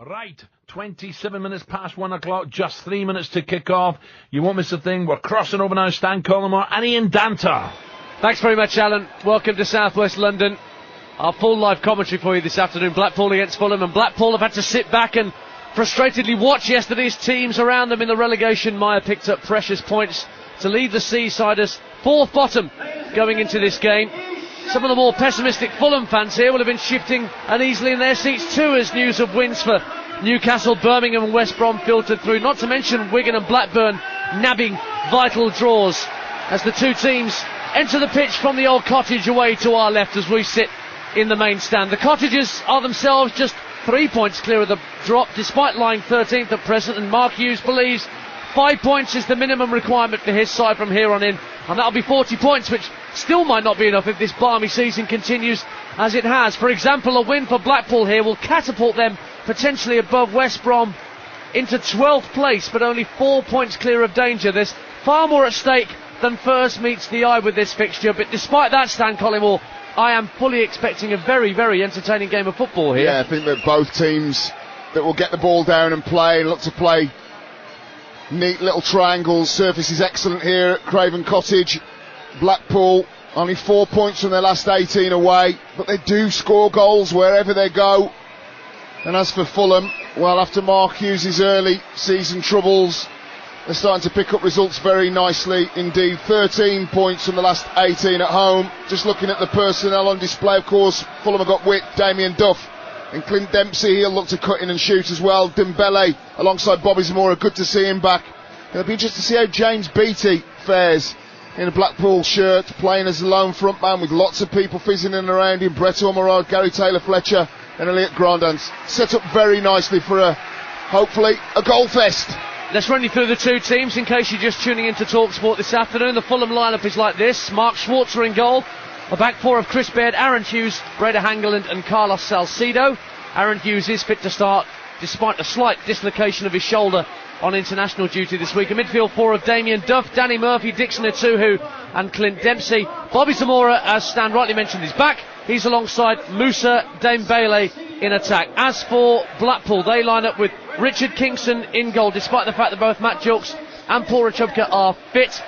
Right, 27 minutes past 1 o'clock, just 3 minutes to kick off. You won't miss a thing. We're crossing over now, Stan Collymore and Ian Danter. Thanks very much, Alan. Welcome to South West London. Our full live commentary for you this afternoon. Blackpool against Fulham, and Blackpool have had to sit back and frustratedly watch yesterday's teams around them in the relegation mire. Picked up precious points to leave the Seasiders fourth bottom going into this game. Some of the more pessimistic Fulham fans here will have been shifting uneasily in their seats too as news of wins for Newcastle, Birmingham and West Brom filtered through, not to mention Wigan and Blackburn nabbing vital draws as the two teams enter the pitch from the old Cottage away to our left as we sit in the main stand. The Cottagers are themselves just 3 points clear of the drop despite lying 13th at present, and Mark Hughes believes 5 points is the minimum requirement for his side from here on in, and that'll be 40 points, which still might not be enough if this balmy season continues as it has. For example, a win for Blackpool here will catapult them potentially above West Brom into 12th place, but only 4 points clear of danger. There's far more at stake than first meets the eye with this fixture, but despite that, Stan Collymore, I am fully expecting a very, very entertaining game of football here. Yeah, I think that both teams that will get the ball down and play, look to play neat little triangles. Surface is excellent here at Craven Cottage. Blackpool only 4 points from their last 18 away, but they do score goals wherever they go. And as for Fulham, well, after Mark Hughes' early season troubles, they're starting to pick up results very nicely indeed. 13 points from the last 18 at home. Just looking at the personnel on display, of course, Fulham have got Witt, Damien Duff and Clint Dempsey. He'll look to cut in and shoot as well. Dembele alongside Bobby Zamora, good to see him back. It'll be interesting to see how James Beattie fares in a Blackpool shirt, playing as a lone front man with lots of people fizzing in and around him. Brett Ormerod, Gary Taylor-Fletcher and Elliot Grandin set up very nicely for hopefully a goal fest. Let's run you through the two teams in case you're just tuning into Talksport this afternoon. The Fulham lineup is like this: Mark Schwarzer in goal, a back four of Chris Baird, Aaron Hughes, Breda Hangeland and Carlos Salcedo. Aaron Hughes is fit to start despite a slight dislocation of his shoulder on international duty this week. A midfield four of Damien Duff, Danny Murphy, Dixon Etuhu and Clint Dempsey. Bobby Zamora, as Stan rightly mentioned, is back. He's alongside Musa Dembele in attack. As for Blackpool, they line up with Richard Kingston in goal, despite the fact that both Matt Julks and Paul Rachubka are fit.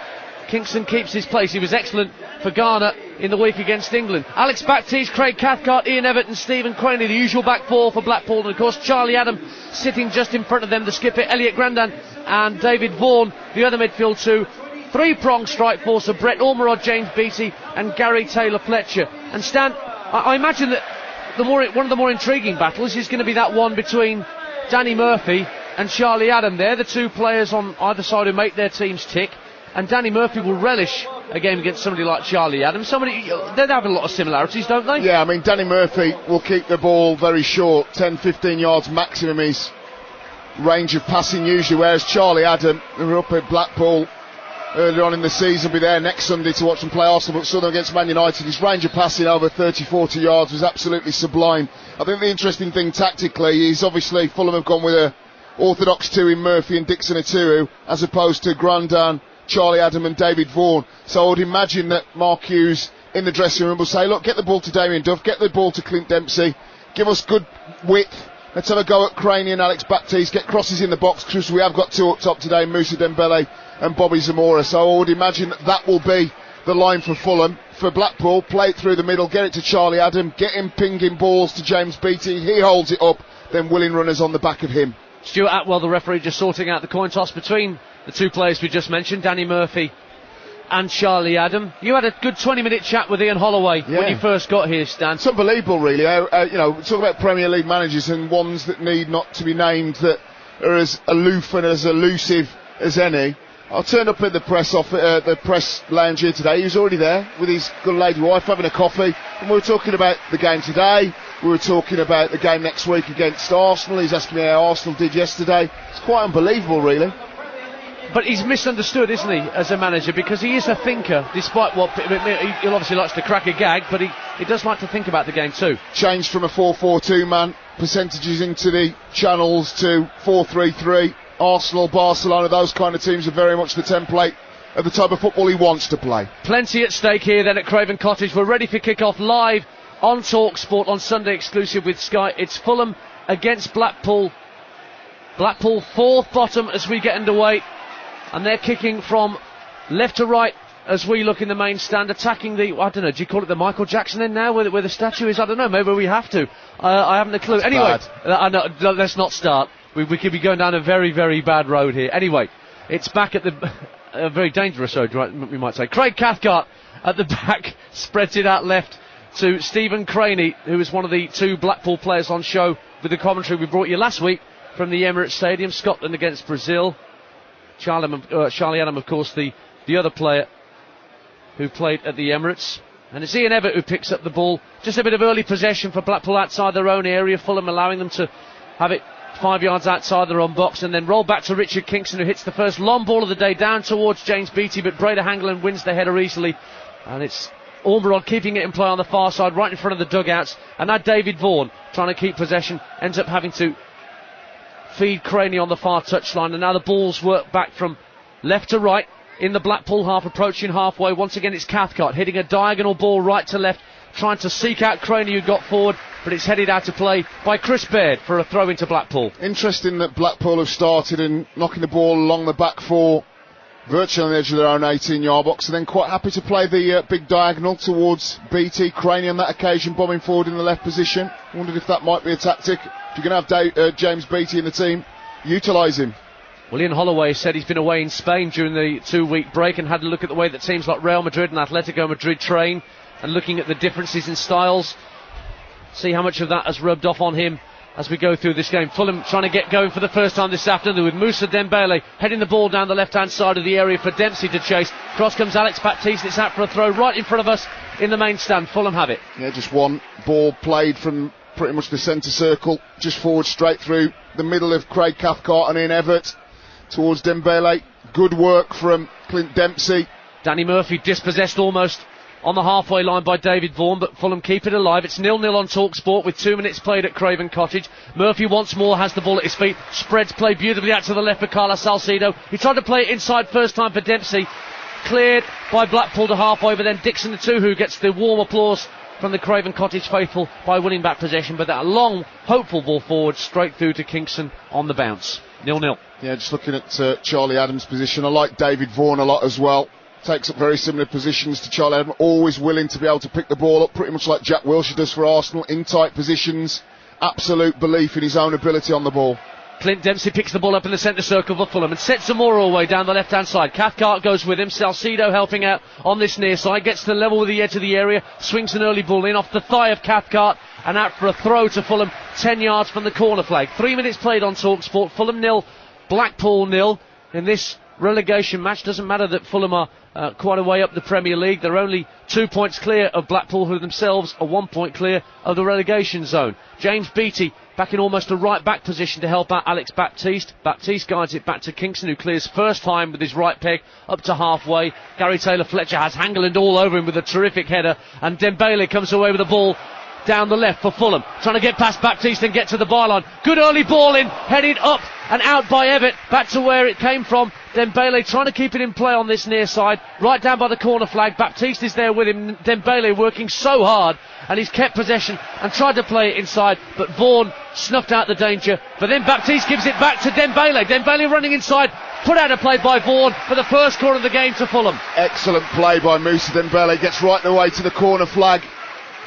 Kingston keeps his place. He was excellent for Ghana in the week against England. Alex Baptiste, Craig Cathcart, Ian Everton, Stephen Craney, the usual back four for Blackpool, and of course Charlie Adam sitting just in front of them, the skipper Elliot Grandin and David Vaughan, the other midfield two. Three-pronged strike force of Brett Ormerod, James Beattie and Gary Taylor-Fletcher. And Stan, I imagine that one of the more intriguing battles is going to be that one between Danny Murphy and Charlie Adam. They're the two players on either side who make their teams tick, and Danny Murphy will relish a game against somebody like Charlie Adam. They have a lot of similarities, don't they? Yeah, I mean, Danny Murphy will keep the ball very short, 10-15 yards maximum is range of passing usually, whereas Charlie Adam, who were up at Blackpool earlier on in the season, will be there next Sunday to watch them play Arsenal, but Southern against Man United. His range of passing over 30-40 yards was absolutely sublime. I think the interesting thing tactically is obviously Fulham have gone with a orthodox two in Murphy and Dixon Etuhu as opposed to Grandin, Charlie Adam and David Vaughan. So I would imagine that Mark Hughes in the dressing room will say, look, get the ball to Damien Duff, get the ball to Clint Dempsey, give us good width, let's have a go at Craney and Alex Baptiste, get crosses in the box, because we have got two up top today, Musa Dembele and Bobby Zamora. So I would imagine that will be the line for Fulham. For Blackpool, play it through the middle, get it to Charlie Adam, get him pinging balls to James Beattie, he holds it up, then willing runners on the back of him. Stuart Atwell, the referee, just sorting out the coin toss between the two players we just mentioned, Danny Murphy and Charlie Adam. You had a good 20-minute chat with Ian Holloway when you first got here, Stan. It's unbelievable, really. Talk about Premier League managers and ones that need not to be named, that are as aloof and as elusive as any. I turned up at the press lounge here today. He was already there with his good lady wife having a coffee, and we were talking about the game today. We were talking about the game next week against Arsenal. He's asking me how Arsenal did yesterday. It's quite unbelievable, really. But he's misunderstood, isn't he, as a manager, because he is a thinker, despite what he obviously likes to crack a gag, but he does like to think about the game too. Changed from a 4-4-2 man percentages into the channels to 4-3-3. Arsenal, Barcelona, those kind of teams are very much the template of the type of football he wants to play. Plenty at stake here then at Craven Cottage. We're ready for kick-off live on Talksport on Sunday, exclusive with Sky. It's Fulham against Blackpool. Blackpool fourth bottom as we get underway, and they're kicking from left to right as we look in the main stand, attacking the, I don't know, do you call it the Michael Jackson end now, where the statue is? I don't know, maybe we have to. I haven't a clue. That's anyway, bad. Let's not start. We could be going down a very, very bad road here. Anyway, it's back at the, a very dangerous road, right, we might say. Craig Cathcart at the back, spreads it out left to Stephen Craney, who is one of the two Blackpool players on show with the commentary we brought you last week from the Emirates Stadium, Scotland against Brazil. Charlie Adam, of course, the other player who played at the Emirates. And it's Ian Evatt who picks up the ball. Just a bit of early possession for Blackpool outside their own area. Fulham allowing them to have it 5 yards outside their own box, and then roll back to Richard Kingston, who hits the first long ball of the day down towards James Beattie, but Breda Hangeland wins the header easily. And it's Ormerod keeping it in play on the far side, right in front of the dugouts. And now David Vaughan trying to keep possession, ends up having to feed Craney on the far touchline. And now the balls work back from left to right in the Blackpool half, approaching halfway. Once again it's Cathcart hitting a diagonal ball right to left, trying to seek out Craney, who got forward, but it's headed out to play by Chris Baird for a throw into Blackpool. Interesting that Blackpool have started in knocking the ball along the back four, virtually on the edge of their own 18-yard box, and then quite happy to play the big diagonal towards BT. Craney on that occasion bombing forward in the left position. Wondered if that might be a tactic. If you're going to have James Beattie in the team, utilise him. Well, Ian Holloway said he's been away in Spain during the 2-week break and had a look at the way that teams like Real Madrid and Atletico Madrid train, and looking at the differences in styles. See how much of that has rubbed off on him as we go through this game. Fulham trying to get going for the first time this afternoon with Moussa Dembele heading the ball down the left-hand side of the area for Dempsey to chase. Cross comes Alex Baptiste, it's out for a throw right in front of us in the main stand. Fulham have it. Yeah, just one ball played from pretty much the centre circle, just forward straight through the middle of Craig Cathcart and Ian Evatt towards Dembele. Good work from Clint Dempsey. Danny Murphy dispossessed almost on the halfway line by David Vaughan, but Fulham keep it alive. It's 0-0 on Talksport with 2 minutes played at Craven Cottage. Murphy once more has the ball at his feet, spreads play beautifully out to the left for Carlos Salcedo. He tried to play it inside first time for Dempsey, cleared by Blackpool to halfway, but then Dixon the two who gets the warm applause from the Craven Cottage faithful by winning back possession, but that long hopeful ball forward straight through to Kingston on the bounce. 0-0. Yeah, just looking at Charlie Adams' position, I like David Vaughan a lot as well. Takes up very similar positions to Charlie Adams, always willing to be able to pick the ball up, pretty much like Jack Wilshere does for Arsenal, in tight positions. Absolute belief in his own ability on the ball. Clint Dempsey picks the ball up in the centre circle for Fulham and sets Zamora away down the left-hand side. Cathcart goes with him. Salcedo helping out on this near side. Gets to level with the edge of the area. Swings an early ball in off the thigh of Cathcart and out for a throw to Fulham 10 yards from the corner flag. 3 minutes played on Talksport. Fulham 0, Blackpool 0 in this relegation match. Doesn't matter that Fulham are quite a way up the Premier League. They're only 2 points clear of Blackpool, who themselves are 1 point clear of the relegation zone. James Beattie back in almost a right back position to help out Alex Baptiste. Baptiste guides it back to Kingston, who clears first time with his right peg up to halfway. Gary Taylor-Fletcher has Hangeland all over him with a terrific header, and Dembele comes away with the ball down the left for Fulham, trying to get past Baptiste and get to the byline. Good early ball in, headed up and out by Evatt, back to where it came from. Dembele trying to keep it in play on this near side, right down by the corner flag. Baptiste is there with him. Dembele working so hard, and he's kept possession and tried to play it inside, but Vaughan snuffed out the danger. But then Baptiste gives it back to Dembele. Dembele running inside, put out a play by Vaughan for the first corner of the game to Fulham. Excellent play by Moussa Dembele, gets right the way to the corner flag.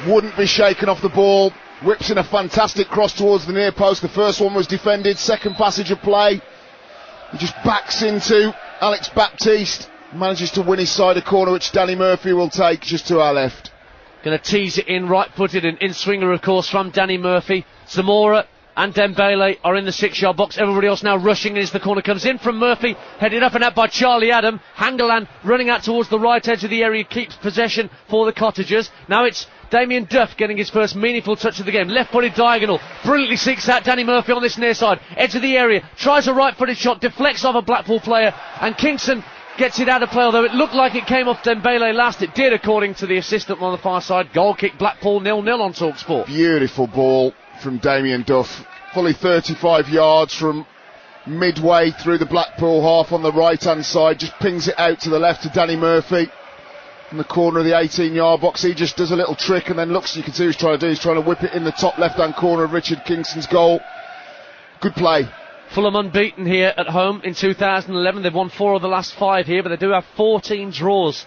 Wouldn't be shaken off the ball, whips in a fantastic cross towards the near post. The first one was defended, second passage of play, he just backs into Alex Baptiste, manages to win his side of corner, which Danny Murphy will take just to our left. Going to tease it in, right-footed and in-swinger, of course, from Danny Murphy. Zamora and Dembele are in the 6-yard box. Everybody else now rushing as the corner comes in from Murphy, headed up and out by Charlie Adam. Hangeland running out towards the right edge of the area, keeps possession for the Cottagers. Now it's Damien Duff getting his first meaningful touch of the game. Left-footed diagonal, brilliantly seeks out Danny Murphy on this near side. Edge of the area, tries a right-footed shot, deflects off a Blackpool player, and Kingston gets it out of play, although it looked like it came off Dembele last. It did, according to the assistant on the far side. Goal kick, Blackpool 0-0 on Talksport. Beautiful ball from Damien Duff. Fully 35 yards from midway through the Blackpool half on the right-hand side. Just pings it out to the left to Danny Murphy in the corner of the 18-yard box. He just does a little trick and then looks, you can see what he's trying to do. He's trying to whip it in the top left-hand corner of Richard Kingston's goal. Good play. Fulham unbeaten here at home in 2011. They've won 4 of the last 5 here, but they do have 14 draws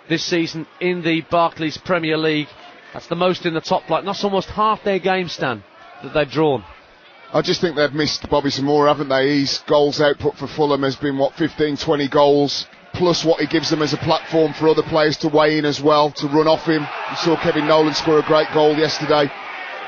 this season in the Barclays Premier League. That's the most in the top flight. That's almost half their game, Stan, that they've drawn. I just think they've missed Bobby Zamora, haven't they? His goals output for Fulham has been, 15, 20 goals, plus what he gives them as a platform for other players to weigh in as well, to run off him. You saw Kevin Nolan score a great goal yesterday.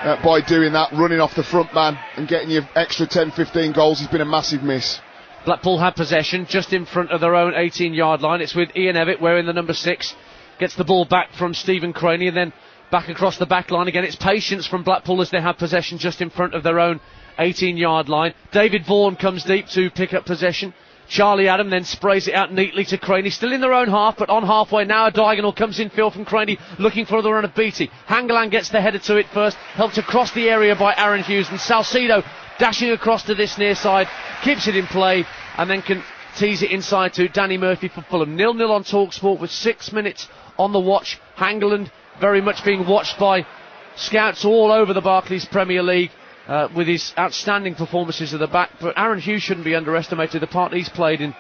By doing that, running off the front man and getting you extra 10, 15 goals has been a massive miss. Blackpool have possession just in front of their own 18-yard line. It's with Ian Evatt wearing the number 6. Gets the ball back from Stephen Craney and then back across the back line again. It's patience from Blackpool as they have possession just in front of their own 18-yard line. David Vaughan comes deep to pick up possession. Charlie Adam then sprays it out neatly to Craney, still in their own half, but on halfway now. A diagonal comes in field from Craney, looking for the run of Beattie. Hangeland gets the header to it first, helped across the area by Aaron Hughes, and Salcedo dashing across to this near side, keeps it in play, and then can tease it inside to Danny Murphy for Fulham. 0-0 on Talksport with 6 minutes on the watch. Hangeland very much being watched by scouts all over the Barclays Premier League. With his outstanding performances at the back, but Aaron Hughes shouldn't be underestimated. The part he's played in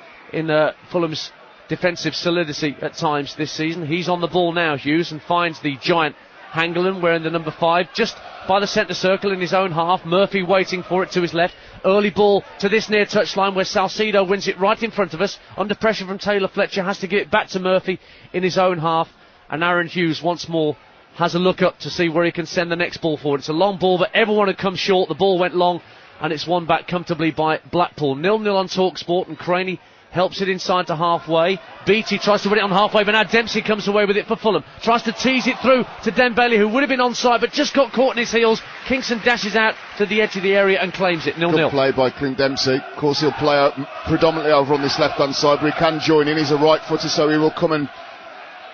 Fulham's defensive solidity at times this season. He's on the ball now, Hughes, and finds the giant Hangeland wearing the number 5 just by the centre circle in his own half. Murphy waiting for it to his left. Early ball to this near touchline where Salcedo wins it right in front of us. Under pressure from Taylor Fletcher, has to give it back to Murphy in his own half, and Aaron Hughes once more has a look up to see where he can send the next ball forward. It's a long ball, but everyone had come short. The ball went long, and it's won back comfortably by Blackpool. 0-0 on Talksport, and Craney helps it inside to halfway. Beattie tries to win it on halfway, but now Dempsey comes away with it for Fulham. Tries to tease it through to Dembele, who would have been onside, but just got caught in his heels. Kingston dashes out to the edge of the area and claims it. 0-0. Good play by Clint Dempsey. Of course, he'll play out predominantly over on this left-hand side, but he can join in. He's a right footer, so he will come and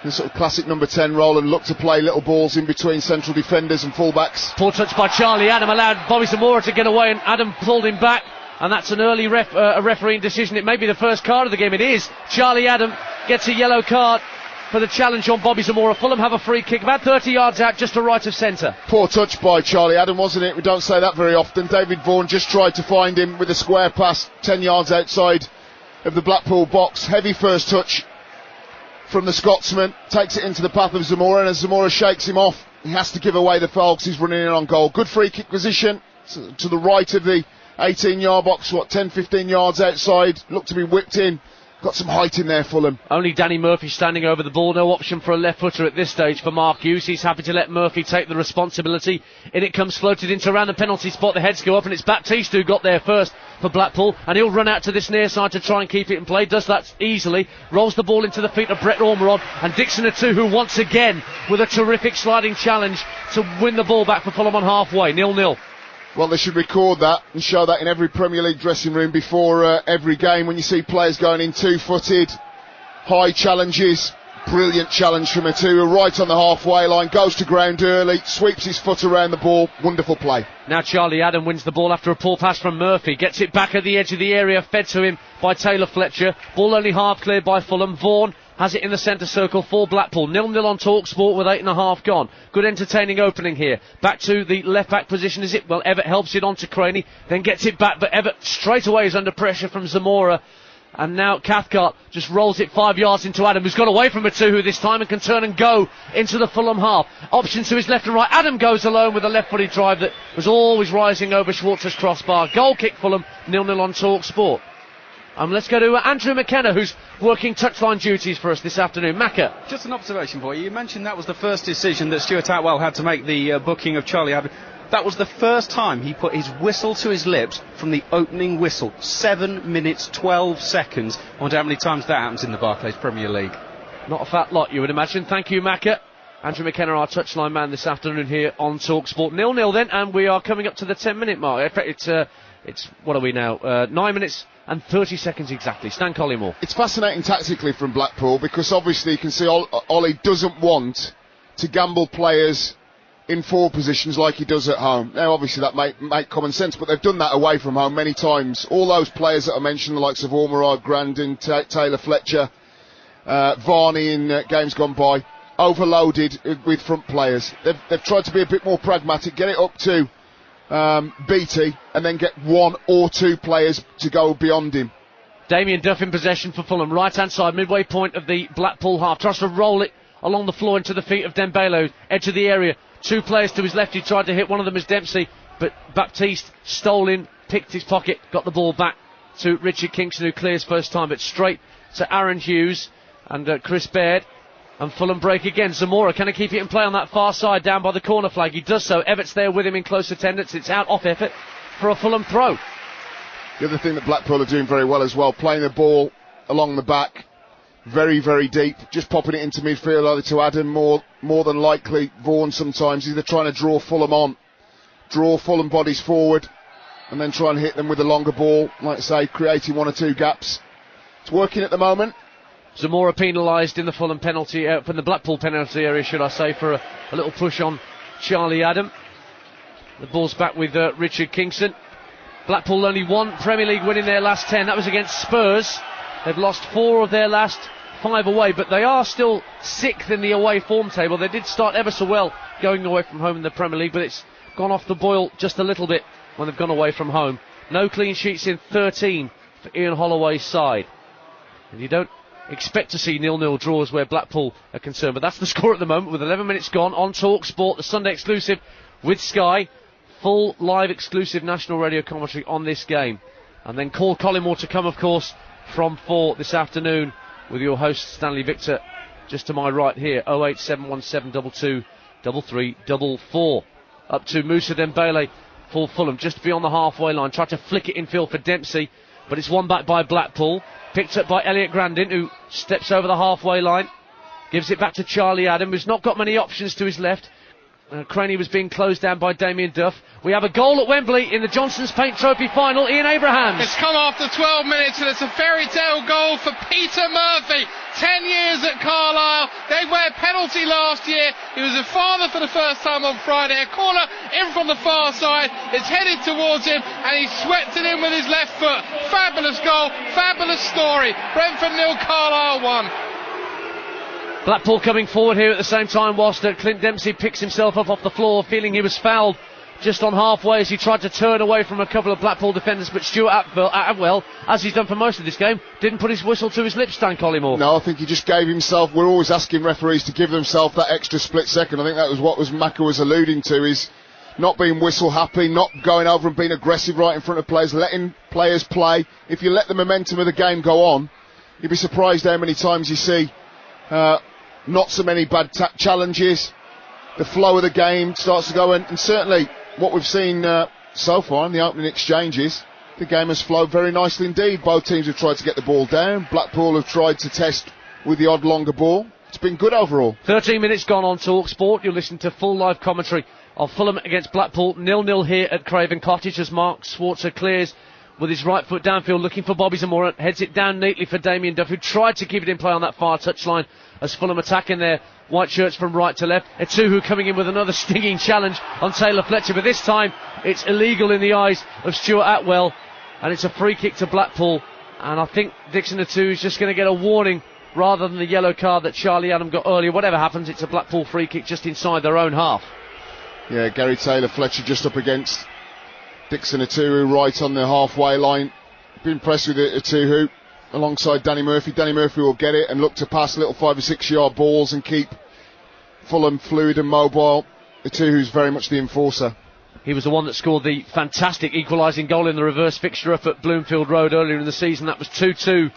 the sort of classic number 10 role and look to play little balls in between central defenders and fullbacks. Poor touch by Charlie Adam allowed Bobby Zamora to get away, and Adam pulled him back, and that's an early refereeing decision. It may be the first card of the game. It is. Charlie Adam gets a yellow card for the challenge on Bobby Zamora. Fulham have a free kick about 30 yards out, just to right of centre. Poor touch by Charlie Adam, wasn't it? We don't say that very often. David Vaughan just tried to find him with a square pass 10 yards outside of the Blackpool box. Heavy first touch from the Scotsman, takes it into the path of Zamora, and as Zamora shakes him off, he has to give away the foul because he's running in on goal. Good free kick position to the right of the 18-yard box, 10, 15 yards outside, looked to be whipped in. Got some height in there, Fulham. Only Danny Murphy standing over the ball. No option for a left footer at this stage for Mark Hughes. He's happy to let Murphy take the responsibility. In it comes floated into around the penalty spot. The heads go up, and it's Baptiste who got there first for Blackpool, and he'll run out to this near side to try and keep it in play. Does that easily. Rolls the ball into the feet of Brett Ormerod, and Dixon who once again with a terrific sliding challenge to win the ball back for Fulham on halfway. 0-0. Well, they should record that and show that in every Premier League dressing room before every game when you see players going in two-footed, high challenges. Brilliant challenge from Atua, right on the halfway line, goes to ground early, sweeps his foot around the ball. Wonderful play. Now Charlie Adam wins the ball after a poor pass from Murphy, gets it back at the edge of the area, fed to him by Taylor Fletcher. Ball only half cleared by Fulham. Vaughan has it in the centre circle for Blackpool. 0-0 on Talksport with 8.5 gone. Good entertaining opening here. Back to the left back position, is it? Well, Evatt helps it on to Craney, then gets it back, but Evatt straight away is under pressure from Zamora. And now Cathcart just rolls it 5 yards into Adam, who's got away from Atua this time and can turn and go into the Fulham half. Options to his left and right. Adam goes alone with a left-footed drive that was always rising over Schwartz's crossbar. Goal kick Fulham, 0-0 on Talksport. Let's go to Andrew McKenna, who's working touchline duties for us this afternoon. Macca. Just an observation for you. You mentioned that was the first decision that Stuart Atwell had to make, the booking of Charlie Adam. That was the first time he put his whistle to his lips from the opening whistle. 7 minutes, 12 seconds. I wonder how many times that happens in the Barclays Premier League. Not a fat lot, you would imagine. Thank you, Macca. Andrew McKenna, our touchline man this afternoon here on Talksport. 0-0 then, and we are coming up to the 10-minute mark. In fact, it's what are we now? 9 minutes and 30 seconds exactly. Stan Collymore. It's fascinating tactically from Blackpool, because obviously you can see Ollie doesn't want to gamble players in forward positions like he does at home. Now obviously that might make common sense, but they've done that away from home many times. All those players that I mentioned, the likes of Ormerod, Grandin, Taylor Fletcher, Varney in games gone by, overloaded with front players. They've tried to be a bit more pragmatic, get it up to Beattie and then get one or two players to go beyond him. Damien Duff in possession for Fulham, right hand side, midway point of the Blackpool half, tries to roll it along the floor into the feet of Dembele, edge of the area, two players to his left, he tried to hit, one of them is Dempsey, but Baptiste stole in, picked his pocket, got the ball back to Richard Kingston, who clears first time, but straight to Aaron Hughes and Chris Baird, and Fulham break again. Zamora, can he keep it in play on that far side down by the corner flag? He does so. Everett's there with him in close attendance. It's out off Everett for a Fulham throw. The other thing that Blackpool are doing very well as well, playing the ball along the back, very, very deep, just popping it into midfield either to Adam, more than likely Vaughan sometimes, either trying to draw Fulham on, draw Fulham bodies forward, and then try and hit them with a longer ball, like I say, creating one or two gaps. It's working at the moment. Zamora penalised in the Fulham penalty, from the Blackpool penalty area, should I say, for a little push on Charlie Adam. The ball's back with Richard Kingston. Blackpool only one Premier League win in their last 10. That was against Spurs. They've lost 4 of their last 5 away, but they are still 6th in the away form table. They did start ever so well going away from home in the Premier League, but it's gone off the boil just a little bit when they've gone away from home. No clean sheets in 13 for Ian Holloway's side. And you don't expect to see 0-0 draws where Blackpool are concerned, but that's the score at the moment with 11 minutes gone on Talksport, the Sunday exclusive with Sky. Full live exclusive national radio commentary on this game. And then call Collymore to come, of course, from 4 this afternoon with your host Stanley Victor just to my right here. 0871722 3344. Up to Moussa Dembele for Fulham, just beyond the halfway line. Tried to flick it infield for Dempsey, but it's won back by Blackpool. Picked up by Elliot Grandin, who steps over the halfway line. Gives it back to Charlie Adam, who's not got many options to his left. Craney was being closed down by Damien Duff. We have a goal at Wembley in the Johnson's Paint Trophy final. Ian Abrahams. It's come after 12 minutes and it's a fairy tale goal for Peter Murphy. 10 years at Carlisle. They were penalty last year. He was a father for the first time on Friday. A corner in from the far side. It's headed towards him and he swept it in with his left foot. Fabulous goal. Fabulous story. Brentford 0, Carlisle 1. Blackpool coming forward here at the same time whilst Clint Dempsey picks himself up off the floor, feeling he was fouled just on halfway as he tried to turn away from a couple of Blackpool defenders, but Stuart Atwell, as he's done for most of this game, didn't put his whistle to his lips, Stan Collymore. No, I think he just gave himself, we're always asking referees to give themselves that extra split second. I think that was what Macca was alluding to, is not being whistle happy, not going over and being aggressive right in front of players, letting players play. If you let the momentum of the game go on, you'd be surprised how many times you see not so many bad challenges. The flow of the game starts to go, and certainly what we've seen so far in the opening exchanges, the game has flowed very nicely indeed. Both teams have tried to get the ball down. Blackpool have tried to test with the odd longer ball. It's been good overall. 13 minutes gone on Talksport. You'll listen to full live commentary of Fulham against Blackpool. 0-0 here at Craven Cottage as Mark Schwarzer clears with his right foot downfield, looking for Bobby Zamora, heads it down neatly for Damien Duff, who tried to keep it in play on that far touchline as Fulham attacking their white shirts from right to left. Etuhu coming in with another stinging challenge on Taylor Fletcher, but this time it's illegal in the eyes of Stuart Atwell, and it's a free kick to Blackpool, and I think Dixon Etuhu is just going to get a warning rather than the yellow card that Charlie Adam got earlier. Whatever happens, it's a Blackpool free kick just inside their own half. Yeah, Gary Taylor Fletcher just up against Dixon Etuhu right on the halfway line. Been impressed with Etuhu alongside Danny Murphy. Danny Murphy will get it and look to pass little 5 or 6 yard balls and keep Fulham fluid and mobile. Etuhu's very much the enforcer. He was the one that scored the fantastic equalising goal in the reverse fixture up at Bloomfield Road earlier in the season. That was 2-2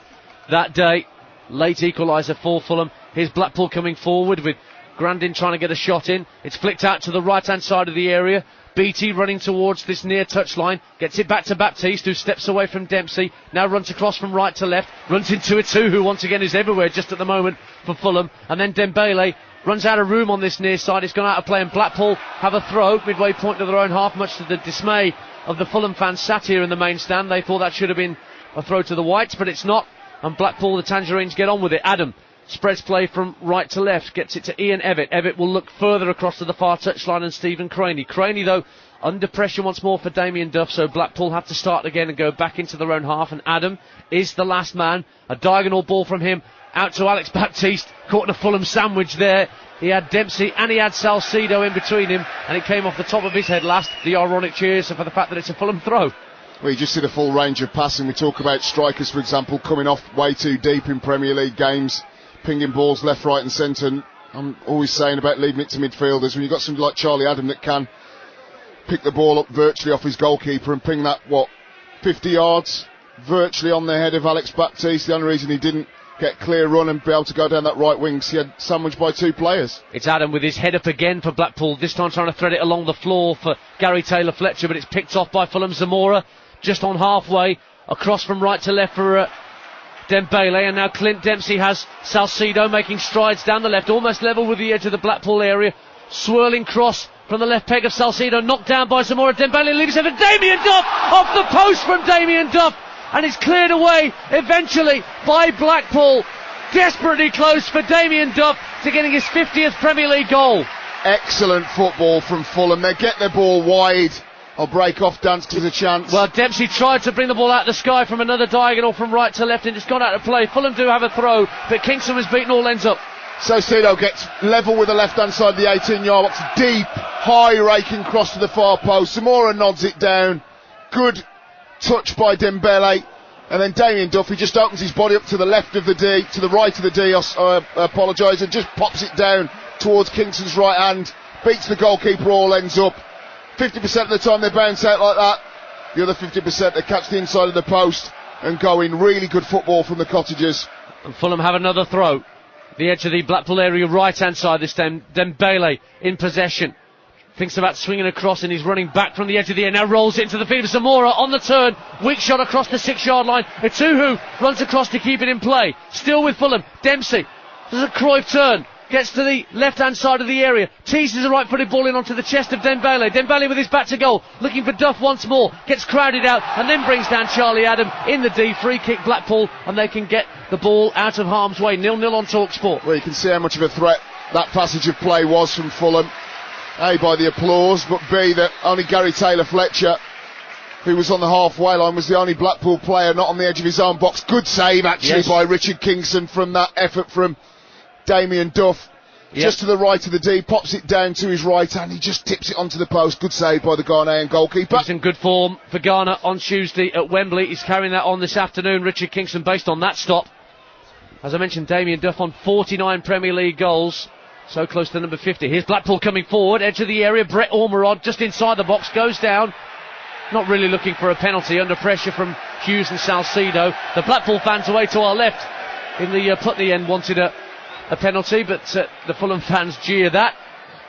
that day. Late equaliser for Fulham. Here's Blackpool coming forward with Grandin trying to get a shot in. It's flicked out to the right hand side of the area. Beattie running towards this near touchline, gets it back to Baptiste, who steps away from Dempsey, now runs across from right to left, runs into Etuhu, who once again is everywhere just at the moment for Fulham, and then Dembele runs out of room on this near side. It's gone out of play, and Blackpool have a throw midway point of their own half, much to the dismay of the Fulham fans sat here in the main stand. They thought that should have been a throw to the Whites, but it's not, and Blackpool, the Tangerines, get on with it. Adam spreads play from right to left, gets it to Ian Everett. Everett will look further across to the far touchline, and Stephen Craney. Craney, though, under pressure once more for Damien Duff, so Blackpool have to start again and go back into their own half, and Adam is the last man. A diagonal ball from him out to Alex Baptiste, caught in a Fulham sandwich there. He had Dempsey and he had Salcedo in between him, and it came off the top of his head last. The ironic cheers for the fact that it's a Fulham throw. Well, you just see the full range of passing. We talk about strikers, for example, coming off way too deep in Premier League games, pinging balls left, right and centre. And I'm always saying about leaving it to midfielders. When you've got somebody like Charlie Adam that can pick the ball up virtually off his goalkeeper and ping that, 50 yards, virtually on the head of Alex Baptiste. The only reason he didn't get clear run and be able to go down that right wing because he had sandwiched by two players. It's Adam with his head up again for Blackpool, this time trying to thread it along the floor for Gary Taylor-Fletcher, but it's picked off by Fulham. Zamora just on halfway, across from right to left for Dembele, and now Clint Dempsey has Salcedo making strides down the left, almost level with the edge of the Blackpool area. Swirling cross from the left peg of Salcedo, knocked down by Zamora. Dembele leaves it for Damien Duff, off the post from Damien Duff, and it's cleared away eventually by Blackpool. Desperately close for Damien Duff to getting his 50th Premier League goal. Excellent football from Fulham. They get their ball wide. I'll break off Danter's a chance. Well, Dempsey tried to bring the ball out of the sky from another diagonal from right to left and it's gone out of play. Fulham do have a throw, but Kingston was beaten all ends up. Salcedo gets level with the left-hand side of the 18-yard box. Deep, high raking cross to the far post. Zamora nods it down. Good touch by Dembele. And then Damien Duffy just opens his body up to the left of the D, to the right of the D, I apologise, and just pops it down towards Kingston's right hand. Beats the goalkeeper, all ends up. 50% of the time they bounce out like that. The other 50% they catch the inside of the post and go in. Really good football from the Cottagers. And Fulham have another throw. The edge of the Blackpool area, right hand side this time. Dembele in possession. Thinks about swinging across and he's running back from the edge of the area. Now rolls it into the feet of Zamora on the turn. Weak shot across the 6-yard line. Ituhu runs across to keep it in play. Still with Fulham. Dempsey does a Cruyff turn. Gets to the left-hand side of the area. Teases a right-footed ball in onto the chest of Dembele. Dembele with his back to goal. Looking for Duff once more. Gets crowded out and then brings down Charlie Adam in the D. Free kick Blackpool and they can get the ball out of harm's way. 0-0 on Talksport. Well, you can see how much of a threat that passage of play was from Fulham. A, by the applause, but B, that only Gary Taylor-Fletcher, who was on the halfway line, was the only Blackpool player not on the edge of his own box. Good save, actually, by Richard Kingston from that effort from Damien Duff. Just to the right of the D, pops it down to his right hand, he just tips it onto the post. Good save by the Ghanaian goalkeeper. He's in good form for Ghana on Tuesday at Wembley. He's carrying that on this afternoon, Richard Kingston, based on that stop. As I mentioned, Damien Duff on 49 Premier League goals. So close to number 50. Here's Blackpool coming forward, edge of the area. Brett Ormerod just inside the box, goes down. Not really looking for a penalty, under pressure from Hughes and Salcedo. The Blackpool fans away to our left in the Putney end wanted a penalty, but the Fulham fans jeer that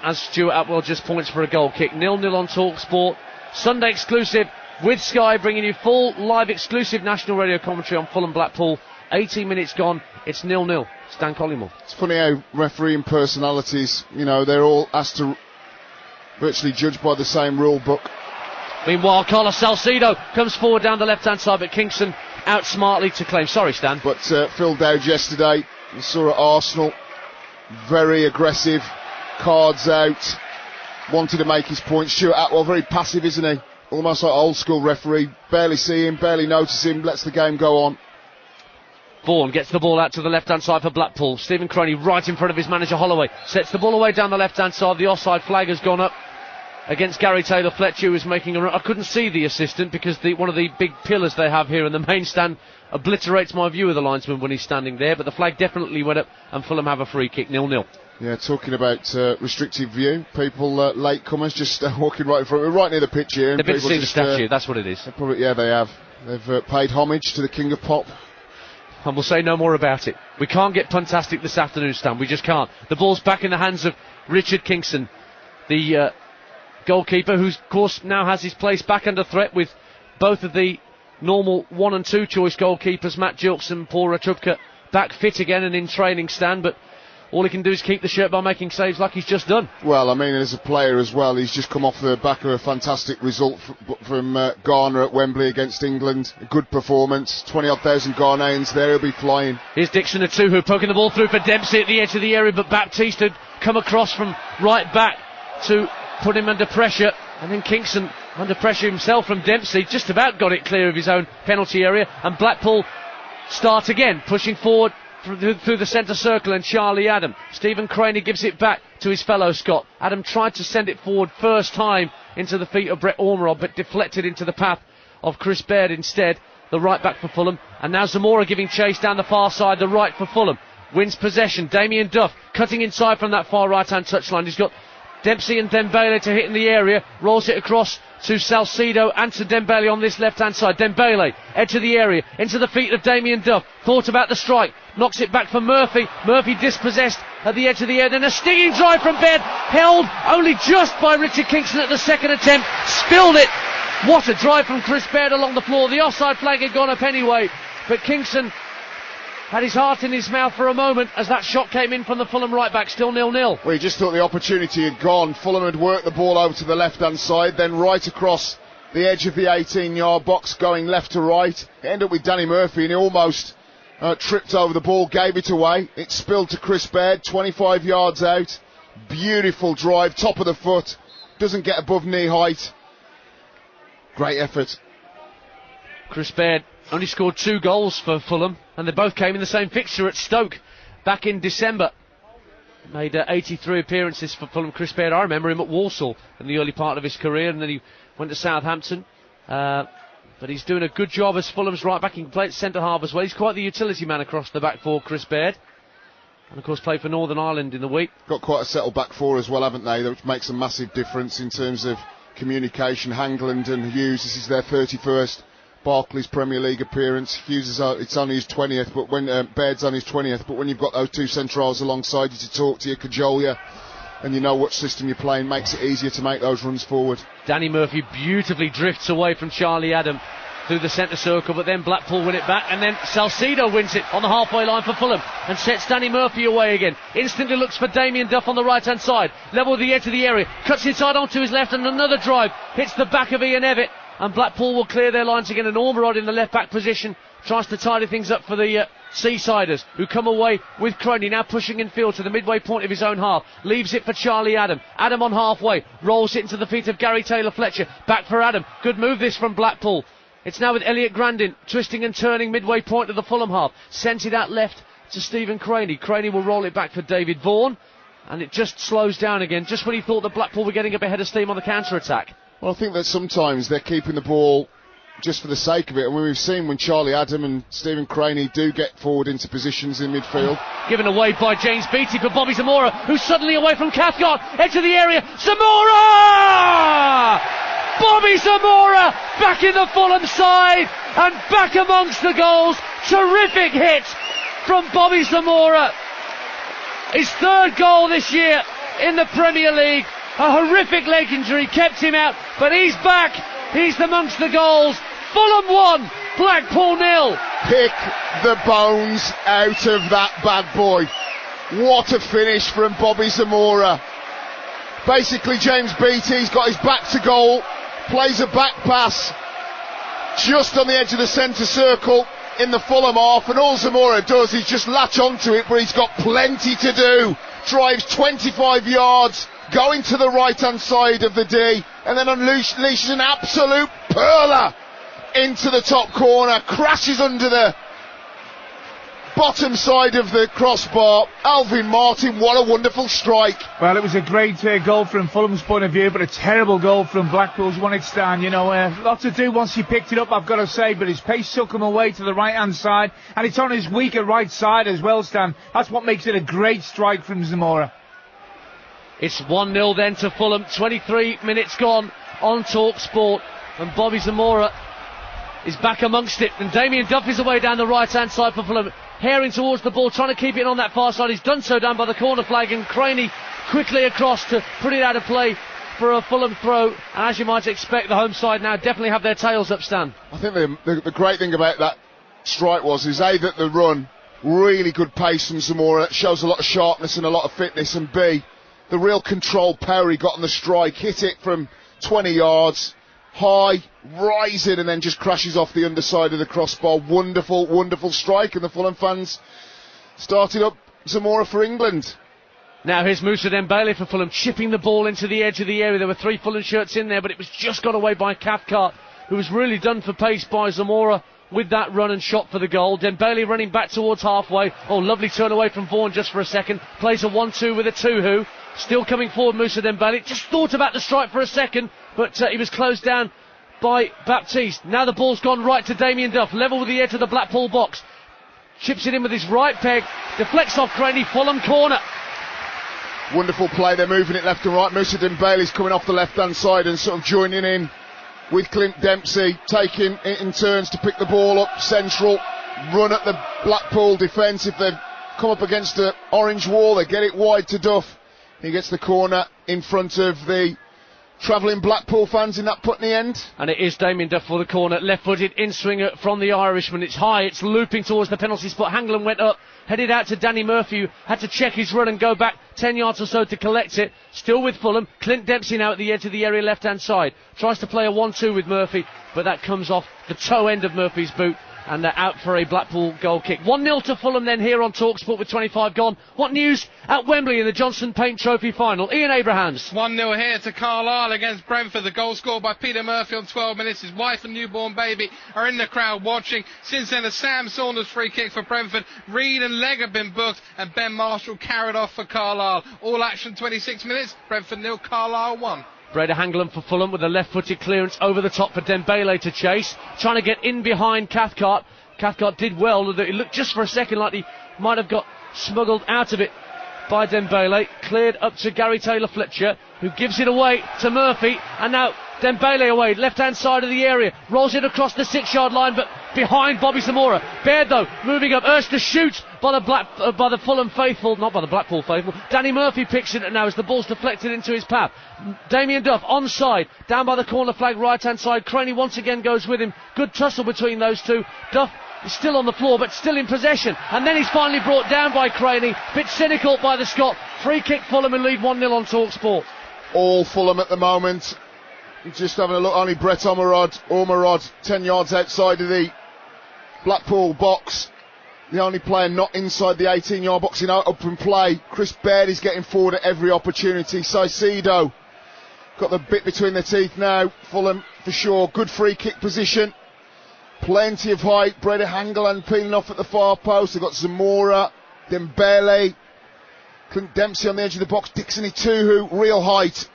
as Stuart Atwell just points for a goal kick. 0-0 on Talksport. Sunday exclusive with Sky, bringing you full live exclusive national radio commentary on Fulham Blackpool. 18 minutes gone, it's 0-0. Stan Collymore. It's funny how refereeing personalities, they're all asked to virtually judge by the same rule book. Meanwhile, Carlos Salcedo comes forward down the left-hand side, but Kingston out smartly to claim. Sorry, Stan. But Phil Dowd yesterday, you saw at Arsenal, very aggressive, cards out, wanted to make his point. Stuart Atwell, very passive, isn't he? Almost like old school referee, barely see him, barely notice him, lets the game go on. Vaughan gets the ball out to the left-hand side for Blackpool. Stephen Croney right in front of his manager Holloway. Sets the ball away down the left-hand side. The offside flag has gone up against Gary Taylor-Fletcher, who is making a run. I couldn't see the assistant because one of the big pillars they have here in the main stand obliterates my view of the linesman when he's standing there. But the flag definitely went up and Fulham have a free kick, 0-0. Yeah, talking about restricted view, people, latecomers, just walking right in front. We're right near the pitch here. They've been to see the statue, that's what it is. They have. They've paid homage to the King of Pop. And we'll say no more about it. We can't get puntastic this afternoon, Stan. We just can't. The ball's back in the hands of Richard Kingston, the goalkeeper, who, of course, now has his place back under threat with both of the normal 1 and 2 choice goalkeepers, Matt Gilks and Paul Ratubka, back fit again and in training, Stan. But all he can do is keep the shirt by making saves like he's just done. Well, I mean, as a player as well, he's just come off the back of a fantastic result from Ghana at Wembley against England. A good performance. 20,000 Ghanaians there, he'll be flying. Here's Dixon Atuhu poking the ball through for Dempsey at the edge of the area, but Baptiste had come across from right back to put him under pressure. And then Kingston under pressure himself from Dempsey, just about got it clear of his own penalty area. And Blackpool start again, pushing forward through the centre circle, and Charlie Adam. Stephen Craney gives it back to his fellow Scot. Adam tried to send it forward first time into the feet of Brett Ormerod, but deflected into the path of Chris Baird instead, the right back for Fulham. And now Zamora giving chase down the far side, the right for Fulham. Wins possession. Damien Duff cutting inside from that far right-hand touchline. He's got Dempsey and Dembele to hit in the area. Rolls it across to Salcedo and to Dembele on this left-hand side. Dembele, edge of the area, into the feet of Damien Duff. Thought about the strike. Knocks it back for Murphy. Murphy dispossessed at the edge of the area. Then a stinging drive from Baird. Held only just by Richard Kingston at the second attempt. Spilled it. What a drive from Chris Baird along the floor. The offside flag had gone up anyway. But Kingston had his heart in his mouth for a moment as that shot came in from the Fulham right back, still 0-0. Well, he just thought the opportunity had gone. Fulham had worked the ball over to the left-hand side, then right across the edge of the 18-yard box, going left to right. It ended up with Danny Murphy, and he almost tripped over the ball, gave it away. It spilled to Chris Baird, 25 yards out. Beautiful drive, top of the foot, doesn't get above knee height. Great effort. Chris Baird only scored 2 goals for Fulham, and they both came in the same fixture at Stoke back in December. Made 83 appearances for Fulham. Chris Baird, I remember him at Walsall in the early part of his career, and then he went to Southampton. But he's doing a good job as Fulham's right back. He can play at centre half as well. He's quite the utility man across the back four, Chris Baird. And of course played for Northern Ireland in the week. Got quite a settled back four as well, haven't they? Which makes a massive difference in terms of communication. Hangland and Hughes, this is their 31st Barclays Premier League appearance. Hughes it's only his 20th, but when Baird's on his 20th, but when you've got those two centrals alongside you to talk to you, cajole you, and you know what system you're playing, makes it easier to make those runs forward. Danny Murphy beautifully drifts away from Charlie Adam through the centre circle, but then Blackpool win it back, and then Salcedo wins it on the halfway line for Fulham and sets Danny Murphy away again. Instantly looks for Damien Duff on the right hand side, level with the edge of the area, cuts inside onto his left, and another drive hits the back of Ian Evatt, and Blackpool will clear their lines again. And Ormerod in the left back position tries to tidy things up for the Seasiders, who come away with Croney now pushing in field to the midway point of his own half, leaves it for Charlie Adam. Adam on halfway, rolls it into the feet of Gary Taylor-Fletcher, back for Adam. Good move this from Blackpool. It's now with Elliot Grandin twisting and turning midway point of the Fulham half, sent it out left to Stephen Craney. Craney will roll it back for David Vaughan, and it just slows down again just when he thought that Blackpool were getting a bit ahead of steam on the counter-attack. Well, I think that sometimes they're keeping the ball just for the sake of it, and we've seen when Charlie Adam and Stephen Craney do get forward into positions in midfield. Given away by James Beattie for Bobby Zamora, who's suddenly away from Cathcart, edge of the area, Zamora! Bobby Zamora back in the Fulham side and back amongst the goals. Terrific hit from Bobby Zamora. His third goal this year in the Premier League. A horrific leg injury kept him out, but he's back. He's amongst the goals. Fulham 1, Blackpool 0. Pick the bones out of that bad boy. What a finish from Bobby Zamora. Basically, James Beattie's got his back to goal, plays a back pass just on the edge of the centre circle in the Fulham half, and all Zamora does is just latch onto it, but he's got plenty to do. Drives 25 yards, going to the right-hand side of the D, and then unleashes an absolute perler into the top corner, crashes under the bottom side of the crossbar. Alvin Martin, what a wonderful strike. Well, it was a great goal from Fulham's point of view, but a terrible goal from Blackpool's one-it stand. You know, lot to do once he picked it up, I've got to say, but his pace took him away to the right-hand side, and it's on his weaker right side as well, Stan. That's what makes it a great strike from Zamora. It's 1-0 then to Fulham, 23 minutes gone on Talksport, and Bobby Zamora is back amongst it, and Damien Duff is away down the right-hand side for Fulham, herring towards the ball, trying to keep it on that far side. He's done so down by the corner flag, and Craney quickly across to put it out of play for a Fulham throw, and as you might expect, the home side now definitely have their tails up, Stan. I think the great thing about that strike is A, that the run, really good pace from Zamora, shows a lot of sharpness and a lot of fitness, and B, the real control power he got on the strike, hit it from 20 yards, high, rising, and then just crashes off the underside of the crossbar. Wonderful, wonderful strike, and the Fulham fans started up Zamora for England. Now here's Moussa Dembele for Fulham, chipping the ball into the edge of the area. There were 3 Fulham shirts in there, but it was just got away by Cathcart, who was really done for pace by Zamora with that run and shot for the goal. Dembele running back towards halfway. Oh, lovely turn away from Vaughan just for a second. Plays a 1-2 with a Tuhu. Still coming forward, Moussa Dembele. Just thought about the strike for a second, but he was closed down by Baptiste. Now the ball's gone right to Damien Duff, level with the edge of the Blackpool box. Chips it in with his right peg, deflects off Craney, Fulham corner. Wonderful play, they're moving it left and right. Moussa Dembele's coming off the left-hand side and sort of joining in with Clint Dempsey, taking it in turns to pick the ball up central, run at the Blackpool defence. If they've come up against the orange wall, they get it wide to Duff. He gets the corner in front of the travelling Blackpool fans in that Putney end. And it is Damien Duff for the corner, left-footed in-swinger from the Irishman. It's high, it's looping towards the penalty spot. Hangeland went up, headed out to Danny Murphy, who had to check his run and go back 10 yards or so to collect it. Still with Fulham, Clint Dempsey now at the edge of the area left-hand side. Tries to play a 1-2 with Murphy, but that comes off the toe end of Murphy's boot. And they're out for a Blackpool goal kick. 1-0 to Fulham then here on Talksport with 25 gone. What news at Wembley in the Johnson Paint Trophy final? Ian Abrahams. 1-0 here to Carlisle against Brentford. The goal scored by Peter Murphy on 12 minutes. His wife and newborn baby are in the crowd watching. Since then, a Sam Saunders free kick for Brentford. Reed and Legg have been booked, and Ben Marshall carried off for Carlisle. All action 26 minutes. Brentford 0, Carlisle 1. Breda Hangeland for Fulham with a left-footed clearance over the top for Dembele to chase. Trying to get in behind Cathcart. Cathcart did well. It looked just for a second like he might have got smuggled out of it by Dembele. Cleared up to Gary Taylor-Fletcher, who gives it away to Murphy. And now Dembele away, left-hand side of the area. Rolls it across the 6-yard line, but behind Bobby Zamora. Baird, though, moving up. Urged to shoot by the Fulham faithful, not by the Blackpool faithful. Danny Murphy picks it now as the ball's deflected into his path. Damien Duff onside, down by the corner flag, right-hand side. Craney once again goes with him. Good tussle between those two. Duff is still on the floor, but still in possession. And then he's finally brought down by Craney. Bit cynical by the Scot. Free kick Fulham and lead 1-0 on Talksport. All Fulham at the moment. Just having a look, only Brett Ormerod 10 yards outside of the Blackpool box. The only player not inside the 18-yard box in open play. Chris Baird is getting forward at every opportunity. Saicedo got the bit between their teeth now. Fulham for sure. Good free kick position. Plenty of height. Breda Hangeland peeling off at the far post. They've got Zamora, Dembele, Clint Dempsey on the edge of the box. Dixon Ituhu, real height.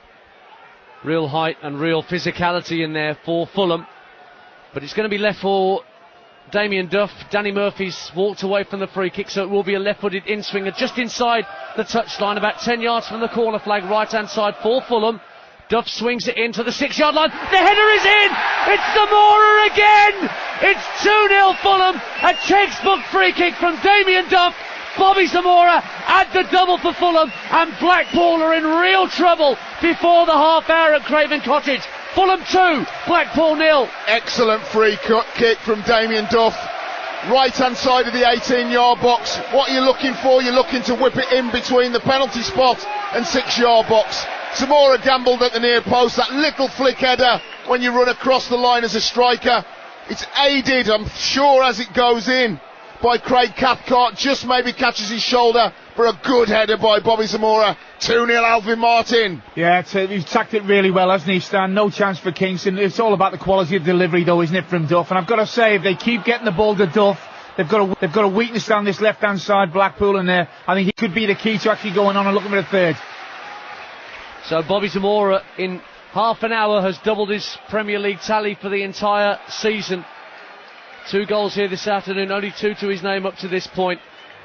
Real height and real physicality in there for Fulham. But it's going to be left for Damien Duff. Danny Murphy's walked away from the free kick, so it will be a left-footed in-swinger just inside the touchline, about 10 yards from the corner flag, right-hand side for Fulham. Duff swings it into the 6-yard line. The header is in! It's Zamora again! It's 2-0 Fulham. A textbook free kick from Damien Duff. Bobby Zamora add the double for Fulham, and Blackpool are in real trouble before the half hour at Craven Cottage. Fulham 2, Blackpool 0. Excellent free kick from Damien Duff. Right hand side of the 18-yard box. What are you looking for? You're looking to whip it in between the penalty spot and 6-yard box. Zamora gambled at the near post. That little flick header when you run across the line as a striker. It's aided, I'm sure, as it goes in, by Craig Cathcart. Just maybe catches his shoulder, but a good header by Bobby Zamora. 2-0 Alvin Martin. Yeah, he's tacked it really well, hasn't he, Stan? No chance for Kingston. It's all about the quality of delivery, though, isn't it, from Duff? And I've got to say, if they keep getting the ball to Duff, they've got a weakness down this left-hand side, Blackpool, and I think he could be the key to actually going on and looking for a third. So Bobby Zamora in half an hour has doubled his Premier League tally for the entire season. 2 goals here this afternoon, only 2 to his name up to this point.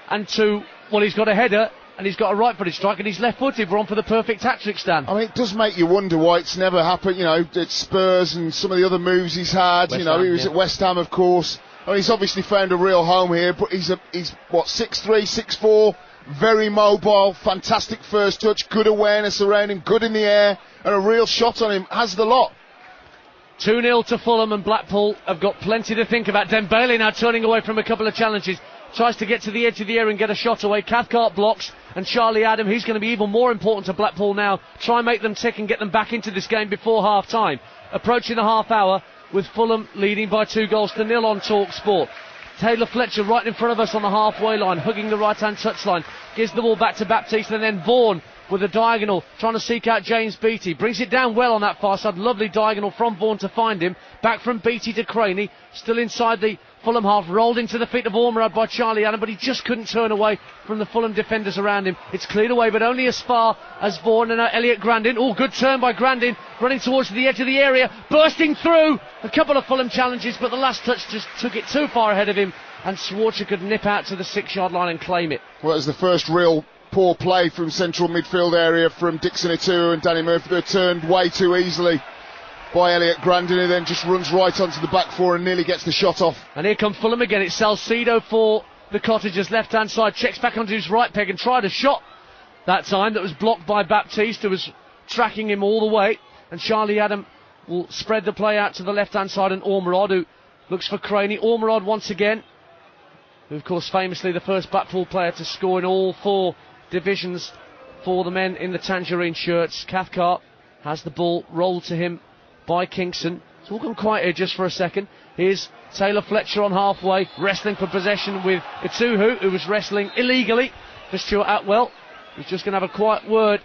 And 2, well, he's got a header and he's got a right-footed strike and he's left-footed. We're on for the perfect hat-trick, Stan. I mean, it does make you wonder why it's never happened, you know, at Spurs and some of the other moves he's had. He was at West Ham, of course. I mean, he's obviously found a real home here, but he's 6'3", 6'4", very mobile, fantastic first touch, good awareness around him, good in the air, and a real shot on him. Has the lot. 2-0 to Fulham, and Blackpool have got plenty to think about. Dembele now turning away from a couple of challenges. Tries to get to the edge of the area and get a shot away. Cathcart blocks, and Charlie Adam, he's going to be even more important to Blackpool now. Try and make them tick and get them back into this game before half-time. Approaching the half hour with Fulham leading by 2-0 on Talksport. Taylor Fletcher right in front of us on the halfway line, hugging the right-hand touchline. Gives the ball back to Baptiste, and then Vaughan with a diagonal, trying to seek out James Beattie. Brings it down well on that far side. Lovely diagonal from Vaughan to find him. Back from Beattie to Craney. Still inside the Fulham half. Rolled into the feet of Ormerod by Charlie Adam, but he just couldn't turn away from the Fulham defenders around him. It's cleared away, but only as far as Vaughan, and now Elliot Grandin. Oh, good turn by Grandin. Running towards the edge of the area. Bursting through. A couple of Fulham challenges, but the last touch just took it too far ahead of him, and Schwarzer could nip out to the 6-yard line and claim it. Well, it was the first real poor play from central midfield area from Dixon Atuhu and Danny Murphy. They're turned way too easily by Elliot Grandin, who then just runs right onto the back four and nearly gets the shot off. And here come Fulham again. It's Salcedo for the Cottagers, left-hand side. Checks back onto his right peg and tried a shot that time that was blocked by Baptiste, who was tracking him all the way. And Charlie Adam will spread the play out to the left-hand side, and Ormerod, who looks for Craney. Ormerod once again, who of course famously the first Blackpool player to score in all 4 divisions for the men in the tangerine shirts. Cathcart has the ball rolled to him by Kingston. It's all gone quiet here just for a second. Here's Taylor Fletcher on halfway, wrestling for possession with Atuhu, who was wrestling illegally for Stuart Atwell. He's just going to have a quiet word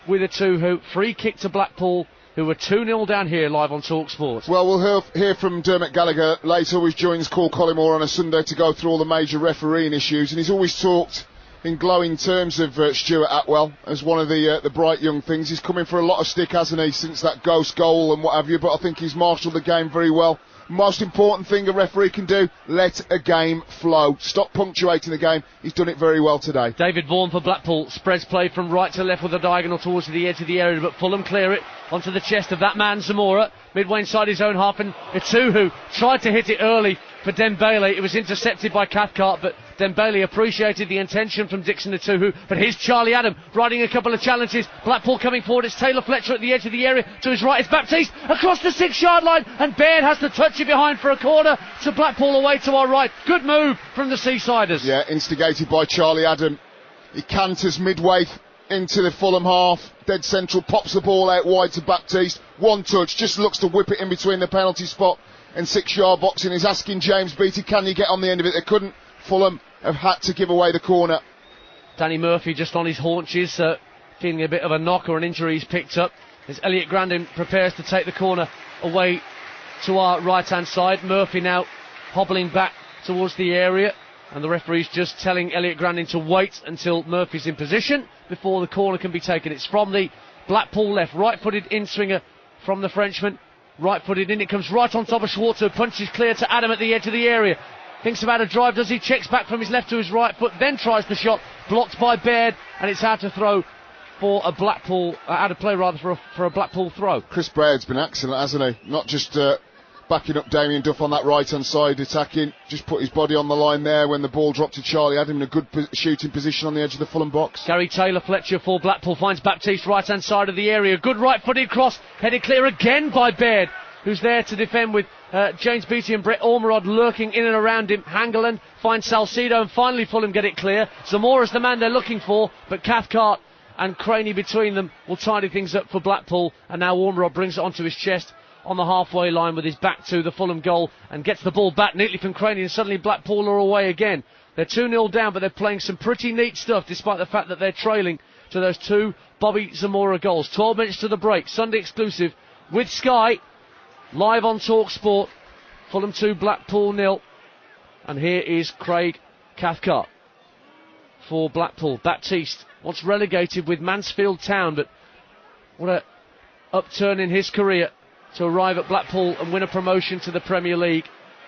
with Atuhu. Free kick to Blackpool, who are 2-0 down here live on Talksport. Well, we'll hear from Dermot Gallagher later. Always joins Call Collymore on a Sunday to go through all the major refereeing issues, and he's always talked in glowing terms of Stuart Atwell as one of the bright young things. He's come in for a lot of stick, hasn't he, since that ghost goal and what have you, but I think he's marshalled the game very well. Most important thing a referee can do, let a game flow. Stop punctuating the game. He's done it very well today. David Vaughan for Blackpool spreads play from right to left with a diagonal towards the edge of the area, but Fulham clear it onto the chest of that man Zamora, midway inside his own half, and Atuhu tried to hit it early for Dembele. It was intercepted by Cathcart, but Dembele appreciated the intention from Dixon Atuhu. But here's Charlie Adam riding a couple of challenges. Blackpool coming forward. It's Taylor Fletcher at the edge of the area. To his right, it's Baptiste across the 6-yard line, and Baird has to touch it behind for a corner to Blackpool away to our right. Good move from the Seasiders. Yeah, instigated by Charlie Adam. He canters midway into the Fulham half. Dead central, pops the ball out wide to Baptiste. One touch, just looks to whip it in between the penalty spot and 6-yard box, and he's asking James Beattie, can you get on the end of it? They couldn't. Fulham have had to give away the corner. Danny Murphy just on his haunches, feeling a bit of a knock or an injury he's picked up, as Elliot Grandin prepares to take the corner away to our right-hand side. Murphy now hobbling back towards the area, and the referee's just telling Elliot Grandin to wait until Murphy's in position before the corner can be taken. It's from the Blackpool left, right-footed in-swinger from the Frenchman. Right-footed in, it comes right on top of Schwarzer, punches clear to Adam at the edge of the area. Thinks about a drive, does he? Checks back from his left to his right foot, then tries the shot, blocked by Baird, and it's out to throw for a Blackpool, out of play rather for a Blackpool throw. Chris Baird's been excellent, hasn't he? Not just backing up Damien Duff on that right-hand side, attacking, just put his body on the line there when the ball dropped to Charlie Adam in a good shooting position on the edge of the Fulham box. Gary Taylor Fletcher for Blackpool finds Baptiste right-hand side of the area. Good right-footed cross, headed clear again by Baird, who's there to defend with James Beattie and Brett Ormerod lurking in and around him. Hangeland finds Salcedo, and finally Fulham get it clear. Zamora's the man they're looking for, but Cathcart and Craney between them will tidy things up for Blackpool, and now Ormerod brings it onto his chest on the halfway line with his back to the Fulham goal and gets the ball back neatly from Craney, and suddenly Blackpool are away again. They're 2-0 down, but they're playing some pretty neat stuff despite the fact that they're trailing to those 2 Bobby Zamora goals. 12 minutes to the break, Sunday exclusive with Sky. Live on Talksport, Fulham 2, Blackpool 0. And here is Craig Cathcart for Blackpool. Baptiste once relegated with Mansfield Town, but what a upturn in his career to arrive at Blackpool and win a promotion to the Premier League,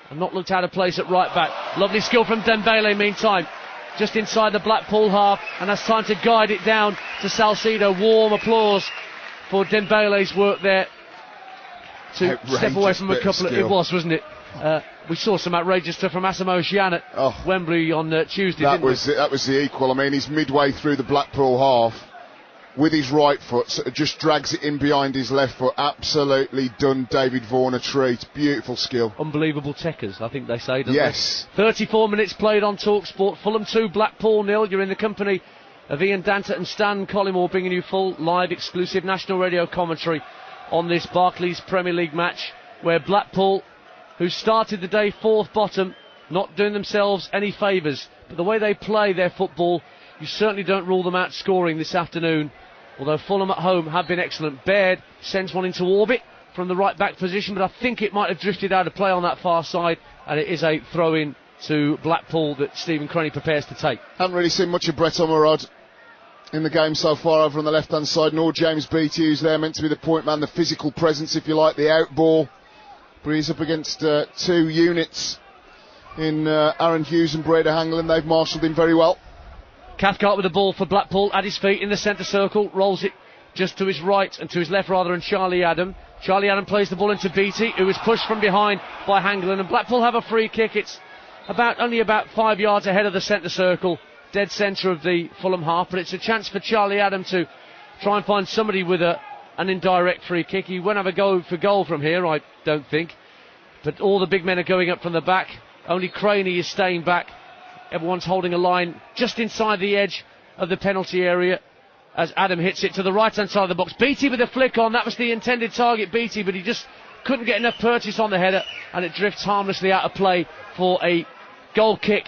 and not looked out of place at right back. Lovely skill from Dembele meantime, just inside the Blackpool half, and has time to guide it down to Salcedo. Warm applause for Dembele's work there to step away from a couple of... It was, wasn't it? We saw some outrageous stuff from Asamoah Gyan at Wembley on Tuesday, that was the equal. I mean, he's midway through the Blackpool half with his right foot, so just drags it in behind his left foot. Absolutely done David Vaughan a treat. Beautiful skill. Unbelievable techers, I think they say, don't Yes. 34 minutes played on Talksport. Fulham 2, Blackpool 0. You're in the company of Ian Danter and Stan Collymore, bringing you full, live, exclusive national radio commentary on this Barclays Premier League match, where Blackpool, who started the day 4th bottom, not doing themselves any favours, but the way they play their football, you certainly don't rule them out scoring this afternoon although Fulham at home have been excellent. Baird sends one into orbit from the right back position, but I think it might have drifted out of play on that far side, and it is a throw-in to Blackpool that Stephen Cranney prepares to take. Haven't really seen much of Brett Ormerod in the game so far over on the left-hand side, nor James Beattie, who's there meant to be the point man, the physical presence, if you like, the out ball. But he's up against two units in Aaron Hughes and Breda Hangeland. They've marshalled him very well. Cathcart with the ball for Blackpool at his feet in the centre circle, rolls it just to his right and to his left rather, and Charlie Adam. Charlie Adam plays the ball into Beattie, who is pushed from behind by Hangeland, and Blackpool have a free kick. It's only about 5 yards ahead of the centre circle, dead centre of the Fulham half, but it's a chance for Charlie Adam to try and find somebody with an indirect free kick. He won't have a go for goal from here, I don't think, but all the big men are going up from the back. Only Cranney is staying back. Everyone's holding a line just inside the edge of the penalty area as Adam hits it to the right hand side of the box. Beattie with a flick on, that was the intended target, Beattie, but he just couldn't get enough purchase on the header, and it drifts harmlessly out of play for a goal kick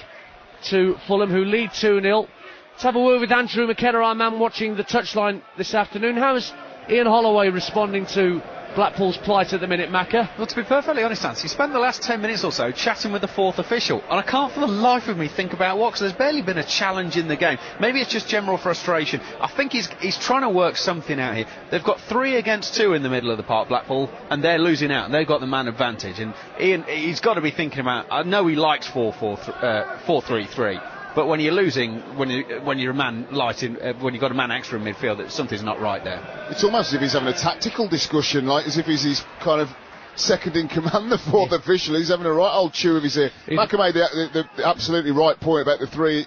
to Fulham, who lead 2-0. Let's have a word with Andrew McKenna, our man watching the touchline this afternoon. How is Ian Holloway responding to Blackpool's plight at the minute, Macca? Well, to be perfectly honest, Nancy, spent the last 10 minutes or so chatting with the fourth official, and I can't for the life of me think about what, because there's barely been a challenge in the game. Maybe it's just general frustration. I think he's trying to work something out here. They've got 3 against 2 in the middle of the park, Blackpool, and they're losing out, and they've got the man advantage. And Ian, he's got to be thinking about, I know he likes 4-3-3. But when you're losing, when you're a man light in, when you've got a man extra in midfield, that something's not right there. It's almost as if he's having a tactical discussion, like as if he's his kind of second in command, the fourth official. He's having a right old chew of his ear. Macca made the absolutely right point about the 3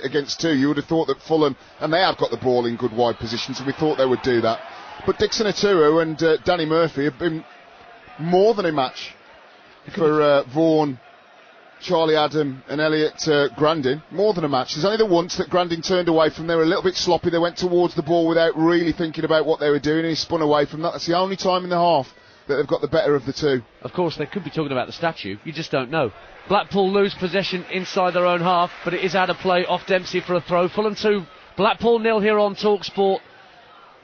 against 2. You would have thought that Fulham, and they have got the ball in good wide positions, so we thought they would do that. But Dixon Atuo and Danny Murphy have been more than a match for Vaughan, Charlie Adam and Elliot Grandin. More than a match. There's only the once that Grandin turned away from. They were a little bit sloppy. They went towards the ball without really thinking about what they were doing, and he spun away from that. That's the only time in the half that they've got the better of the two. Of course, they could be talking about the statue. You just don't know. Blackpool lose possession inside their own half, but it is out of play off Dempsey for a throw. Fulham 2, Blackpool 0 here on Talksport.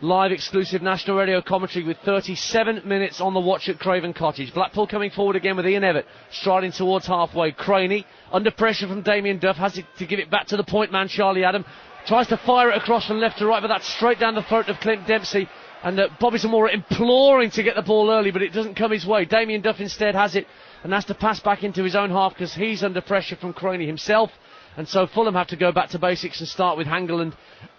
Live exclusive national radio commentary with 37 minutes on the watch at Craven Cottage. Blackpool coming forward again with Ian Evatt striding towards halfway. Cranney under pressure from Damien Duff, has it to give it back to the point man Charlie Adam, tries to fire it across from left to right, but that's straight down the throat of Clint Dempsey, and Bobby Zamora imploring to get the ball early, but it doesn't come his way. Damien Duff instead has it and has to pass back into his own half because he's under pressure from Cranney himself, and so Fulham have to go back to basics and start with Hangeland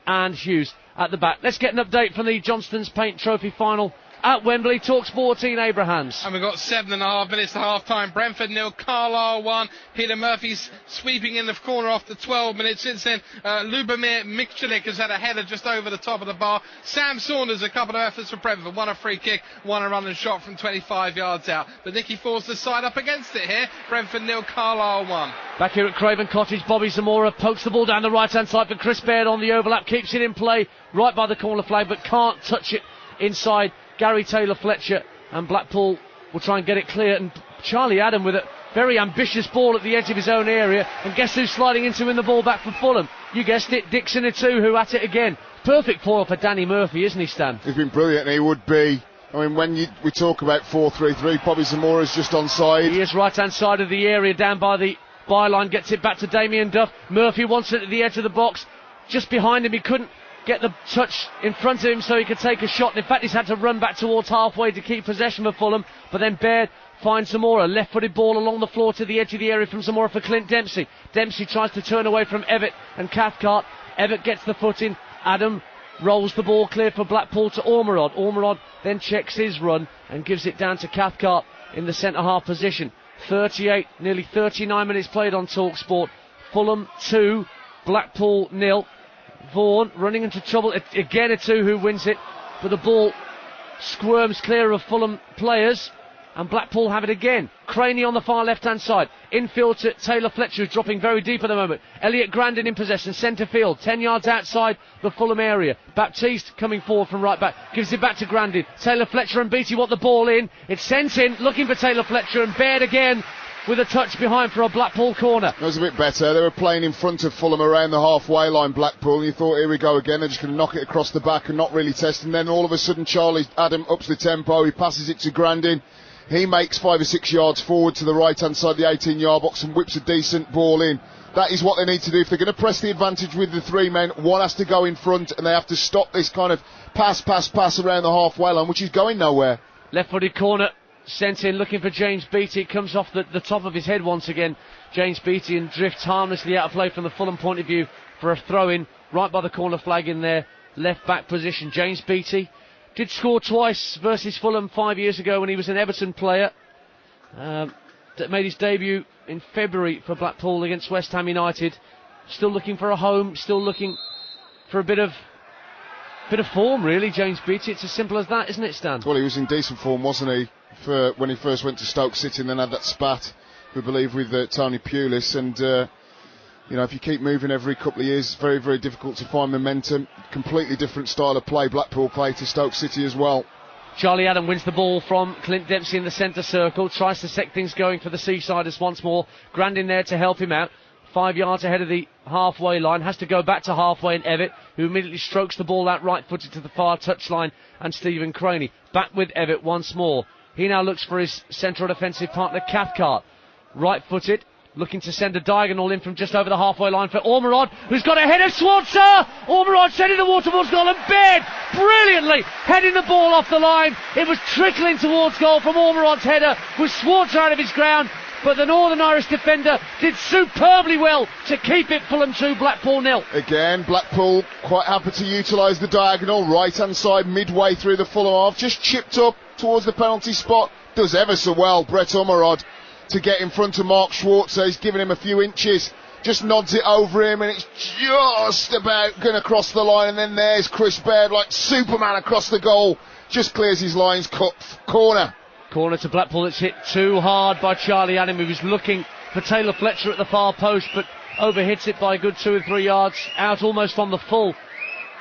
and Hughes at the back. Let's get an update from the Johnston's Paint Trophy final at Wembley. Talksport, Ian Abrahams. And we've got 7.5 minutes to half-time. Brentford 0, Carlisle 1. Peter Murphy's sweeping in the corner after 12 minutes. Since then, Lubomir Mikcelik has had a header just over the top of the bar. Sam Saunders, a couple of efforts for Brentford. One a free kick, one a run and shot from 25 yards out. But Nicky Forster's side up against it here. Brentford 0, Carlisle 1. Back here at Craven Cottage, Bobby Zamora pokes the ball down the right-hand side for Chris Baird on the overlap. Keeps it in play right by the corner flag, but can't touch it inside Gary Taylor-Fletcher, and Blackpool will try and get it clear, and Charlie Adam with a very ambitious ball at the edge of his own area, and guess who's sliding into him the ball back for Fulham? You guessed it, Dixon Atu, who at it again. Perfect foil for Danny Murphy, isn't he, Stan? He's been brilliant, and he would be. I mean, when we talk about 4-3-3, Bobby Zamora's just onside. He is right-hand side of the area, down by the byline, gets it back to Damien Duff. Murphy wants it at the edge of the box, just behind him. He couldn't get the touch in front of him so he could take a shot. In fact, he's had to run back towards halfway to keep possession for Fulham, but then Baird finds Zamora. Left-footed ball along the floor to the edge of the area from Zamora for Clint Dempsey. Dempsey tries to turn away from Evatt and Cathcart. Evatt gets the foot in. Adam rolls the ball clear for Blackpool to Ormerod. Ormerod then checks his run and gives it down to Cathcart in the centre-half position. 38, nearly 39 minutes played on Talksport. Fulham 2, Blackpool 0. Vaughan running into trouble again. Atu who wins it, but the ball squirms clear of Fulham players, and Blackpool have it again. Cranney on the far left hand side, infield to Taylor-Fletcher, who's dropping very deep at the moment. Elliot Grandin in possession, centre field, 10 yards outside the Fulham area. Baptiste coming forward from right back, gives it back to Grandin. Taylor-Fletcher and Beattie want the ball in, it's sent in, looking for Taylor-Fletcher, and Baird again with a touch behind for a Blackpool corner. That was a bit better. They were playing in front of Fulham around the halfway line, Blackpool, and you thought, here we go again, they're just going to knock it across the back and not really test. And then all of a sudden, Charlie Adam ups the tempo, he passes it to Grandin. He makes 5 or 6 yards forward to the right-hand side of the 18-yard box and whips a decent ball in. That is what they need to do. If they're going to press the advantage with the 3 men, one has to go in front, and they have to stop this kind of pass around the halfway line, which is going nowhere. Left-footed corner sent in, looking for James Beattie. It comes off the top of his head once again, James Beattie, and drifts harmlessly out of play from the Fulham point of view for a throw-in right by the corner flag in their left-back position. James Beattie did score twice versus Fulham 5 years ago when he was an Everton player. That made his debut in February for Blackpool against West Ham United. Still looking for a home, still looking for a bit of form, really, James Beattie. It's as simple as that, isn't it, Stan? Well, he was in decent form, wasn't he, for when he first went to Stoke City and then had that spat, we believe, with Tony Pulis. And, you know, if you keep moving every couple of years, it's very, very difficult to find momentum. Completely different style of play, Blackpool play, to Stoke City as well. Charlie Adam wins the ball from Clint Dempsey in the centre circle, tries to set things going for the Seasiders once more. Grandin there to help him out. 5 yards ahead of the halfway line, has to go back to halfway, and Evatt, who immediately strokes the ball out right-footed to the far touchline, and Stephen Craney back with Evatt once more. He now looks for his central defensive partner Cathcart, right-footed, looking to send a diagonal in from just over the halfway line for Ormerod, who's got a head of Schwarzer. Ormerod sending the ball towards goal, and Baird brilliantly heading the ball off the line. It was trickling towards goal from Ormerod's header with Schwarzer out of his ground, but the Northern Irish defender did superbly well to keep it Fulham 2, Blackpool 0. Again, Blackpool quite happy to utilise the diagonal, right-hand side, midway through the Fulham half, just chipped up towards the penalty spot. Does ever so well, Brett Ormerod, to get in front of Mark Schwarzer. He's giving him a few inches, just nods it over him, and it's just about going to cross the line. And then there's Chris Baird, like Superman, across the goal, just clears his lines. Cut corner. Corner to Blackpool. It's hit too hard by Charlie Adam, who was looking for Taylor Fletcher at the far post, but overhits it by a good 2 or 3 yards out, almost on the full,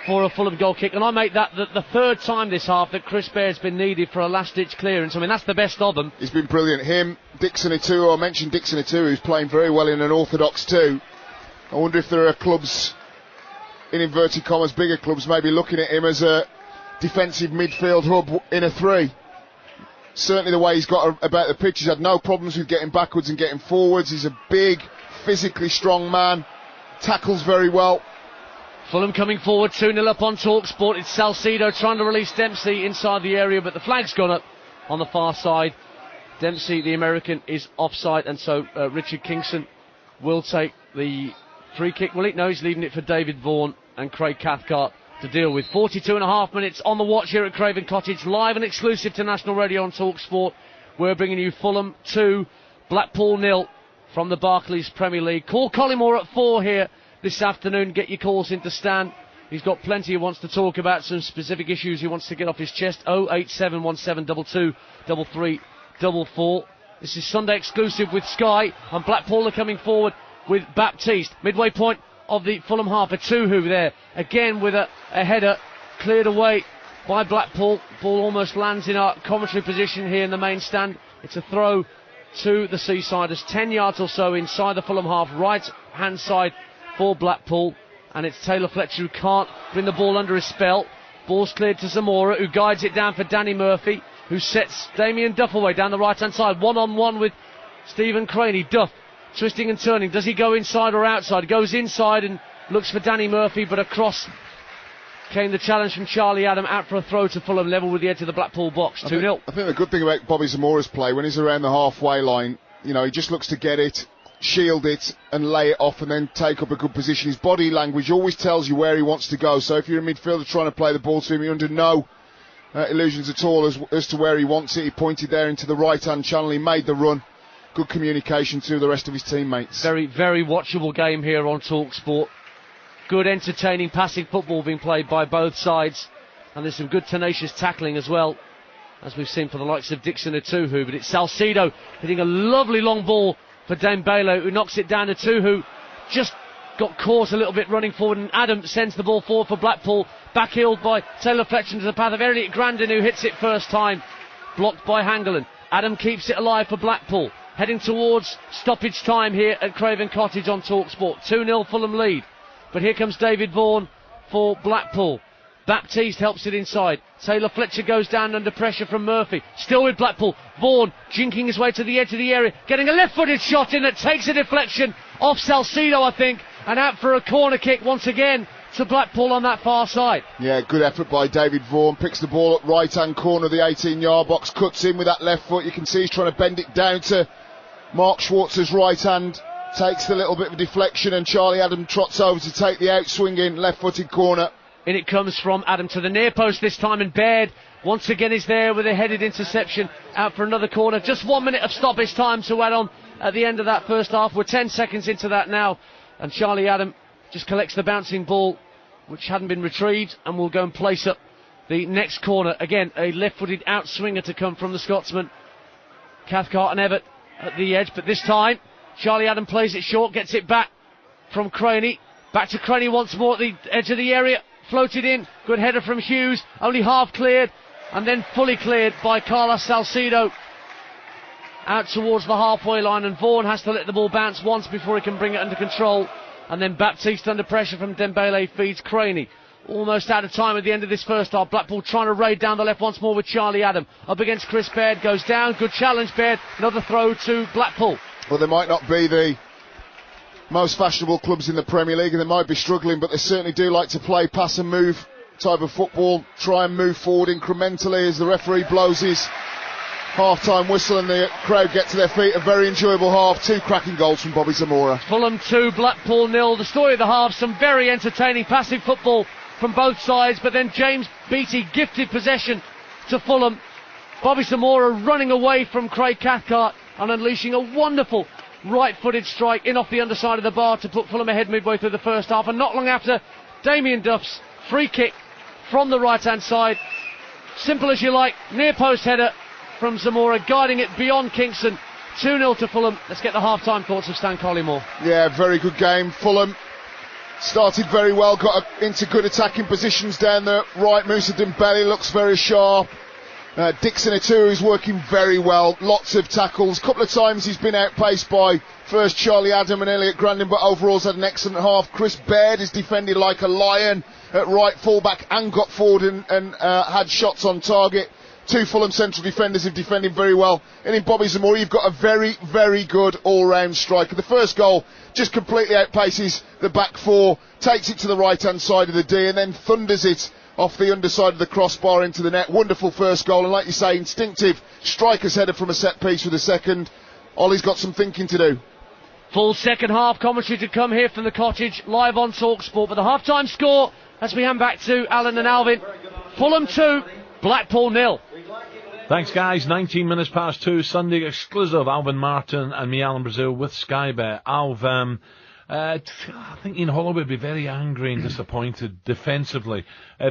for a Fulham goal kick. And I make that the third time this half that Chris Baird's been needed for a last-ditch clearance. I mean, that's the best of them. He's been brilliant. Him, Dixon Atu, I mentioned Dixon Atu, who's playing very well in an orthodox too. I wonder if there are clubs, in inverted commas, bigger clubs, maybe looking at him as a defensive midfield hub in a 3. Certainly the way he's got about the pitch, he's had no problems with getting backwards and getting forwards. He's a big, physically strong man, tackles very well. Fulham coming forward, 2-0 up on Talksport. It's Salcedo trying to release Dempsey inside the area, but the flag's gone up on the far side. Dempsey, the American, is offside, and so Richard Kingston will take the free kick. Well, no, he's leaving it for David Vaughan and Craig Cathcart to deal with. 42.5 minutes on the watch here at Craven Cottage, live and exclusive to National Radio on Talksport. We're bringing you Fulham 2, Blackpool 0 from the Barclays Premier League. Call Collymore at 4 here this afternoon. Get your calls into Stan. He's got plenty he wants to talk about, some specific issues he wants to get off his chest. 08717223344. This is Sunday exclusive with Sky, and Blackpool are coming forward with Baptiste. Midway point of the Fulham half, a Tuhu there, again with a header cleared away by Blackpool. Ball almost lands in our commentary position here in the main stand. It's a throw to the Seasiders, 10 yards or so inside the Fulham half, right hand side for Blackpool, and it's Taylor Fletcher who can't bring the ball under his spell. Ball's cleared to Zamora, who guides it down for Danny Murphy, who sets Damien Duff away down the right hand side, one-on-one with Stephen Craney. Duff twisting and turning. Does he go inside or outside? Goes inside and looks for Danny Murphy, but across came the challenge from Charlie Adam, out for a throw to Fulham, level with the edge of the Blackpool box. 2-0. I think the good thing about Bobby Zamora's play, when he's around the halfway line, you know, he just looks to get it, shield it and lay it off and then take up a good position. His body language always tells you where he wants to go, so if you're a midfielder trying to play the ball to him, you're under no illusions at all as to where he wants it. He pointed there into the right hand channel, he made the run. Good communication to the rest of his teammates. Very, very watchable game here on Talksport. Good entertaining passing football being played by both sides, and there's some good tenacious tackling as well, as we've seen for the likes of Dixon Atuhu. But it's Salcedo hitting a lovely long ball for Dembele, who knocks it down to Tuhu. Just got caught a little bit running forward, and Adam sends the ball forward for Blackpool, backheeled by Taylor Fletcher into the path of Elliot Grandin, who hits it first time, blocked by Hangeland. Adam keeps it alive for Blackpool. heading towards stoppage time here at Craven Cottage on Talksport. 2-0 Fulham lead. But here comes David Vaughan for Blackpool. Baptiste helps it inside. Taylor Fletcher goes down under pressure from Murphy. Still with Blackpool. Vaughan jinking his way to the edge of the area. Getting a left-footed shot in that takes a deflection off Salcedo, I think. And out for a corner kick once again to Blackpool on that far side. Yeah, good effort by David Vaughan. Picks the ball up right-hand corner of the 18-yard box. Cuts in with that left foot. You can see he's trying to bend it down to Mark Schwartz's right hand. Takes the little bit of a deflection, and Charlie Adam trots over to take the outswinging left-footed corner. In it comes from Adam to the near post this time, and Baird once again is there with a headed interception out for another corner. Just 1 minute of stoppage time to add on at the end of that first half. We're 10 seconds into that now, and Charlie Adam just collects the bouncing ball, which hadn't been retrieved, and will go and place up the next corner. Again, a left-footed outswinger to come from the Scotsman. Cathcart and Everett at the edge, but this time Charlie Adam plays it short, gets it back from Craney. Back to Craney once more at the edge of the area. Floated in, good header from Hughes, only half cleared, and then fully cleared by Carlos Salcedo. Out towards the halfway line, and Vaughan has to let the ball bounce once before he can bring it under control. And then Baptiste under pressure from Dembele feeds Craney. Almost out of time at the end of this first half. Blackpool trying to raid down the left once more with Charlie Adam. Up against Chris Baird, goes down, good challenge Baird, another throw to Blackpool. Well, they might not be the most fashionable clubs in the Premier League, and they might be struggling, but they certainly do like to play pass and move type of football, try and move forward incrementally as the referee blows his half-time whistle and the crowd get to their feet. A very enjoyable half. 2 cracking goals from Bobby Zamora. Fulham 2, Blackpool 0. The story of the half, some very entertaining passive football from both sides, but then James Beattie gifted possession to Fulham. Bobby Zamora running away from Craig Cathcart and unleashing a wonderful right-footed strike in off the underside of the bar to put Fulham ahead midway through the first half. And not long after, Damien Duff's free kick from the right-hand side. Simple as you like, near post header from Zamora, guiding it beyond Kingston. 2-0 to Fulham. Let's get the half-time thoughts of Stan Collymore. Yeah, very good game. Fulham started very well, got into good attacking positions down the right. Moussa Dembele looks very sharp. Dixon Aturu is working very well. Lots of tackles. A couple of times he's been outpaced by first Charlie Adam and Elliot Grandin, but overall has had an excellent half. Chris Baird is defended like a lion at right fullback and got forward and had shots on target. 2 Fulham central defenders have defended very well. And in Bobby Zamora, you've got a very, very good all-round striker. The first goal just completely outpaces the back 4, takes it to the right-hand side of the D, and then thunders it off the underside of the crossbar into the net. Wonderful first goal, and like you say, instinctive striker's header from a set piece with a second. Ollie's got some thinking to do. Full second half commentary to come here from the Cottage, live on Talksport. But the half-time score, as we hand back to Alan and Alvin, Fulham 2, Blackpool 0. Thanks, guys. 19 minutes past 2, Sunday exclusive. Alvin Martin and me, Alan Brazil, with Sky Bet. Alv, I think Ian Holloway would be very angry and disappointed defensively.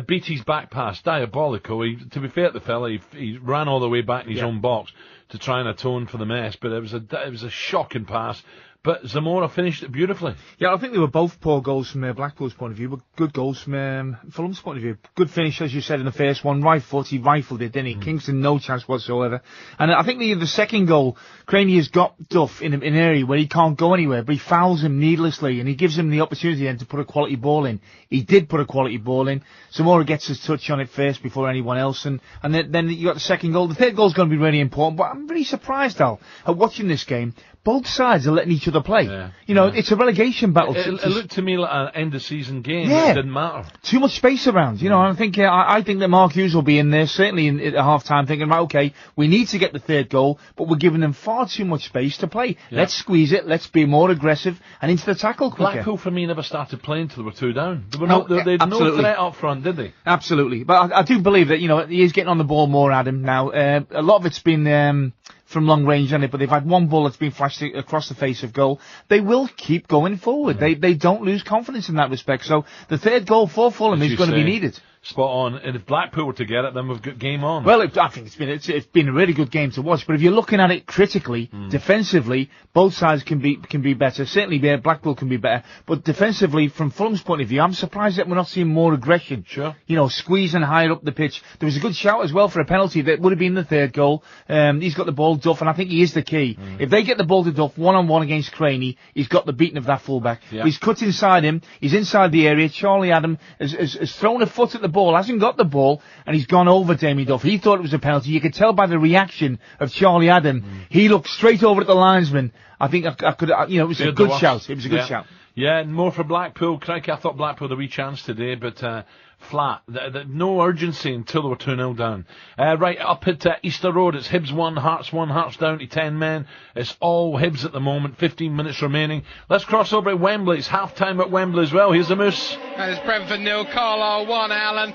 Beattie's back pass, diabolical. To be fair to the fella, he ran all the way back in his own box to try and atone for the mess, but it was a shocking pass. But Zamora finished it beautifully. Yeah, I think they were both poor goals from Blackpool's point of view, but good goals from Fulham's point of view. Good finish, as you said in the first one. Right foot, he rifled it, didn't he? Kingston, no chance whatsoever. And I think the second goal, Craney has got Duff in an area where he can't go anywhere, but he fouls him needlessly, and he gives him the opportunity then to put a quality ball in. He did put a quality ball in. Zamora gets his touch on it first before anyone else, and then you got the second goal. The third goal's going to be really important, but I'm really surprised, Al, at watching this game. Both sides are letting each other play. Yeah, it's a relegation battle. It looked to me like an end-of-season game. Yeah. It didn't matter. Too much space around, and I think that Mark Hughes will be in there, certainly at half-time, thinking, right, okay, we need to get the third goal, but we're giving them far too much space to play. Yeah. Let's squeeze it, let's be more aggressive, and into the tackle quicker. Blackpool, for me, never started playing till they were 2 down. They had no threat up front, did they? Absolutely. But I do believe that, he is getting on the ball more, Adam, now. A lot of it's been from long range on it, but they've had one ball that's been flashed across the face of goal. They will keep going forward. They don't lose confidence in that respect. So the third goal for Fulham is going to be needed. spot on. And if Blackpool were to get it, then we've got game on. Well, I think it's been a really good game to watch. But if you're looking at it critically, defensively, both sides can be better. Certainly, Blackpool can be better. But defensively, from Fulham's point of view, I'm surprised that we're not seeing more aggression. Sure. Squeezing higher up the pitch. There was a good shout as well for a penalty that would have been the third goal. He's got the ball, Duff, and I think he is the key. If they get the ball to Duff one-on-one against Craney, he's got the beating of that fullback. Yeah. He's cut inside him. He's inside the area. Charlie Adam has thrown a foot at the ball, hasn't got the ball, and he's gone over Damien Duff. He thought it was a penalty. You could tell by the reaction of Charlie Adam. He looked straight over at the linesman. I think I could, it was a good shout. It was a good shout. Yeah, and more for Blackpool. Crikey, I thought Blackpool had a wee chance today, but flat. No urgency until they were 2-0 down. Right, up at Easter Road, it's Hibs 1, Hearts 1, Hearts down to 10 men. It's all Hibs at the moment, 15 minutes remaining. Let's cross over at Wembley. It's half-time at Wembley as well. Here's the Moose. And it's Brentford 0, Carlisle 1, Alan.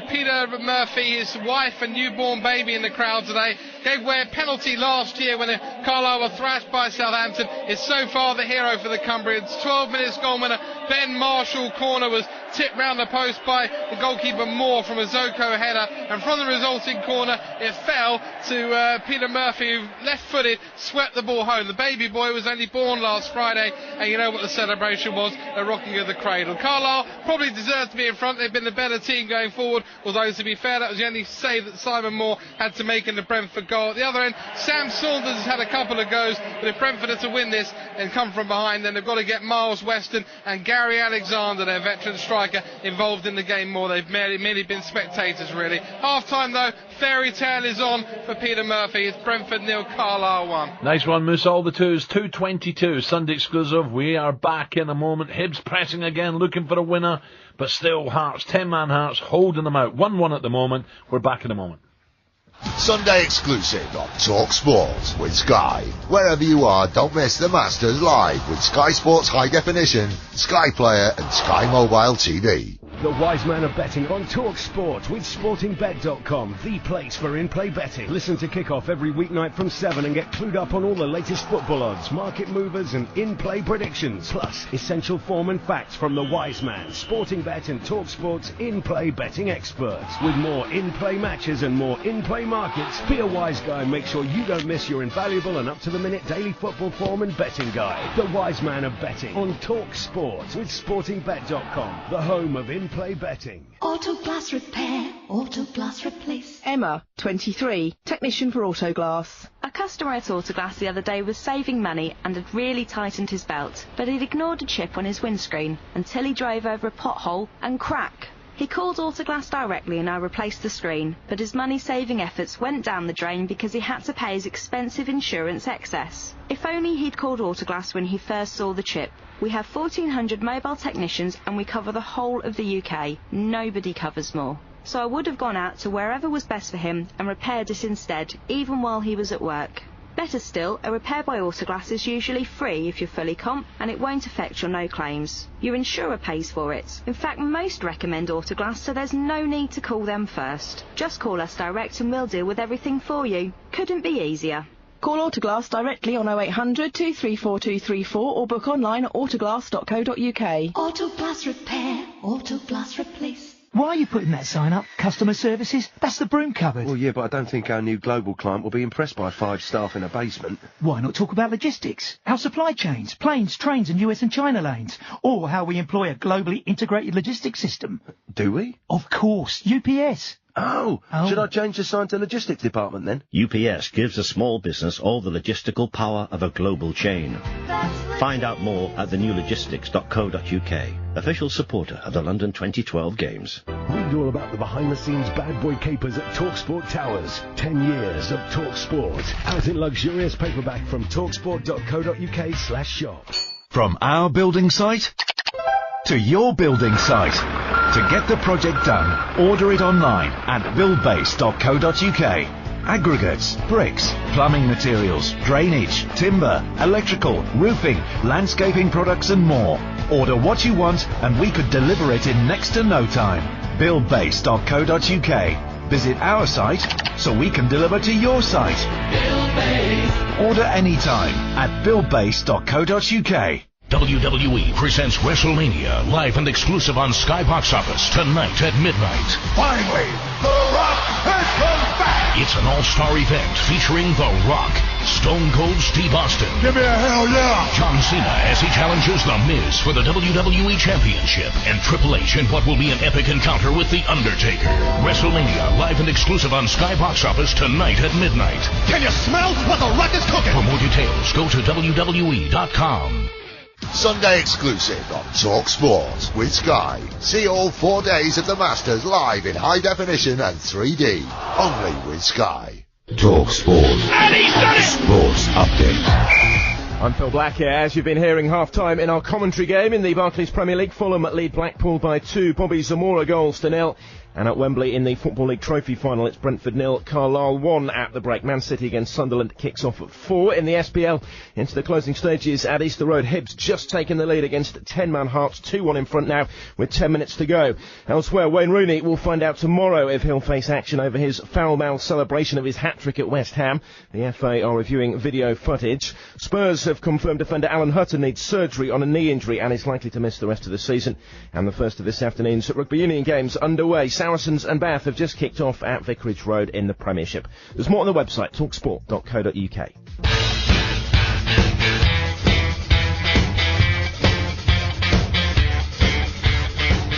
Peter Murphy, his wife and newborn baby in the crowd today, gave away a penalty last year when Carlisle were thrashed by Southampton. Is so far the hero for the Cumbrians. 12 minutes goal winner. Ben Marshall corner was tipped round the post by the goalkeeper Moore from a Zoko header, and from the resulting corner it fell to Peter Murphy, who left-footed swept the ball home. The baby boy was only born last Friday, and you know what the celebration was, a rocking of the cradle. Carlisle probably deserved to be in front. They've been the better team going forward, although to be fair, that was the only save that Simon Moore had to make in the Brentford goal. At the other end, Sam Saunders has had a couple of goes, but if Brentford are to win this and come from behind, then they've got to get Miles Weston and Gary Alexander, their veteran striker, involved in the game more. They've merely been spectators, really. Half-time, though, fairy tale is on for Peter Murphy. It's Brentford 0, Carlisle 1. Nice one, Moose. All the twos. 2:22, Sunday exclusive. We are back in a moment. Hibs pressing again, looking for a winner, but still Hearts, 10-man Hearts, holding them out. 1-1 at the moment. We're back in a moment. Sunday exclusive on Talksport with Sky. Wherever you are, don't miss the Masters live with Sky Sports High Definition, Sky Player and Sky Mobile TV. The Wise Man of Betting on Talksport with SportingBet.com, the place for in-play betting. Listen to Kickoff every weeknight from 7 and get clued up on all the latest football odds, market movers and in-play predictions. Plus, essential form and facts from the Wise Man, SportingBet and Talksport's in-play betting experts. With more in-play matches and more in-play markets, be a wise guy and make sure you don't miss your invaluable and up-to-the-minute daily football form and betting guide. The Wise Man of Betting on Talksport with SportingBet.com, the home of in-play betting. Auto Glass Repair, Auto Glass Replace. Emma, 23, technician for Auto Glass. A customer at Autoglass the other day was saving money and had really tightened his belt, but he'd ignored a chip on his windscreen until he drove over a pothole and crack. He called Autoglass directly and I replaced the screen, but his money-saving efforts went down the drain because he had to pay his expensive insurance excess. If only he'd called Autoglass when he first saw the chip. We have 1,400 mobile technicians and we cover the whole of the UK. Nobody covers more. So I would have gone out to wherever was best for him and repaired it instead, even while he was at work. Better still, a repair by Autoglass is usually free if you're fully comp, and it won't affect your no claims. Your insurer pays for it. In fact, most recommend Autoglass, so there's no need to call them first. Just call us direct and we'll deal with everything for you. Couldn't be easier. Call Autoglass directly on 0800 234 234 or book online at autoglass.co.uk. Auto Glass Repair, Auto Glass Replace. Why are you putting that sign up? Customer services? That's the broom cupboard. Well, yeah, but I don't think our new global client will be impressed by 5 staff in a basement. Why not talk about logistics? Our supply chains, planes, trains and US and China lanes. Or how we employ a globally integrated logistics system. Do we? Of course, UPS. Oh, should I change the sign to logistics department then? UPS gives a small business all the logistical power of a global chain. Find out more at thenewlogistics.co.uk, official supporter of the London 2012 Games. Read all about the behind-the-scenes bad boy capers at Talksport Towers. 10 years of Talksport. Out in luxurious paperback from talksport.co.uk/shop. From our building site to your building site. To get the project done, order it online at buildbase.co.uk. Aggregates, bricks, plumbing materials, drainage, timber, electrical, roofing, landscaping products and more. Order what you want and we could deliver it in next to no time. buildbase.co.uk. Visit our site so we can deliver to your site. Build Base. Order anytime at buildbase.co.uk. WWE presents WrestleMania live and exclusive on Sky Box Office tonight at midnight. Finally, The Rock has come back! It's an all-star event featuring The Rock, Stone Cold Steve Austin. Give me a hell yeah! John Cena as he challenges The Miz for the WWE Championship, and Triple H in what will be an epic encounter with The Undertaker. WrestleMania live and exclusive on Sky Box Office tonight at midnight. Can you smell what The Rock is cooking? For more details, go to WWE.com. Sunday exclusive on Talksport with Sky. See all 4 days of the Masters live in high definition and 3D. Only with Sky. Talksport. And he's done it! Sports update. I'm Phil Black here. As you've been hearing, half-time in our commentary game in the Barclays Premier League. Fulham lead Blackpool by 2. Bobby Zamora goals to 0. And at Wembley in the Football League Trophy final, it's Brentford 0, Carlisle 1 at the break. Man City against Sunderland kicks off at 4. In the SPL, into the closing stages at Easter Road, Hibs just taking the lead against 10-man Hearts, 2-1 in front now with 10 minutes to go. Elsewhere, Wayne Rooney will find out tomorrow if he'll face action over his foul-mouthed celebration of his hat-trick at West Ham. The FA are reviewing video footage. Spurs have confirmed defender Alan Hutton needs surgery on a knee injury and is likely to miss the rest of the season. And the first of this afternoon's rugby union games underway. Saracens and Bath have just kicked off at Vicarage Road in the Premiership. There's more on the website, talksport.co.uk.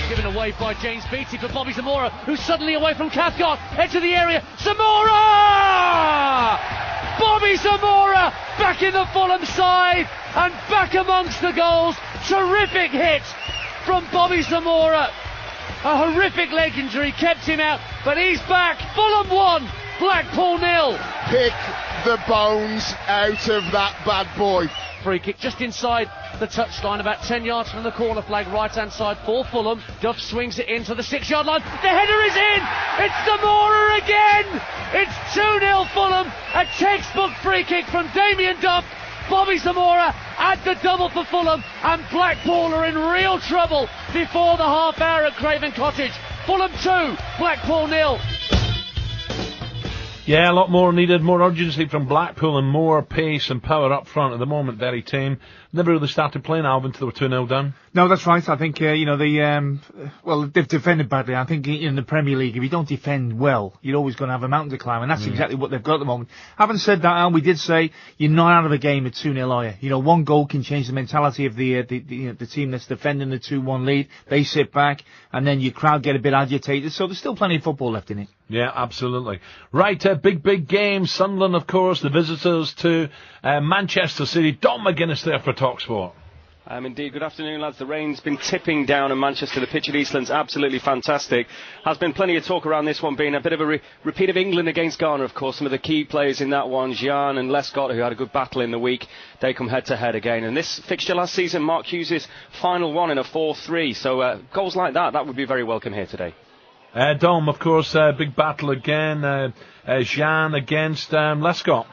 Given away by James Beattie for Bobby Zamora, who's suddenly away from Cathcart. Head to the area. Zamora! Bobby Zamora back in the Fulham side and back amongst the goals. Terrific hit from Bobby Zamora. A horrific leg injury kept him out, but he's back. Fulham 1, Blackpool 0. Pick the bones out of that bad boy. Free kick just inside the touchline, about 10 yards from the corner flag, right-hand side for Fulham. Duff swings it into the 6-yard line. The header is in! It's Zamora again! It's 2-0 Fulham. A textbook free kick from Damien Duff. Bobby Zamora at the double for Fulham, and Blackpool are in real trouble before the half hour at Craven Cottage. Fulham 2, Blackpool 0. Yeah, a lot more needed, more urgency from Blackpool and more pace and power up front. At the moment, very tame. Never really started playing, Alvin, until they were 2-0 down. No, that's right. I think, they've defended badly. I think in the Premier League, if you don't defend well, you're always going to have a mountain to climb, and that's exactly what they've got at the moment. Having said that, Al, we did say you're not out of a game at 2-0, are you? One goal can change the mentality of the team that's defending the 2-1 lead. They sit back, and then your crowd get a bit agitated, so there's still plenty of football left in it. Yeah, absolutely. Right, big game. Sunderland, of course, the visitors to Manchester City. Don McGuinness there for Talksport. Indeed, good afternoon, lads. The rain's been tipping down in Manchester. The pitch at Eastland's absolutely fantastic. Has been plenty of talk around this one being a bit of a repeat of England against Ghana, of course. Some of the key players in that one, Jean and Lescott, who had a good battle in the week, they come head-to-head again. And this fixture last season, Mark Hughes' final one in a 4-3. So goals like that would be very welcome here today. Dom, of course, big battle again. Jean against Lescott.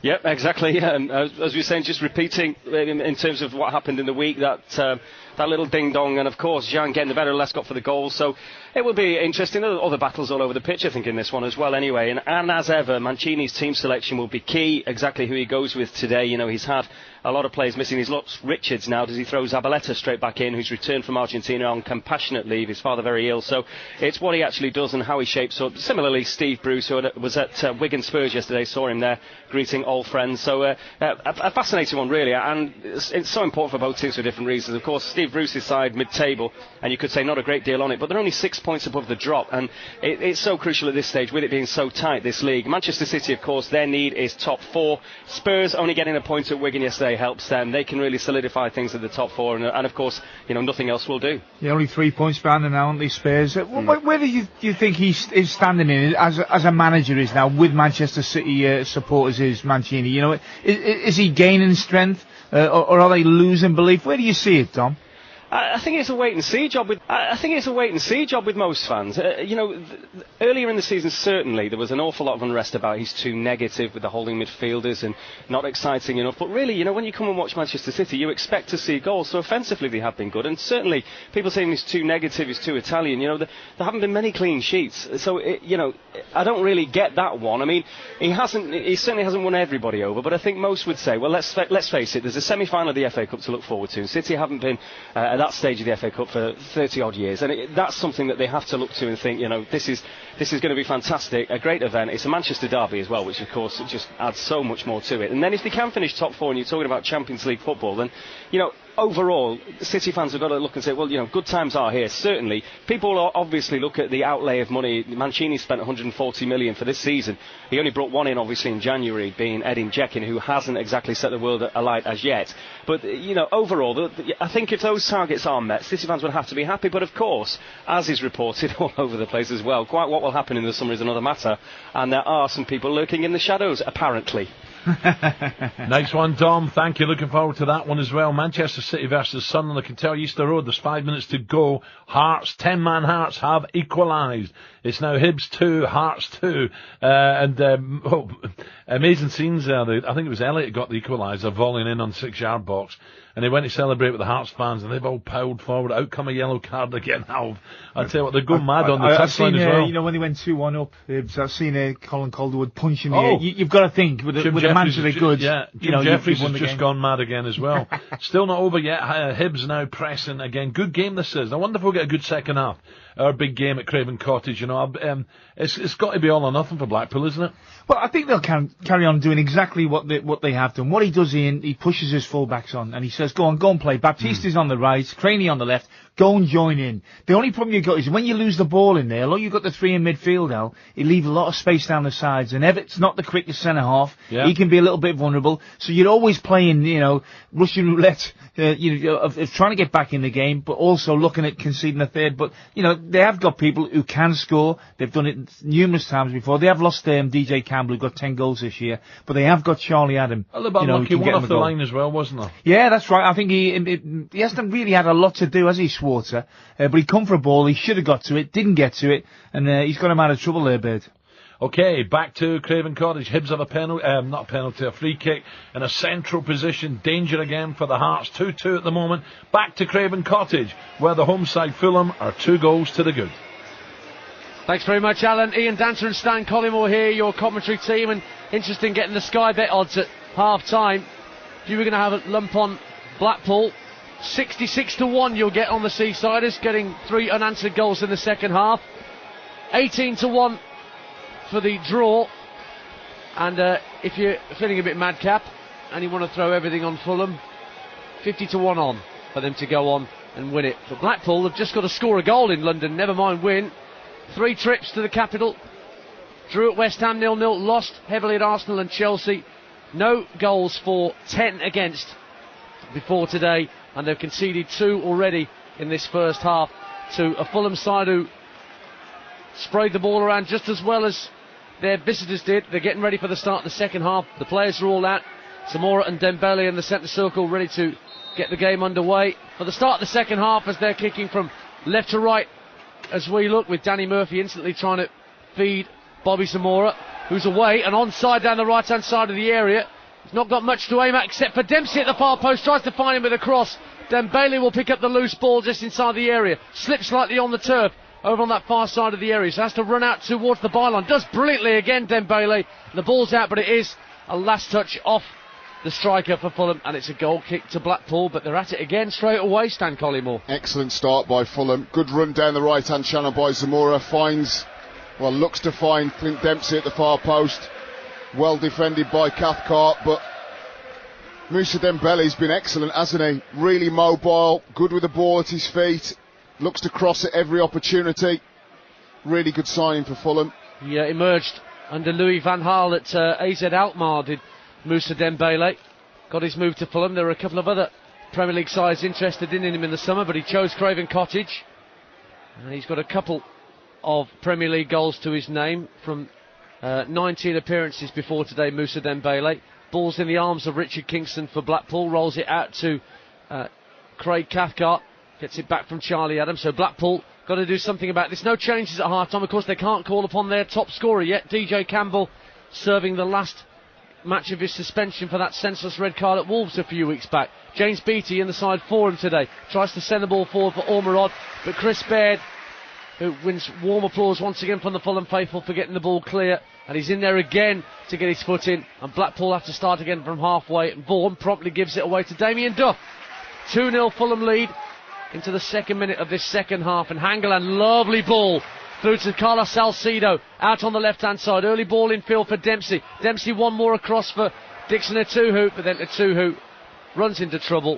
Yep, exactly. As we were saying, just repeating in terms of what happened in the week, that little ding-dong, and of course Jean getting the better of Lescott for the goal. So it will be interesting. Other battles all over the pitch, I think, in this one as well anyway. And as ever, Mancini's team selection will be key, exactly who he goes with today. He's had a lot of players missing. He's lost Richards now. Does he throw Zabaleta straight back in, who's returned from Argentina on compassionate leave, his father very ill. So it's what he actually does and how he shapes up. Similarly, Steve Bruce, who was at Wigan Spurs yesterday, saw him there greeting old friends. So a fascinating one, really. And it's so important for both teams for different reasons. Of course, Steve Bruce's side, mid-table, and you could say not a great deal on it, but they're only 6 points above the drop. And it's so crucial at this stage, with it being so tight, this league. Manchester City, of course, their need is top 4. Spurs only getting a point at Wigan yesterday helps them. They can really solidify things at the top 4, and of course, nothing else will do. Yeah, only 3 points behind them now, aren't they, Spurs? Where do you think he is standing in as a manager is now with Manchester City supporters? Is Mancini? Is he gaining strength or are they losing belief? Where do you see it, Tom? I think it's a wait and see job with most fans. Earlier in the season, certainly there was an awful lot of unrest about he's too negative with the holding midfielders and not exciting enough. But really, when you come and watch Manchester City, you expect to see goals. So offensively, they have been good. And certainly, people saying he's too negative, he's too Italian. There haven't been many clean sheets. So I don't really get that one. I mean, he certainly hasn't won everybody over. But I think most would say, well, let's face it. There's a semi-final of the FA Cup to look forward to. And City haven't been at that stage of the FA Cup for 30 odd years, and that's something that they have to look to and think, this is going to be fantastic, a great event. It's a Manchester derby as well, which of course just adds so much more to it. And then if they can finish top 4 and you're talking about Champions League football, then overall, City fans have got to look and say, well, good times are here. Certainly, people will obviously look at the outlay of money. Mancini spent 140 million for this season. He only brought one in, obviously, in January, being Edin Dzekin, who hasn't exactly set the world alight as yet. But, overall, I think if those targets are met, City fans would have to be happy. But, of course, as is reported all over the place as well, quite what will happen in the summer is another matter. And there are some people lurking in the shadows, apparently. Nice one, Dom. Thank you. Looking forward to that one as well. Manchester City versus Sunderland. I can tell you Easter Road, there's 5 minutes to go. Hearts, 10-man Hearts have equalised. It's now Hibs 2, Hearts 2. Amazing scenes there. I think it was Elliott got the equaliser, volleying in on 6-yard box. And they went to celebrate with the Hearts fans, and they've all piled forward. Out come a yellow card again. I'll tell you what, they're going mad on the touchline as well. When they went 2-1 up, I've seen Colin Calderwood punching the air. You've got to think, with a manager that good. Yeah, Jim Jeffries has just gone mad again as well. Still not over yet. Hibs now pressing again. Good game this is. I wonder if we'll get a good second half. Our big game at Craven Cottage, it's got to be all or nothing for Blackpool, isn't it? Well, I think they'll carry on doing exactly what they have done. What he does, Ian, he pushes his full-backs on, and he says, go on play. Baptista's on the right, Craney on the left, go and join in. The only problem you've got is when you lose the ball in there, although you've got the 3 in midfield, Al, you leave a lot of space down the sides, and Everett's not the quickest centre-half. Yeah. He can be a little bit vulnerable, so you're always playing, Russian roulette, of trying to get back in the game, but also looking at conceding a third. But, they have got people who can score. They've done it numerous times before. They have lost DJ Campbell, who got 10 goals this year, but they have got Charlie Adam. Well, about lucky one off the line as well, wasn't there? Yeah, that's right. I think he hasn't really had a lot to do, has he, Schwarzer? But he come for a ball, he should have got to it, didn't get to it, and he's got him out of trouble there, Bird. Okay, back to Craven Cottage. Hibs have a penalty, not a penalty, a free kick in a central position. Danger again for the Hearts. 2-2 at the moment. Back to Craven Cottage, where the home side Fulham are 2 goals to the good. Thanks very much, Alan. Ian Danter and Stan Collymore here, your commentary team, and interesting getting the Sky Bet odds at half-time. If you were going to have a lump on Blackpool, 66-1 you'll get on the Seasiders, getting 3 unanswered goals in the second half. 18-1 for the draw. And if you're feeling a bit madcap and you want to throw everything on Fulham, 50-1 on for them to go on and win it. But Blackpool have just got to score a goal in London, never mind win. 3 trips to the capital. Drew at West Ham 0-0, lost heavily at Arsenal and Chelsea. No goals for 10 against before today, and they've conceded 2 already in this first half to a Fulham side who sprayed the ball around just as well as their visitors did. They're getting ready for the start of the second half. The players are all out. Zamora and Dembele in the centre circle, ready to get the game underway for the start of the second half, as they're kicking from left to right as we look, with Danny Murphy instantly trying to feed Bobby Zamora, who's away and onside down the right hand side of the area. He's not got much to aim at except for Dempsey at the far post, tries to find him with a cross. Dembele will pick up the loose ball just inside the area, slips slightly on the turf over on that far side of the area, so has to run out towards the byline. Does brilliantly again, Dembele. The ball's out, but it is a last touch off the striker for Fulham, and it's a goal kick to Blackpool, but they're at it again straight away, Stan Collymore. Excellent start by Fulham. Good run down the right hand channel by Zamora. Looks to find Clint Dempsey at the far post. Well defended by Cathcart, but Moussa Dembele's been excellent, hasn't he? Really mobile, good with the ball at his feet. Looks to cross at every opportunity. Really good signing for Fulham. He emerged under Louis van Gaal at AZ Alkmaar, did Moussa Dembele. Got his move to Fulham. There were a couple of other Premier League sides interested in him in the summer, but he chose Craven Cottage. And he's got a couple of Premier League goals to his name from 19 appearances before today, Moussa Dembele. Ball's in the arms of Richard Kingston for Blackpool. Rolls it out to Craig Cathcart Gets it back from Charlie Adam, so Blackpool got to do something about this. No changes at half-time. Of course, they can't call upon their top scorer yet. DJ Campbell serving the last match of his suspension for that senseless red card at Wolves a few weeks back. James Beattie in the side for him today. Tries to send the ball forward for Ormerod, but Chris Baird, who wins warm applause once again from the Fulham faithful for getting the ball clear, and he's in there again to get his foot in, and Blackpool have to start again from halfway, and Vaughan promptly gives it away to Damien Duff. 2-0 Fulham lead into the second minute of this second half, and Hangeland, lovely ball through to Carlos Salcedo, out on the left-hand side. Early ball in field for Dempsey. Dempsey one more across for Dixon Atuhu, but then Atuhu runs into trouble.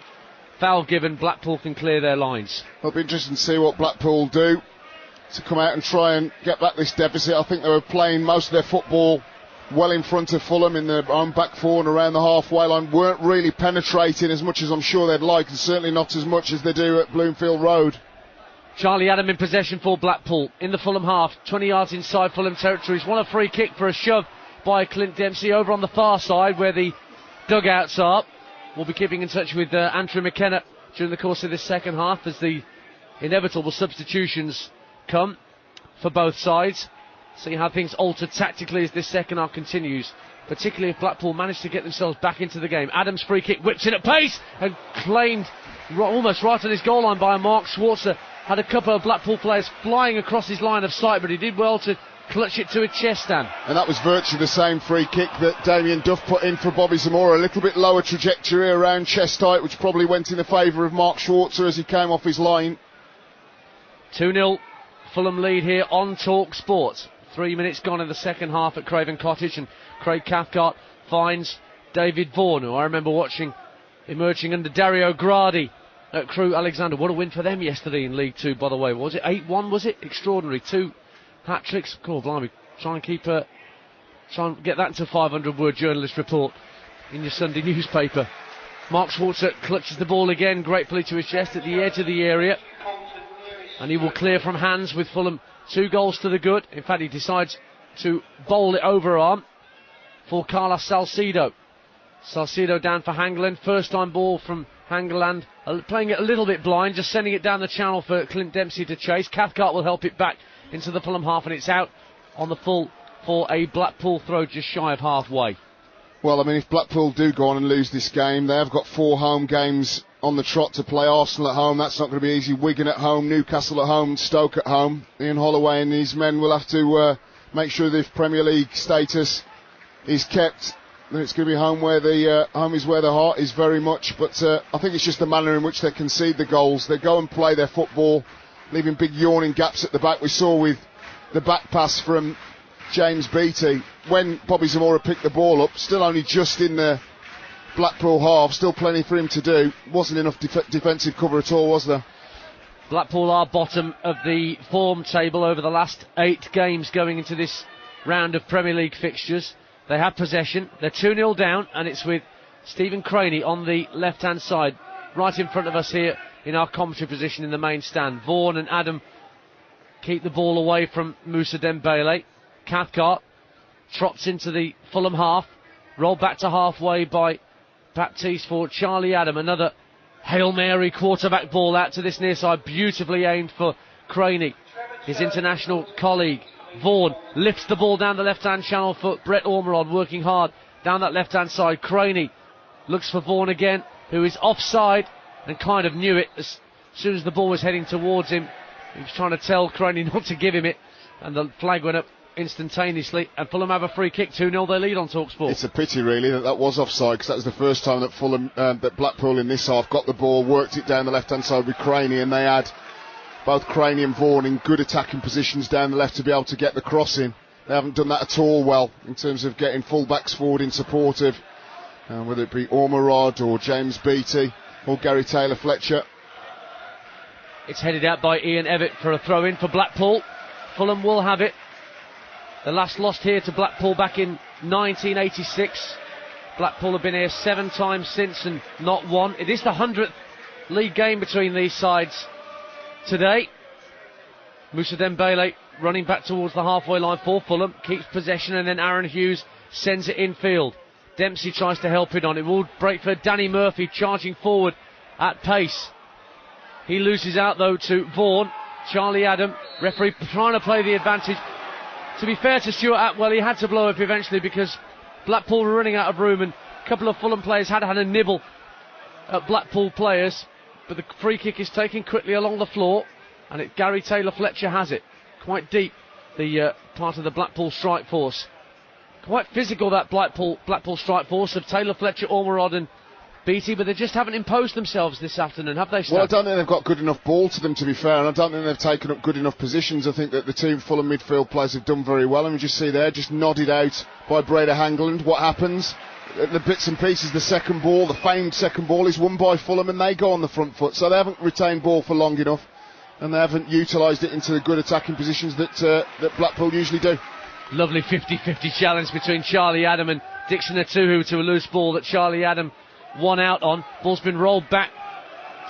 Foul given, Blackpool can clear their lines. It'll be interesting to see what Blackpool do to come out and try and get back this deficit. I think they were playing most of their football well in front of Fulham in their own back four and around the halfway line, weren't really penetrating as much as I'm sure they'd like, and certainly not as much as they do at Bloomfield Road. Charlie Adam in possession for Blackpool in the Fulham half, 20 yards inside Fulham territory. He's won a free kick for a shove by Clint Dempsey over on the far side where the dugouts are. We'll be keeping in touch with Andrew McKenna during the course of this second half as the inevitable substitutions come for both sides. See how things alter tactically as this second half continues, particularly if Blackpool manage to get themselves back into the game. Adams' free kick whips in at pace and claimed almost right on his goal line by Mark Schwarzer. Had a couple of Blackpool players flying across his line of sight, but he did well to clutch it to his chest, Dan. And that was virtually the same free kick that Damien Duff put in for Bobby Zamora. A little bit lower trajectory around chest height, which probably went in the favour of Mark Schwarzer as he came off his line. 2-0 Fulham lead here on Talksport. 3 minutes gone in the second half at Craven Cottage, and Craig Cathcart finds David Vaughan, who I remember watching emerging under Dario Gradi at Crewe Alexander. What a win for them yesterday in League 2, by the way. Was it 8-1, was it? Extraordinary. 2 hat-tricks. God, blimey. Try and get that into a 500-word journalist report in your Sunday newspaper. Mark Schwarzer clutches the ball again, gratefully to his chest at the edge of the area. And he will clear from hands with Fulham 2 goals to the good. In fact, he decides to bowl it overarm for Carlos Salcedo. Salcedo down for Hangeland. First time ball from Hangeland. Playing it a little bit blind, just sending it down the channel for Clint Dempsey to chase. Cathcart will help it back into the Fulham half, and it's out on the full for a Blackpool throw just shy of halfway. Well, I mean, if Blackpool do go on and lose this game, they have got 4 home games on the trot to play. Arsenal at home, that's not going to be easy. Wigan at home, Newcastle at home, Stoke at home. Ian Holloway and his men will have to make sure that if Premier League status is kept, then it's going to be home where the home is where the heart is very much. But I think it's just the manner in which they concede the goals. They go and play their football, leaving big yawning gaps at the back. We saw with the back pass from James Beattie when Bobby Zamora picked the ball up, still only just in the Blackpool half, still plenty for him to do. Wasn't enough defensive cover at all, was there? Blackpool are bottom of the form table over the last 8 games going into this round of Premier League fixtures. They have possession, they're 2-0 down, and it's with Stephen Craney on the left-hand side, right in front of us here in our commentary position in the main stand. Vaughan and Adam keep the ball away from Moussa Dembele. Cathcart trots into the Fulham half, rolled back to halfway by Baptiste for Charlie Adam. Another Hail Mary quarterback ball out to this near side, beautifully aimed for Craney, his international colleague. Vaughan lifts the ball down the left-hand channel for Brett Ormerod, working hard down that left-hand side. Craney looks for Vaughan again, who is offside and kind of knew it as soon as the ball was heading towards him. He was trying to tell Craney not to give him it, and the flag went up instantaneously, and Fulham have a free kick. 2-0 they lead on Talksport. It's a pity really that was offside, because that was the first time that that Blackpool in this half got the ball, worked it down the left hand side with Craney, and they had both Craney and Vaughan in good attacking positions down the left to be able to get the cross in. They haven't done that at all well in terms of getting full-backs forward in support of whether it be Ormerod or James Beattie or Gary Taylor-Fletcher. It's headed out by Ian Evatt for a throw-in for Blackpool. Fulham will have it. The last lost here to Blackpool back in 1986. Blackpool have been here 7 times since and not won. It is the 100th league game between these sides today. Moussa Dembele running back towards the halfway line for Fulham, keeps possession, and then Aaron Hughes sends it infield. Dempsey tries to help it on. It will break for Danny Murphy, charging forward at pace. He loses out though to Vaughan. Charlie Adam, referee trying to play the advantage. To be fair to Stuart Atwell, he had to blow up eventually because Blackpool were running out of room, and a couple of Fulham players had a nibble at Blackpool players. But the free kick is taken quickly along the floor, and Gary Taylor-Fletcher has it. Quite deep, the part of the Blackpool strike force. Quite physical, that Blackpool strike force of Taylor-Fletcher, Ormerod and Beattie, but they just haven't imposed themselves this afternoon, have they, Stan? Well, I don't think they've got good enough ball to them, to be fair, and I don't think they've taken up good enough positions. I think that the two Fulham midfield players have done very well, and we just see there, just nodded out by Breda Hangeland. What happens? The bits and pieces, the second ball, the famed second ball, is won by Fulham, and they go on the front foot, so they haven't retained ball for long enough, and they haven't utilised it into the good attacking positions that Blackpool usually do. Lovely 50-50 challenge between Charlie Adam and Dixon Atuhu to a loose ball that Charlie Adam won out on. Ball's been rolled back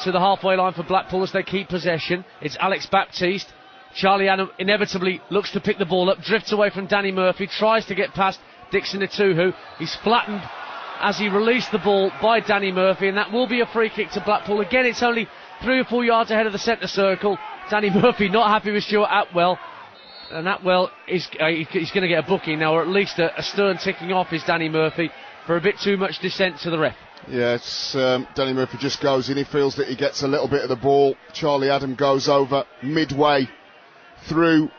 to the halfway line for Blackpool as they keep possession. It's Alex Baptiste. Charlie Adam inevitably looks to pick the ball up, drifts away from Danny Murphy, tries to get past Dixon Atuhu. He's flattened as he released the ball by Danny Murphy, and that will be a free kick to Blackpool. Again, it's only 3 or 4 yards ahead of the centre circle. Danny Murphy not happy with Stuart Atwell, and Atwell is he's going to get a booking now, or at least a stern ticking off is Danny Murphy for a bit too much dissent to the ref. Yeah, it's Danny Murphy just goes in. He feels that he gets a little bit of the ball. Charlie Adam goes over midway through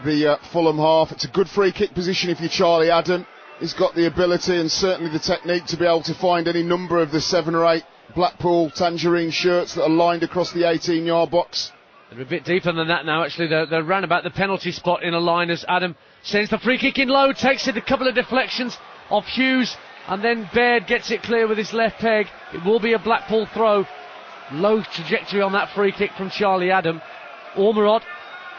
the Fulham half. It's a good free kick position if you're Charlie Adam. He's got the ability and certainly the technique to be able to find any number of the 7 or 8 Blackpool tangerine shirts that are lined across the 18-yard box. They're a bit deeper than that now, actually. They're round about the penalty spot in a line as Adam sends the free kick in low, takes it a couple of deflections off Hughes, and then Baird gets it clear with his left peg. It will be a Blackpool throw. Low trajectory on that free kick from Charlie Adam. Ormerod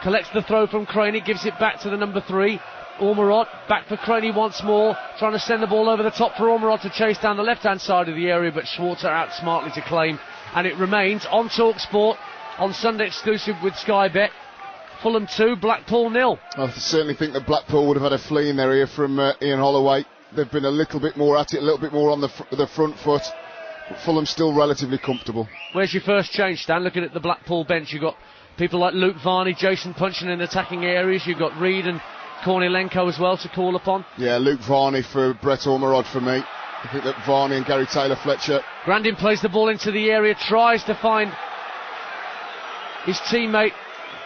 collects the throw from Craney, gives it back to the number 3. Ormerod back for Craney once more, trying to send the ball over the top for Ormerod to chase down the left-hand side of the area, but Schwarzer out smartly to claim. And it remains on Talksport on Sunday exclusive with Sky Bet. Fulham 2, Blackpool 0. I certainly think that Blackpool would have had a flea in their ear from Ian Holloway. They've been a little bit more at it, a little bit more on the front foot. But Fulham still relatively comfortable. Where's your first change, Stan? Looking at the Blackpool bench, you've got people like Luke Varney, Jason Puncheon in attacking areas. You've got Reid and Kornielenko as well to call upon. Yeah, Luke Varney for Brett Ormerod for me. I think that Varney and Gary Taylor-Fletcher. Grandin plays the ball into the area, tries to find his teammate,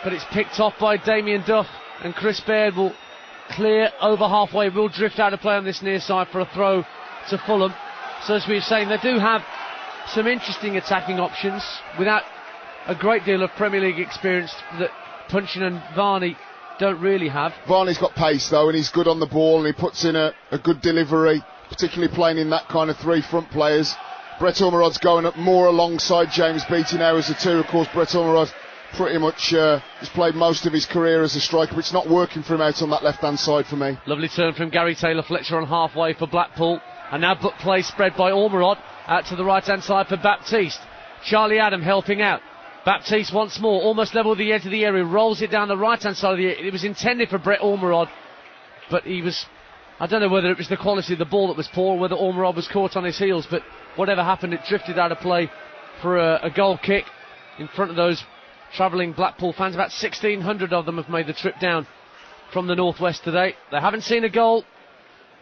but it's picked off by Damien Duff, and Chris Baird will clear over halfway, will drift out of play on this near side for a throw to Fulham. So as we were saying, they do have some interesting attacking options without a great deal of Premier League experience that Puncheon and Varney don't really have. Varney's got pace though, and he's good on the ball, and he puts in a good delivery, particularly playing in that kind of 3 front players. Brett Ormerod's going up more alongside James Beattie now as a 2. Of course, Brett Ormerod pretty much has played most of his career as a striker, but it's not working for him out on that left-hand side for me. Lovely turn from Gary Taylor-Fletcher on halfway for Blackpool, and now play spread by Ormerod out to the right-hand side for Baptiste. Charlie Adam helping out. Baptiste once more, almost level with the edge of the area, rolls it down the right-hand side of the area. It was intended for Brett Ormerod, but I don't know whether it was the quality of the ball that was poor or whether Ormerod was caught on his heels, but whatever happened, it drifted out of play for a goal kick in front of those travelling Blackpool fans. About 1,600 of them have made the trip down from the northwest today. They haven't seen a goal,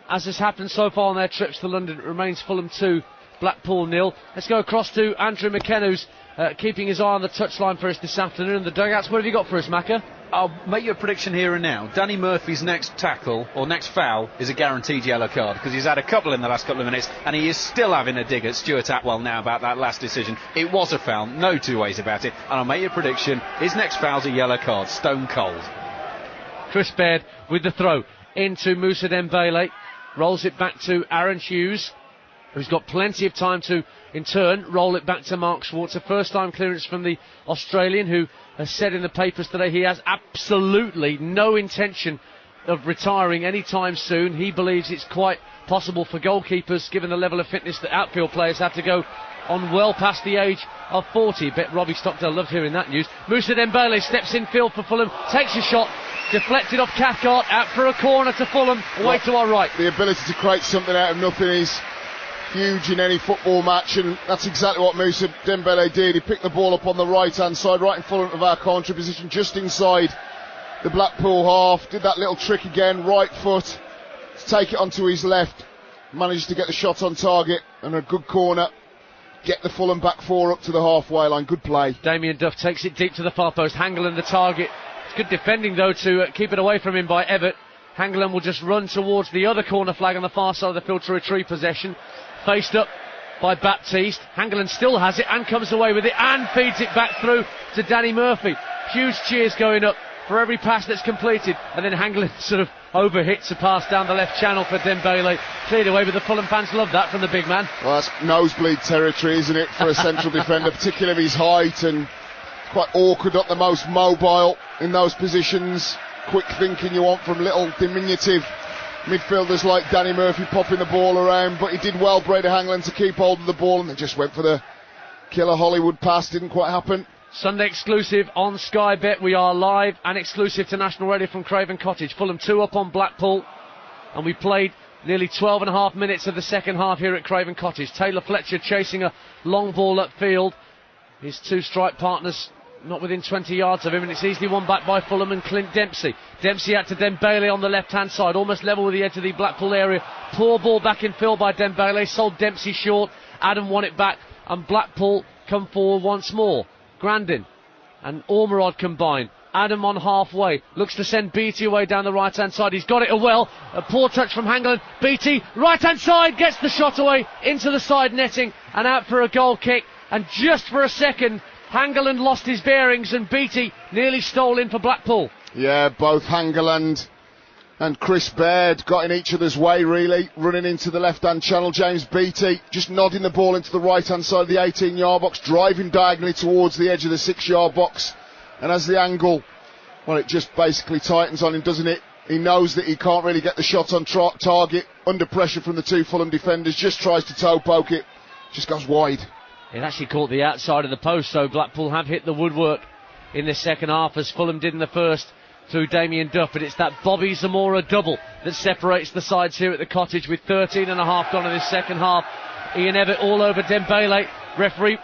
as has happened so far on their trips to London. It remains Fulham 2, Blackpool 0. Let's go across to Andrew McKenna, who's keeping his eye on the touchline for us this afternoon. The dugouts, what have you got for us, Macca? I'll make you a prediction here and now. Danny Murphy's next tackle, or next foul, is a guaranteed yellow card, because he's had a couple in the last couple of minutes, and he is still having a dig at Stuart Atwell now about that last decision. It was a foul, no two ways about it, and I'll make you a prediction. His next foul's a yellow card, stone cold. Chris Baird with the throw into Moussa Dembele, rolls it back to Aaron Hughes, who's got plenty of time to, in turn, roll it back to Mark Schwarzer. First time clearance from the Australian, who has said in the papers today he has absolutely no intention of retiring anytime soon. He believes it's quite possible for goalkeepers, given the level of fitness that outfield players have to go on well past the age of 40. Bet Robbie Stockdale loved hearing that news. Moussa Dembele steps in field for Fulham, takes a shot, deflected off Cathcart, out for a corner to Fulham, away to our right. The ability to create something out of nothing is huge in any football match, and that's exactly what Moussa Dembele did. He picked the ball up on the right-hand side, right in front of our commentary position, just inside the Blackpool half. Did that little trick again, right foot, to take it onto his left. Managed to get the shot on target, and a good corner. Get the Fulham back four up to the halfway line. Good play. Damien Duff takes it deep to the far post. Hangeland the target. It's good defending though to keep it away from him by Everett. Hangeland will just run towards the other corner flag on the far side of the field to retrieve possession. Faced up by Baptiste. Hangeland still has it and comes away with it and feeds it back through to Danny Murphy. Huge cheers going up for every pass that's completed, and then Hangeland sort of overhits a pass down the left channel for Dembele. Cleared away, but the Fulham fans love that from the big man. Well, that's nosebleed territory, isn't it, for a central defender, particularly of his height, and quite awkward, not the most mobile in those positions. Quick thinking you want from little diminutive midfielders like Danny Murphy popping the ball around, but he did well, Breda Hangeland, to keep hold of the ball, and they just went for the killer Hollywood pass. Didn't quite happen. Sunday exclusive on Sky Bet. We are live and exclusive to National Radio from Craven Cottage. Fulham 2 up on Blackpool, and we played nearly 12 and a half minutes of the second half here at Craven Cottage. Taylor Fletcher chasing a long ball upfield. His two strike partners not within 20 yards of him, and it's easily won back by Fulham and Clint Dempsey. Dempsey out to Dembele on the left-hand side, almost level with the edge of the Blackpool area. Poor ball back in field by Dembele, sold Dempsey short. Adam won it back, and Blackpool come forward once more. Grandin and Ormerod combine. Adam on halfway, looks to send Beattie away down the right-hand side. He's got it well. A poor touch from Hangeland. Beattie, right-hand side, gets the shot away into the side netting and out for a goal kick. And just for a second, Hangeland lost his bearings and Beattie nearly stole in for Blackpool. Yeah, both Hangeland and Chris Baird got in each other's way, really, running into the left-hand channel. James Beattie just nodding the ball into the right-hand side of the 18-yard box, driving diagonally towards the edge of the 6-yard box. And as the angle, well, it just basically tightens on him, doesn't it? He knows that he can't really get the shot on target, under pressure from the two Fulham defenders, just tries to toe poke it, just goes wide. It actually caught the outside of the post, so Blackpool have hit the woodwork in the second half, as Fulham did in the first, through Damien Duff. But it's that Bobby Zamora double that separates the sides here at the Cottage, with 13 and a half gone in this second half. Ian Evatt all over Dembele. Referee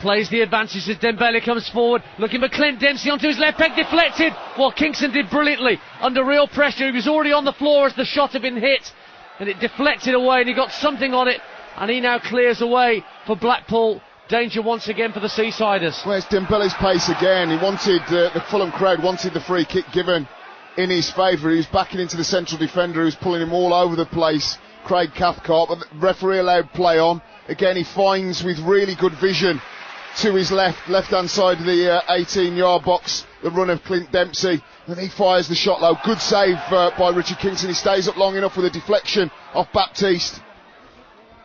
plays the advantage as Dembele comes forward, looking for Clint Dempsey onto his left peg, deflected. Well, Kingston did brilliantly under real pressure. He was already on the floor as the shot had been hit, and it deflected away, and he got something on it, and he now clears away for Blackpool. Danger once again for the Seasiders. Well, it's Dembele's pace again. He wanted, the Fulham crowd wanted the free kick given in his favour. He was backing into the central defender, who was pulling him all over the place, Craig Cathcart, but the referee allowed play on. Again, he finds with really good vision to his left-hand side of the 18-yard box, the run of Clint Dempsey, and he fires the shot low. Good save by Richard Kingston. He stays up long enough with a deflection off Baptiste.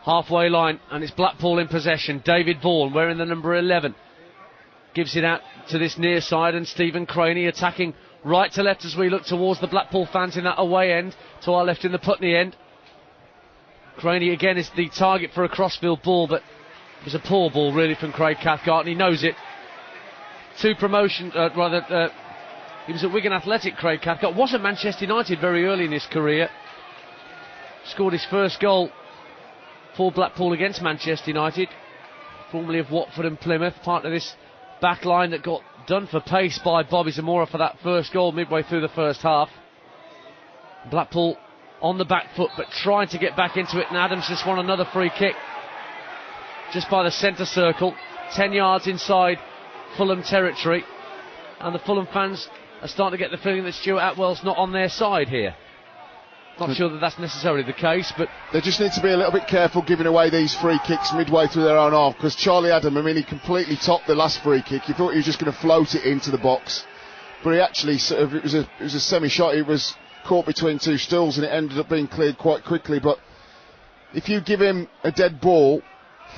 Halfway line, and it's Blackpool in possession. David Vaughan wearing the number 11 gives it out to this near side, and Stephen Craney attacking right to left as we look towards the Blackpool fans in that away end, to our left in the Putney end. Craney again is the target for a crossfield ball, but it was a poor ball really from Craig Cathcart, and he knows it. He was at Wigan Athletic, Craig Cathcart. Was at Manchester United very early in his career. Scored his first goal for Blackpool against Manchester United, formerly of Watford and Plymouth, part of this back line that got done for pace by Bobby Zamora for that first goal midway through the first half. Blackpool on the back foot, but trying to get back into it, and Adams just won another free kick just by the centre circle, 10 yards inside Fulham territory, and the Fulham fans are starting to get the feeling that Stuart Atwell's not on their side here. Not sure that that's necessarily the case, but they just need to be a little bit careful giving away these free kicks midway through their own half, because Charlie Adam, I mean, he completely topped the last free kick. You thought he was just going to float it into the box, but he actually sort of, it was a semi-shot. It was caught between two stools, and it ended up being cleared quite quickly. But if you give him a dead ball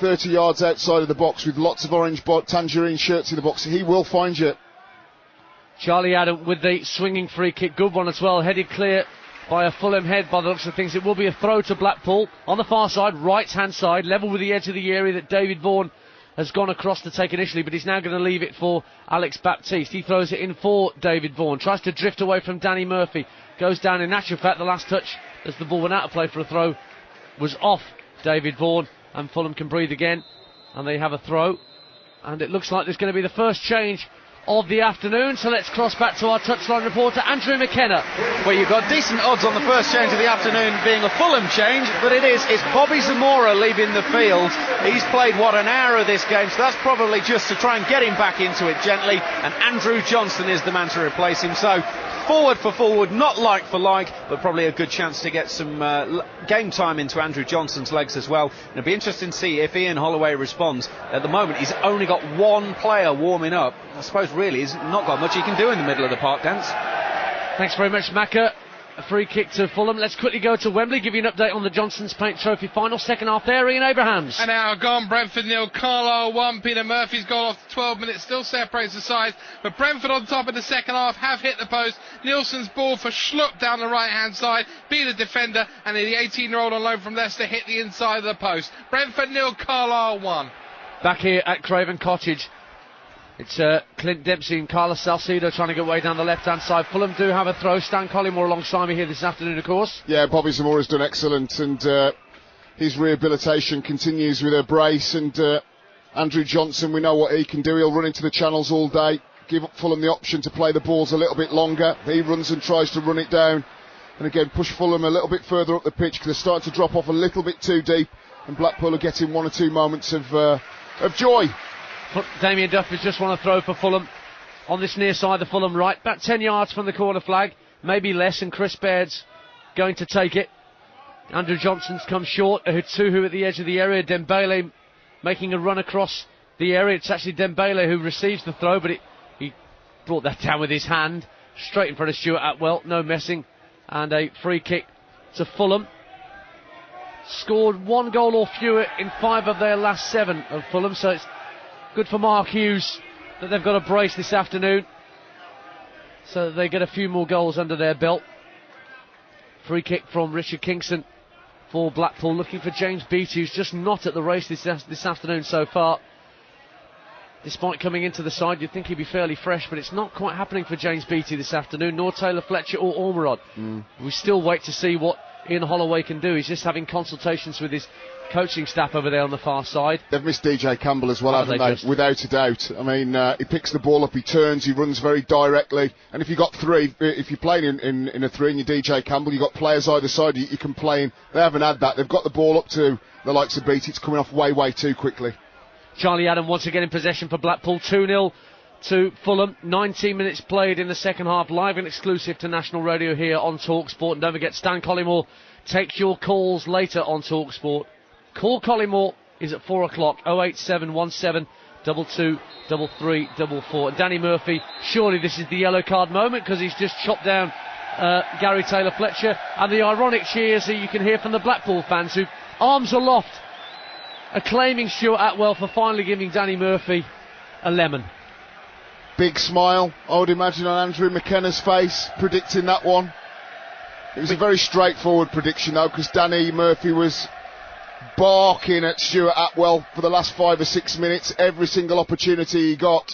30 yards outside of the box with lots of orange tangerine shirts in the box, he will find you. Charlie Adam with the swinging free kick, good one as well, headed clear by a Fulham head by the looks of things. It will be a throw to Blackpool on the far side, right hand side, level with the edge of the area that David Vaughan has gone across to take initially, but he's now going to leave it for Alex Baptiste. He throws it in for David Vaughan, tries to drift away from Danny Murphy, goes down. In actual fact, the last touch as the ball went out of play for a throw was off David Vaughan, and Fulham can breathe again, and they have a throw, and it looks like there's going to be the first change of the afternoon. So let's cross back to our touchline reporter Andrew McKenna. Well, you've got decent odds on the first change of the afternoon being a Fulham change, but it's Bobby Zamora leaving the field. He's played an hour of this game, so that's probably just to try and get him back into it gently, and Andrew Johnson is the man to replace him. So forward for forward, not like for like, but probably a good chance to get some game time into Andrew Johnson's legs as well. And it'll be interesting to see if Ian Holloway responds. At the moment, he's only got one player warming up. I suppose really he's not got much he can do in the middle of the park, Dance. Thanks very much, Macca. A free kick to Fulham. Let's quickly go to Wembley, give you an update on the Johnson's Paint Trophy final. Second half there, Ian Abrahams. An hour gone, Brentford 0, Carlisle 1. Peter Murphy's goal after 12 minutes still separates the sides, but Brentford on top of the second half have hit the post. Nielsen's ball for Schlupp down the right hand side, beat the defender, and the 18-year-old on loan from Leicester hit the inside of the post. Brentford 0, Carlisle 1. Back here at Craven Cottage, it's Clint Dempsey and Carlos Salcedo trying to get away down the left-hand side. Fulham do have a throw. Stan Collymore alongside me here this afternoon, of course. Yeah, Bobby Zamora's done excellent, and his rehabilitation continues with a brace. And Andrew Johnson, we know what he can do. He'll run into the channels all day, give Fulham the option to play the balls a little bit longer. He runs and tries to run it down, and again push Fulham a little bit further up the pitch because they're starting to drop off a little bit too deep, and Blackpool are getting one or two moments of joy. Damien Duff has just won a throw for Fulham on this near side, the Fulham right, about 10 yards from the corner flag, maybe less, and Chris Baird's going to take it. Andrew Johnson's come short. Ahituhu at the edge of the area. Dembele making a run across the area. It's actually Dembele who receives the throw, but he brought that down with his hand straight in front of Stuart Atwell. No messing, and a free kick to Fulham. Scored one goal or fewer in 5 of their last 7 of Fulham, so it's good for Mark Hughes that they've got a brace this afternoon, so that they get a few more goals under their belt. Free kick from Richard Kingston for Blackpool, looking for James Beattie, who's just not at the race this afternoon so far. Despite coming into the side, you'd think he'd be fairly fresh, but it's not quite happening for James Beattie this afternoon, nor Taylor Fletcher or Ormerod. We still wait to see what Ian Holloway can do. He's just having consultations with his coaching staff over there on the far side. They've missed DJ Campbell as well, haven't they? Without a doubt. I mean, he picks the ball up, he turns, he runs very directly. And if you've got 3, if you're playing in a 3 and you're DJ Campbell, you've got players either side you can play in. They haven't had that. They've got the ball up to the likes of Beattie. It's coming off way too quickly. Charlie Adam once again in possession for Blackpool. 2-0 to Fulham. 19 minutes played in the second half. Live and exclusive to National Radio here on Talksport. And don't forget, Stan Collymore takes your calls later on Talksport. Call Collymore is at 4 o'clock, 08717 223344. Danny Murphy, surely this is the yellow card moment because he's just chopped down Gary Taylor Fletcher, and the ironic cheers that you can hear from the Blackpool fans who, arms aloft, acclaiming Stuart Atwell for finally giving Danny Murphy a lemon. Big smile, I would imagine, on Andrew McKenna's face, predicting that one. It was a very straightforward prediction though, because Danny Murphy was barking at Stuart Atwell for the last 5 or 6 minutes, every single opportunity he got.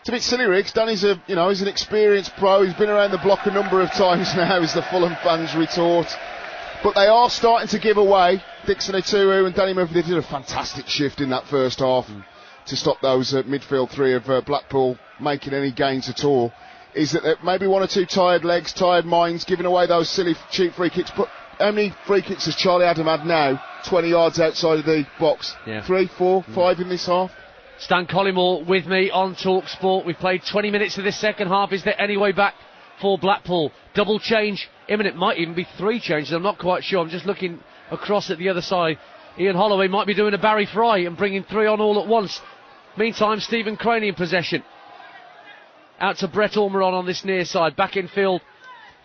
It's a bit silly, Riggs. Danny's he's an experienced pro. He's been around the block a number of times now, as the Fulham fans retort. But they are starting to give away. Dixon Atuhu and Danny Murphy, they did a fantastic shift in that first half to stop those midfield 3 of Blackpool making any gains at all. Is that maybe 1 or 2 tired legs, tired minds, giving away those silly, cheap free kicks. But how many free kicks has Charlie Adam had now, 20 yards outside of the box? 3, 4, 5 in this half? Stan Collymore with me on Talksport. We've played 20 minutes of this second half. Is there any way back for Blackpool? Double change imminent. Might even be 3 changes. I'm not quite sure. I'm just looking across at the other side. Ian Holloway might be doing a Barry Fry and bringing 3 on all at once. Meantime, Stephen Craney in possession. Out to Brett Ormerod on this near side. Back in field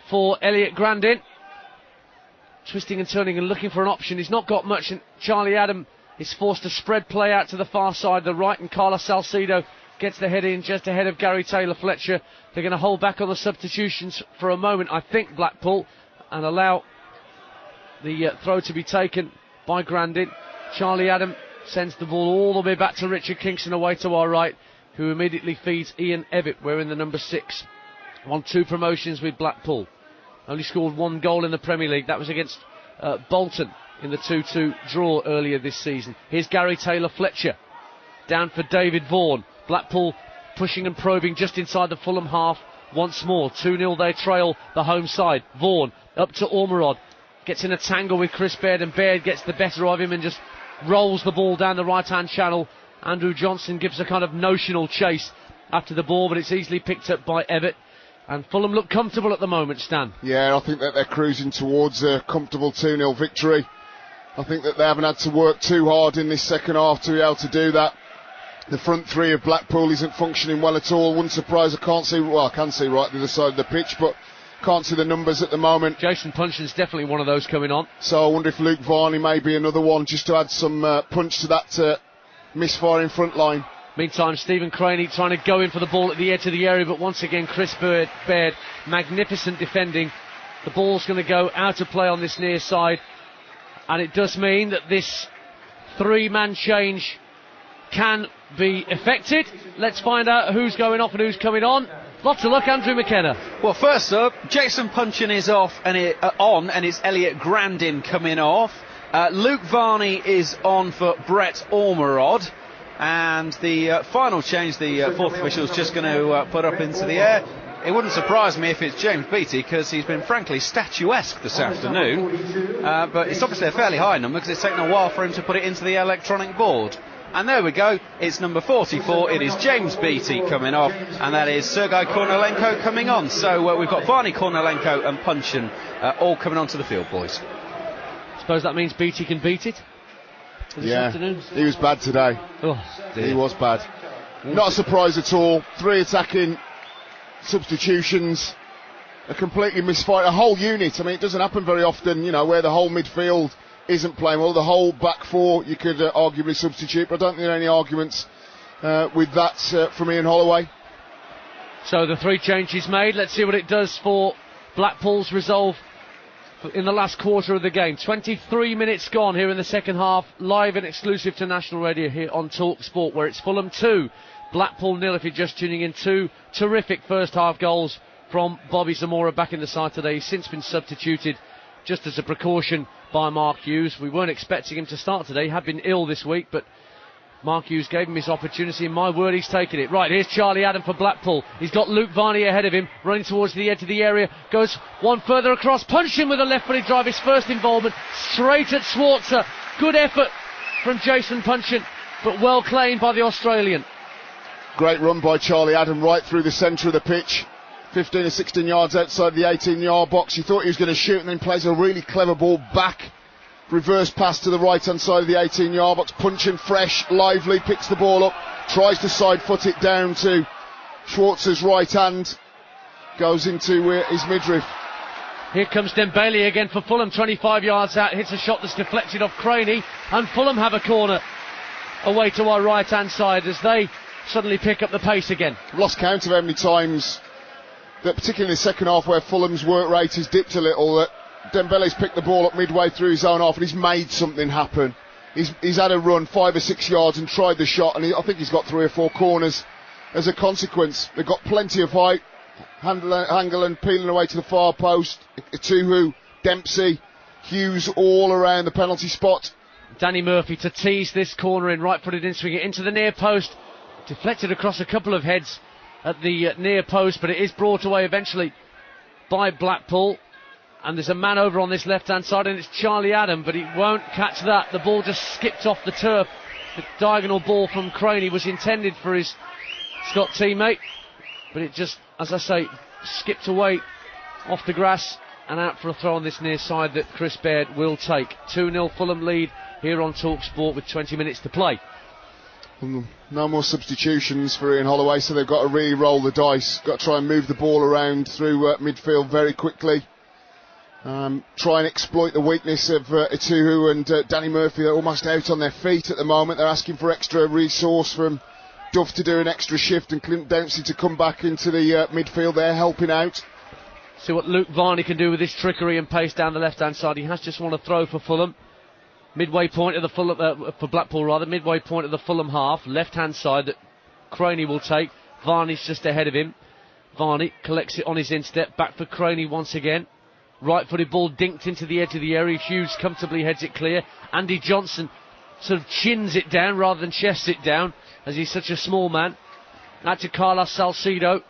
for Elliot Grandin. Twisting and turning and looking for an option. He's not got much, and Charlie Adam is forced to spread play out to the far side, the right, and Carlos Salcedo gets the head in just ahead of Gary Taylor Fletcher. They're going to hold back on the substitutions for a moment, I think, Blackpool, and allow the throw to be taken by Grandin. Charlie Adam sends the ball all the way back to Richard Kingston away to our right, who immediately feeds Ian Evatt, wearing the number 6. Won 2 promotions with Blackpool. Only scored 1 goal in the Premier League. That was against Bolton in the 2-2 draw earlier this season. Here's Gary Taylor-Fletcher. Down for David Vaughan. Blackpool pushing and probing just inside the Fulham half once more. 2-0 they trail the home side. Vaughan up to Ormerod. Gets in a tangle with Chris Baird, and Baird gets the better of him and just rolls the ball down the right-hand channel. Andrew Johnson gives a kind of notional chase after the ball, but it's easily picked up by Evatt. And Fulham look comfortable at the moment, Stan. Yeah, I think that they're cruising towards a comfortable 2-0 victory. I think that they haven't had to work too hard in this second half to be able to do that. The front three of Blackpool isn't functioning well at all. Wouldn't surprise, I can see right the other side of the pitch, but can't see the numbers at the moment. Jason Punchin's definitely one of those coming on. So I wonder if Luke Varney may be another one, just to add some punch to that misfiring front line. Meantime, Stephen Craney trying to go in for the ball at the edge of the area, but once again Chris Baird, magnificent defending. The ball's going to go out of play on this near side, and it does mean that this three-man change can be effected. Let's find out who's going off and who's coming on. Lots of luck, Andrew McKenna. Well, first up, Jason Punchin is off and and it's Elliot Grandin coming off. Luke Varney is on for Brett Ormerod. And the final change, the fourth official is just going to put up into the air. It wouldn't surprise me if it's James Beattie, because he's been frankly statuesque this afternoon. But it's obviously a fairly high number, because it's taken a while for him to put it into the electronic board. And there we go, it's number 44, it is James Beattie coming off, and that is Sergei Kornilenko coming on. So we've got Varney, Kornilenko and Punchin all coming onto the field, boys. Suppose that means Beattie can beat it? This afternoon? He was bad today. Oh, dear. He was bad. Not a surprise at all. 3 attacking substitutions. A completely misfired, a whole unit. I mean, it doesn't happen very often, where the whole midfield isn't playing well. The whole back four you could arguably substitute, but I don't think there are any arguments with that from Ian Holloway. So the 3 changes made. Let's see what it does for Blackpool's resolve in the last quarter of the game. 23 minutes gone here in the second half, live and exclusive to national radio here on Talksport, where it's Fulham 2, Blackpool 0 if you're just tuning in. 2 terrific first half goals from Bobby Zamora back in the side today. He's since been substituted just as a precaution by Mark Hughes. We weren't expecting him to start today. He had been ill this week, but Mark Hughes gave him his opportunity, and my word, he's taken it. Right, here's Charlie Adam for Blackpool. He's got Luke Varney ahead of him, running towards the edge of the area, goes one further across, Punchin with a left-footed drive, his first involvement, straight at Schwarzer. Good effort from Jason Punchin, but well claimed by the Australian. Great run by Charlie Adam right through the centre of the pitch, 15 or 16 yards outside the 18-yard box. He thought he was going to shoot, and then plays a really clever ball back. Reverse pass to the right-hand side of the 18-yard box. Punchin, fresh, lively, picks the ball up, tries to side-foot it down to Schwartz's right hand, goes into his midriff. Here comes Dembele again for Fulham, 25 yards out, hits a shot that's deflected off Craney, and Fulham have a corner away to our right-hand side as they suddenly pick up the pace again. I've lost count of how many times, that particularly in the second half where Fulham's work rate has dipped a little, that Dembele's picked the ball up midway through his own half and he's made something happen. He's had a run 5 or 6 yards and tried the shot, and I think he's got 3 or 4 corners as a consequence. They've got plenty of height. Hangeland peeling away to the far post. Tuhu, Dempsey, Hughes all around the penalty spot. Danny Murphy to tease this corner in, right-footed in, swing it into the near post. Deflected across a couple of heads at the near post, but it is brought away eventually by Blackpool. And there's a man over on this left-hand side, and it's Charlie Adam, but he won't catch that. The ball just skipped off the turf. The diagonal ball from Craney was intended for his Scott teammate, but it just, as I say, skipped away off the grass and out for a throw on this near side that Chris Baird will take. 2-0 Fulham lead here on Talksport with 20 minutes to play. No more substitutions for Ian Holloway, so they've got to really roll the dice. Got to try and move the ball around through midfield very quickly. Try and exploit the weakness of Ituhu and Danny Murphy. They're almost out on their feet at the moment. They're asking for extra resource from Duff to do an extra shift and Clint Dempsey to come back into the midfield. They're helping out. See what Luke Varney can do with his trickery and pace down the left-hand side. He has just won a throw for Fulham. Midway point of the Fulham, for Blackpool rather, midway point of the Fulham half. Left-hand side that Craney will take. Varney's just ahead of him. Varney collects it on his instep. Back for Craney once again. Right-footed ball dinked into the edge of the area. Hughes comfortably heads it clear. Andy Johnson sort of chins it down rather than chests it down, as he's such a small man. Out to Carlos Salcedo.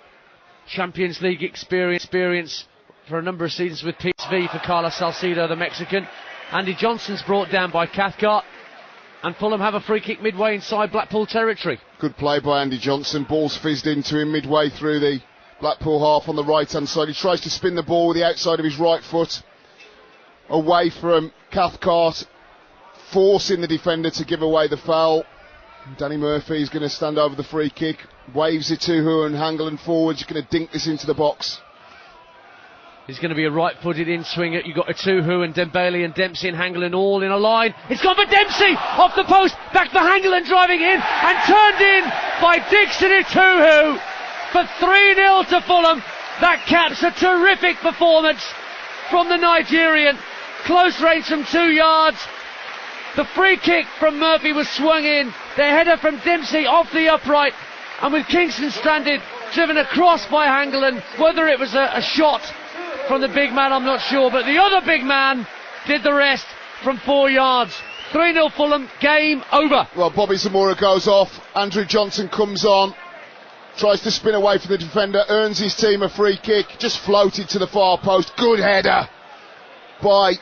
Champions League experience for a number of seasons with PSV for Carlos Salcedo, the Mexican. Andy Johnson's brought down by Cathcart. And Fulham have a free kick midway inside Blackpool territory. Good play by Andy Johnson. Ball's fizzed into him midway through the Blackpool half on the right-hand side. He tries to spin the ball with the outside of his right foot away from Cathcart, forcing the defender to give away the foul. Danny Murphy is going to stand over the free kick, waves it to Hu and Hangeland forwards. You're going to dink this into the box. He's going to be a right-footed in-swinger. You've got Atuhu and Dembele and Dempsey and Hangeland all in a line. It's gone for Dempsey! Off the post! Back for Hangeland driving in and turned in by Dixon Atuhu for 3-0 to Fulham. That caps a terrific performance from the Nigerian. Close range from 2 yards. The free kick from Murphy was swung in. The header from Dempsey off the upright. And with Kingston stranded, driven across by Hangeland. Whether it was a shot from the big man, I'm not sure, but the other big man did the rest from 4 yards. 3-0 Fulham, game over. Well, Bobby Zamora goes off. Andrew Johnson comes on, tries to spin away from the defender, earns his team a free kick, just floated to the far post. Good header by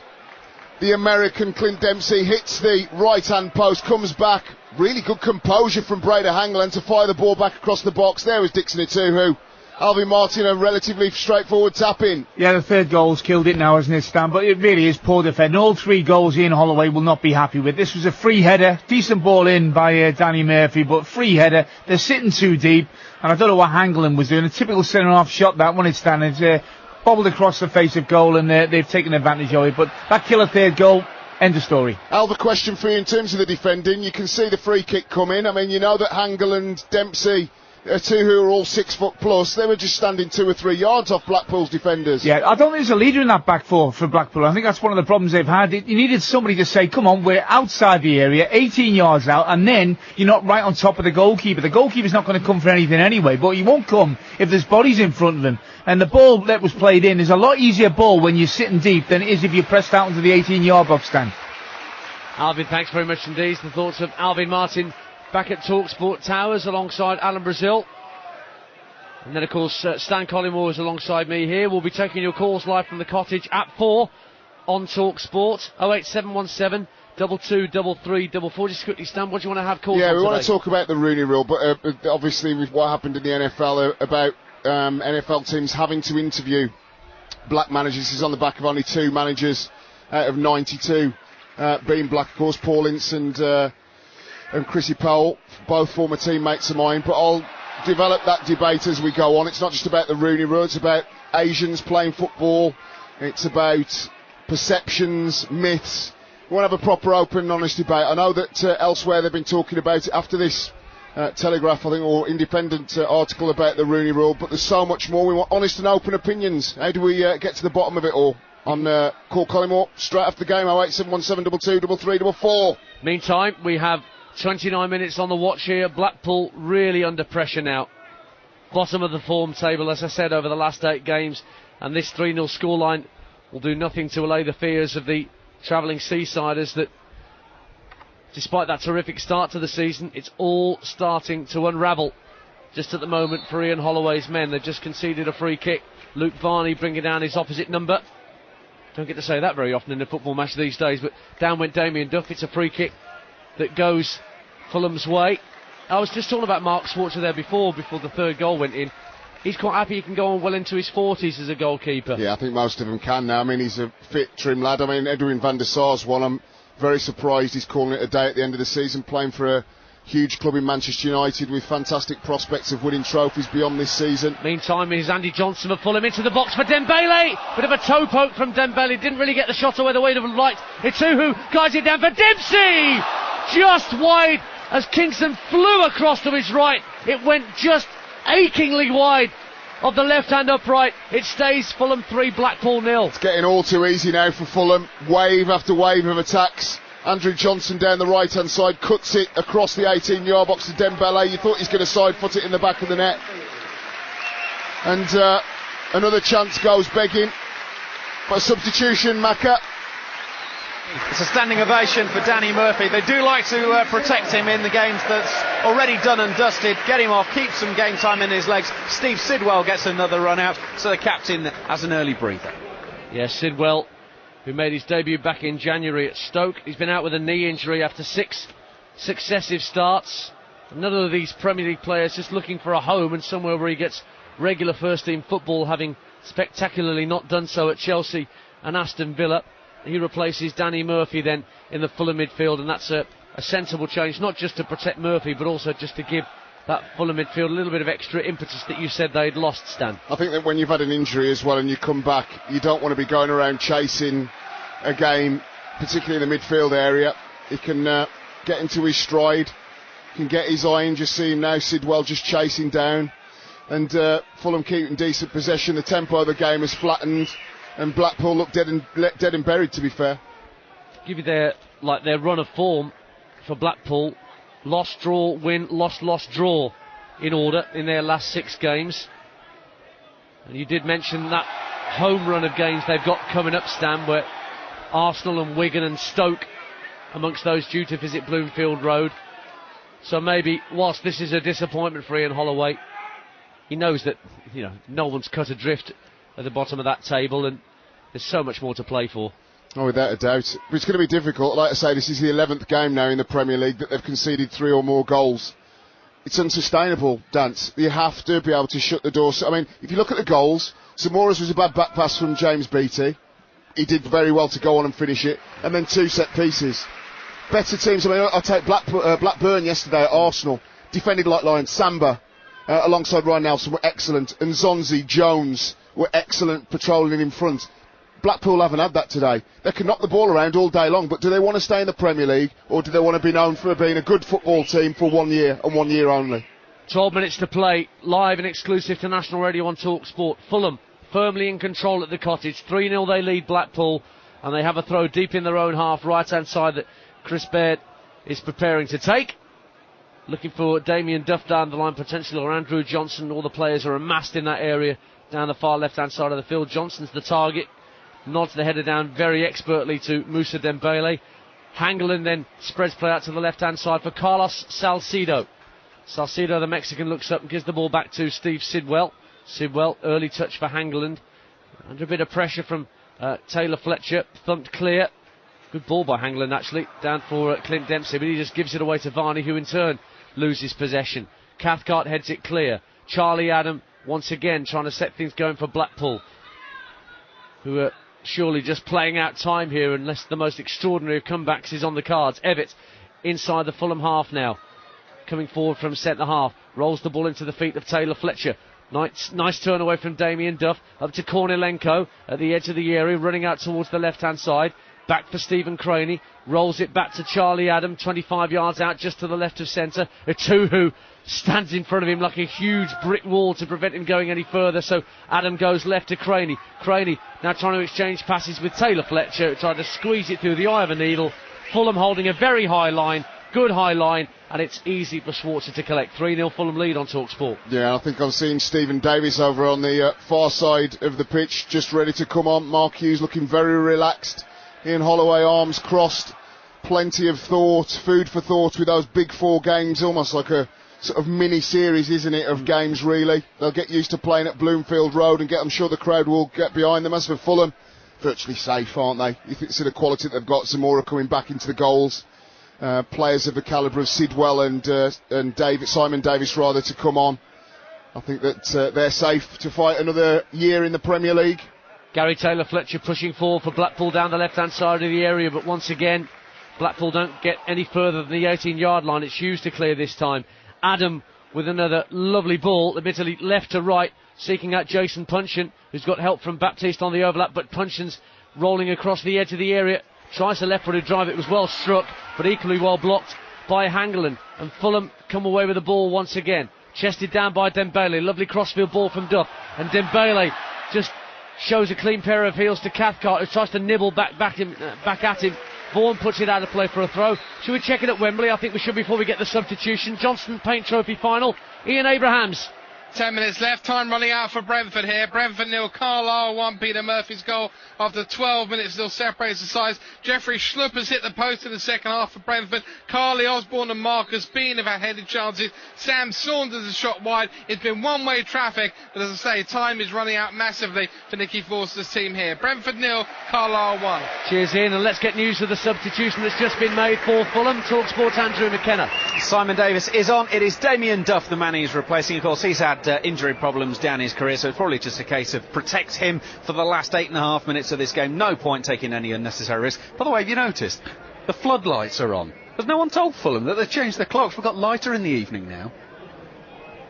the American Clint Dempsey, hits the right-hand post, comes back. Really good composure from Breda Hangeland to fire the ball back across the box. There was Dixon Atuhu. Alvin Martin, a relatively straightforward tap-in. Yeah, the third goal's killed it now, hasn't it, Stan? But it really is poor defending. All 3 goals Ian Holloway will not be happy with. This was a free header, decent ball in by Danny Murphy, but free header. They're sitting too deep, and I don't know what Hangeland was doing. A typical centre-half shot, that one, it's Stan. It's bobbled across the face of goal, and they've taken advantage of it. But that killer third goal, end of story. Al, the question for you in terms of the defending, you can see the free kick come in. I mean, you know that Hangeland, Dempsey, 2 who are all 6 foot plus, they were just standing 2 or 3 yards off Blackpool's defenders. Yeah, I don't think there's a leader in that back four for Blackpool. I think that's one of the problems they've had. You needed somebody to say, come on, we're outside the area, 18 yards out, and then you're not right on top of the goalkeeper. The goalkeeper's not going to come for anything anyway, but he won't come if there's bodies in front of him. And the ball that was played in is a lot easier ball when you're sitting deep than it is if you're pressed out into the 18-yard box stand. Alvin, thanks very much indeed. The thoughts of Alvin Martin back at Talksport Towers alongside Alan Brazil. And then, of course, Stan Collymore is alongside me here. We'll be taking your calls live from the cottage at 4 on Talksport. 08717 223344. Just quickly, Stan, what do you want to have calls on we want today? to talk about the Rooney Rule, but obviously with what happened in the NFL about NFL teams having to interview black managers. This is on the back of only 2 managers out of 92 being black, of course, Paul Ince and Chrissy Powell, both former teammates of mine, but I'll develop that debate as we go on. It's not just about the Rooney Rule, it's about Asians playing football, it's about perceptions, myths. We want to have a proper, open and honest debate. I know that elsewhere they've been talking about it after this Telegraph, I think, or Independent article about the Rooney Rule, but there's so much more. We want honest and open opinions. How do we get to the bottom of it all? On Call Collymore, straight after the game, 08717 223344. Meantime, we have 29 minutes on the watch here. Blackpool really under pressure now. Bottom of the form table, as I said, over the last 8 games. And this 3-0 scoreline will do nothing to allay the fears of the travelling Seasiders that, despite that terrific start to the season, it's all starting to unravel. Just at the moment for Ian Holloway's men. They've just conceded a free kick. Luke Varney bringing down his opposite number. Don't get to say that very often in a football match these days, but down went Damien Duff. It's a free kick that goes Fulham's way. I was just talking about Mark Schwarzer there before the third goal went in. He's quite happy he can go on well into his 40s as a goalkeeper. Yeah, I think most of them can now. I mean, he's a fit, trim lad. I mean, Edwin van der Sar's one. I'm very surprised he's calling it a day at the end of the season, playing for a huge club in Manchester United with fantastic prospects of winning trophies beyond this season. Meantime, is Andy Johnson of Fulham into the box for Dembele. Bit of a toe poke from Dembele. Didn't really get the shot away the way he would have liked. Ituhu guides it down for Dempsey. Just wide as Kingston flew across to his right. It went just achingly wide of the left-hand upright. It stays Fulham 3, Blackpool 0. It's getting all too easy now for Fulham. Wave after wave of attacks. Andrew Johnson down the right-hand side cuts it across the 18-yard box to Dembele. You thought he's going to side-foot it in the back of the net. And another chance goes begging. But a substitution, Macca. It's a standing ovation for Danny Murphy. They do like to protect him in the games that's already done and dusted. Get him off, keep some game time in his legs. Steve Sidwell gets another run out, so the captain has an early breather. Yeah, Sidwell, who made his debut back in January at Stoke. He's been out with a knee injury after 6 successive starts. Another of these Premier League players just looking for a home and somewhere where he gets regular first-team football, having spectacularly not done so at Chelsea and Aston Villa. He replaces Danny Murphy then in the Fulham midfield, and that's a sensible change, not just to protect Murphy, but also just to give that Fulham midfield a little bit of extra impetus that you said they'd lost, Stan. I think that when you've had an injury as well and you come back, you don't want to be going around chasing a game, particularly in the midfield area. He can get into his stride, can get his eye in. Just see him now, Sidwell just chasing down, and Fulham keeping decent possession. The tempo of the game has flattened, and Blackpool look dead and buried, to be fair. Give you their run of form for Blackpool. Lost, draw, win, lost, draw in order in their last 6 games. And you did mention that home run of games they've got coming up, Stan, where Arsenal and Wigan and Stoke amongst those due to visit Bloomfield Road. So maybe, whilst this is a disappointment for Ian Holloway, he knows that, no one's cut adrift at the bottom of that table, and there's so much more to play for. Oh, without a doubt. But it's going to be difficult. Like I say, this is the 11th game now in the Premier League that they've conceded 3 or more goals. It's unsustainable, Dance. You have to be able to shut the door. So, I mean, if you look at the goals, Summarised was a bad back pass from James Beattie. He did very well to go on and finish it. And then 2 set pieces. Better teams. I mean, I'll take Blackburn yesterday at Arsenal. Defended like lions. Samba, alongside Ryan Nelson, were excellent. And Zonzi, Jones were excellent patrolling in front. Blackpool haven't had that today. They can knock the ball around all day long, but do they want to stay in the Premier League, or do they want to be known for being a good football team for 1 year and 1 year only? 12 minutes to play, live and exclusive to National Radio on Talksport. Fulham firmly in control at the Cottage. 3-0 they lead Blackpool, and they have a throw deep in their own half, right-hand side, that Chris Baird is preparing to take. Looking for Damien Duff down the line, potentially, or Andrew Johnson. All the players are amassed in that area down the far left-hand side of the field. Johnson's the target. Nods the header down very expertly to Moussa Dembele. Hangeland then spreads play out to the left-hand side for Carlos Salcido. Salcido, the Mexican, looks up and gives the ball back to Steve Sidwell. Sidwell, early touch for Hangeland. Under a bit of pressure from Taylor Fletcher. Thumped clear. Good ball by Hangeland, actually. Down for Clint Dempsey, but he just gives it away to Varney, who in turn loses possession. Cathcart heads it clear. Charlie Adam, once again, trying to set things going for Blackpool, who are surely just playing out time here, unless the most extraordinary of comebacks is on the cards. Evett inside the Fulham half now, coming forward from centre half, rolls the ball into the feet of Taylor Fletcher. Nice turn away from Damien Duff, up to Kornilenko at the edge of the area, running out towards the left hand side. Back for Stephen Craney, rolls it back to Charlie Adam, 25 yards out just to the left of centre. Atuhu stands in front of him like a huge brick wall to prevent him going any further, so Adam goes left to Craney. Craney now trying to exchange passes with Taylor Fletcher, trying to squeeze it through the eye of a needle. Fulham holding a very high line, good high line, and it's easy for Schwarzer to collect. 3-0 Fulham lead on Talksport. Yeah, I think I'm seeing Stephen Davis over on the far side of the pitch, just ready to come on. Mark Hughes looking very relaxed. Ian Holloway, arms crossed, plenty of thought, food for thought with those big 4 games, almost like a sort of mini-series, isn't it, of games, really. They'll get used to playing at Bloomfield Road and I'm sure the crowd will get behind them. As for Fulham, virtually safe, aren't they? You see the quality that they've got. Zamora coming back into the goals. Players of the calibre of Sidwell and Simon Davis, rather, to come on. I think that they're safe to fight another year in the Premier League. Gary Taylor Fletcher pushing forward for Blackpool down the left-hand side of the area, but once again, Blackpool don't get any further than the 18-yard line. It's Hughes to clear this time. Adam with another lovely ball, admittedly left to right, seeking out Jason Puncheon, who's got help from Baptiste on the overlap, but Puncheon's rolling across the edge of the area, tries to left-footed drive. It was well struck, but equally well blocked by Hangeland, and Fulham come away with the ball once again. Chested down by Dembele, lovely crossfield ball from Duff, and Dembele just shows a clean pair of heels to Cathcart, who tries to nibble back at him. Vaughan puts it out of play for a throw. Should we check it at Wembley? I think we should before we get the substitution. Johnston Paint Trophy final. Ian Abrahams 10 minutes left, time running out for Brentford here. Brentford 0, Carlisle 1, Peter Murphy's goal after 12 minutes still separates the sides. Jeffrey Schlupp has hit the post in the second half for Brentford. Carly Osborne and Marcus Bean have had headed chances. Sam Saunders has shot wide. It's been one-way traffic, but as I say, time is running out massively for Nicky Forster's team here. Brentford 0, Carlisle 1. Cheers, Ian, and let's get news of the substitution that's just been made for Fulham. Talksport's Andrew McKenna. Simon Davis is on. It is Damien Duff, the man he's replacing. Of course, he's had injury problems down his career, so it's probably just a case of protect him for the last 8.5 minutes of this game. No point taking any unnecessary risk. By the way, have you noticed? The floodlights are on. Has no one told Fulham that they've changed their clocks? We've got lighter in the evening now.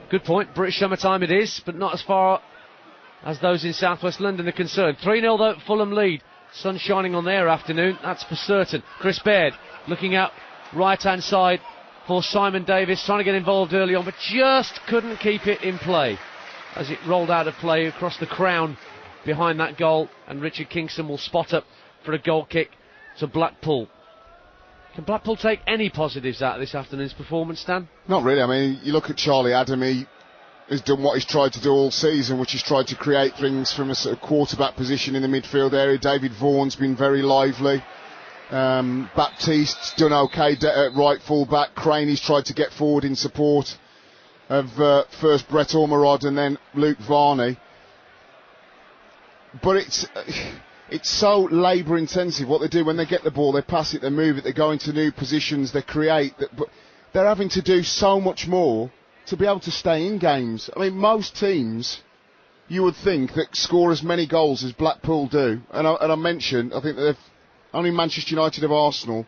Good point. British summertime it is, but not as far as those in southwest London are concerned. 3-0 though, Fulham lead. Sun shining on their afternoon, that's for certain. Chris Baird looking out right-hand side for Simon Davis, trying to get involved early on, but just couldn't keep it in play as it rolled out of play across the crown behind that goal, and Richard Kingston will spot up for a goal kick to Blackpool. Can Blackpool take any positives out of this afternoon's performance, Dan? Not really. I mean, you look at Charlie Adam, he has done what he's tried to do all season, which is tried to create things from a sort of quarterback position in the midfield area. David Vaughan's been very lively. Baptiste's done okay at right full back. Craney's tried to get forward in support of first Brett Ormerod and then Luke Varney. But it's so labour intensive what they do. When they get the ball, they pass it, they move it, they go into new positions, they create. But they're having to do so much more to be able to stay in games. I mean, most teams, you would think, that score as many goals as Blackpool do. And I mentioned, I think that only Manchester United of Arsenal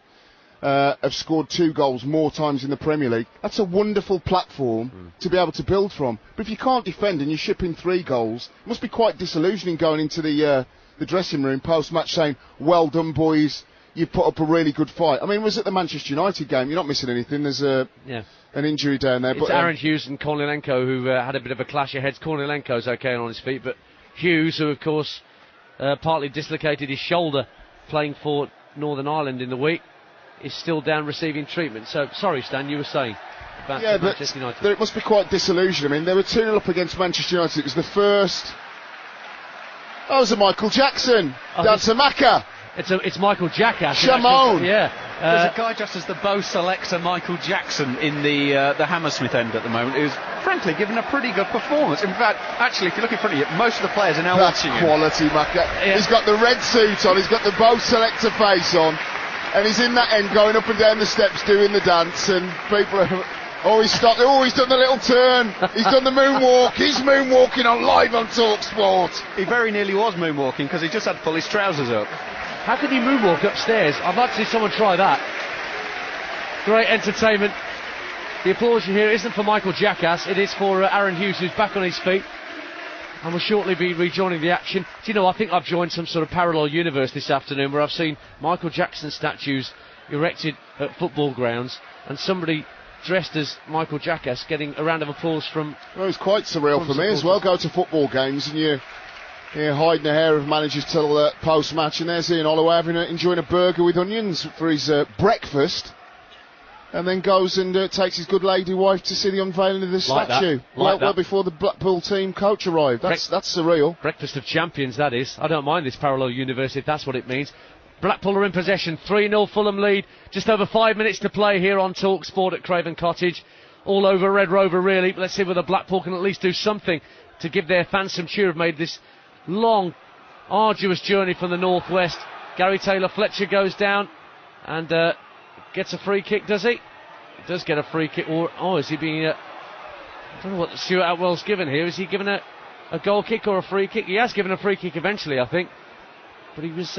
have scored 2 goals more times in the Premier League. That's a wonderful platform to be able to build from. But if you can't defend and you're shipping 3 goals, it must be quite disillusioning going into the dressing room post-match saying, well done, boys, you put up a really good fight. I mean, was it the Manchester United game? You're not missing anything. There's an injury down there. It's Aaron Hughes and Kornilenko who had a bit of a clash of heads. Kornilenko's okay on his feet, but Hughes, who of course partly dislocated his shoulder playing for Northern Ireland in the week, is still down receiving treatment. So, sorry Stan, you were saying about Manchester United. It must be quite disillusioning. I mean, they were 2-0 up against Manchester United. It was the first... Oh, it was a Michael Jackson. Danter Macca. It's Michael Jackass. Shamon. Yeah. There's a guy dressed as the Bo Selector Michael Jackson in the Hammersmith end at the moment, who's frankly given a pretty good performance. In fact, actually, if you look in front of you, most of the players are now watching him. Quality, Macca. Yeah. He's got the red suit on, he's got the Bo Selector face on, and he's in that end going up and down the steps doing the dance, and people are... Oh, he's stopped. Oh, he's done the little turn. He's done the moonwalk. He's moonwalking on live on Talksport. He very nearly was moonwalking because he just had to pull his trousers up. How could he moonwalk upstairs? I'd like to see someone try that. Great entertainment. The applause you hear isn't for Michael Jackass. It is for Aaron Hughes, who's back on his feet and will shortly be rejoining the action. Do you know, I think I've joined some sort of parallel universe this afternoon where I've seen Michael Jackson statues erected at football grounds and somebody dressed as Michael Jackass getting a round of applause from... Well, it's quite surreal for me as well. Go to football games and you're hiding the hair of managers till post-match, and there's Ian Holloway enjoying a burger with onions for his breakfast, and then goes and takes his good lady wife to see the unveiling of the statue. Well before the Blackpool team coach arrived. That's surreal. Breakfast of champions, that is. I don't mind this parallel universe if that's what it means. Blackpool are in possession, 3-0 Fulham lead, just over 5 minutes to play here on Talksport at Craven Cottage. All over Red Rover really, but let's see whether Blackpool can at least do something to give their fans some cheer. Have made this long, arduous journey from the northwest. Gary Taylor-Fletcher goes down and gets a free kick, does he? He does get a free kick, or is he being... I don't know what Stuart Atwell's given here. Is he given a goal kick or a free kick? He has given a free kick eventually, I think. But he was...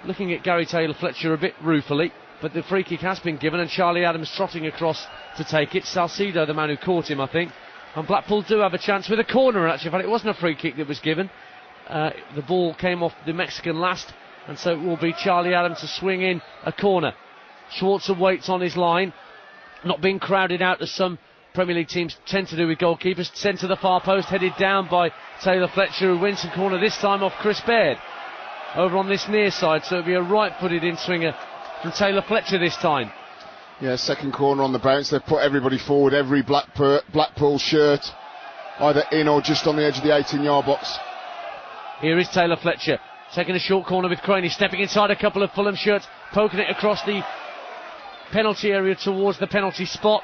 looking at Gary Taylor-Fletcher a bit ruefully, but the free kick has been given and Charlie Adams trotting across to take it. Salcedo, the man who caught him, I think. And Blackpool do have a chance with a corner, actually. In fact, it wasn't a free kick that was given. The ball came off the Mexican last, and so it will be Charlie Adams to swing in a corner. Schwarzer waits on his line, not being crowded out as some Premier League teams tend to do with goalkeepers. Sent to the far post, headed down by Taylor-Fletcher, who wins the corner this time off Chris Baird. Over on this near side, so it'll be a right-footed in-swinger from Taylor-Fletcher this time. Yeah, second corner on the bounce. They've put everybody forward, every Blackpool shirt either in or just on the edge of the 18-yard box. Here is Taylor Fletcher, taking a short corner with Craney, stepping inside a couple of Fulham shirts, poking it across the penalty area towards the penalty spot.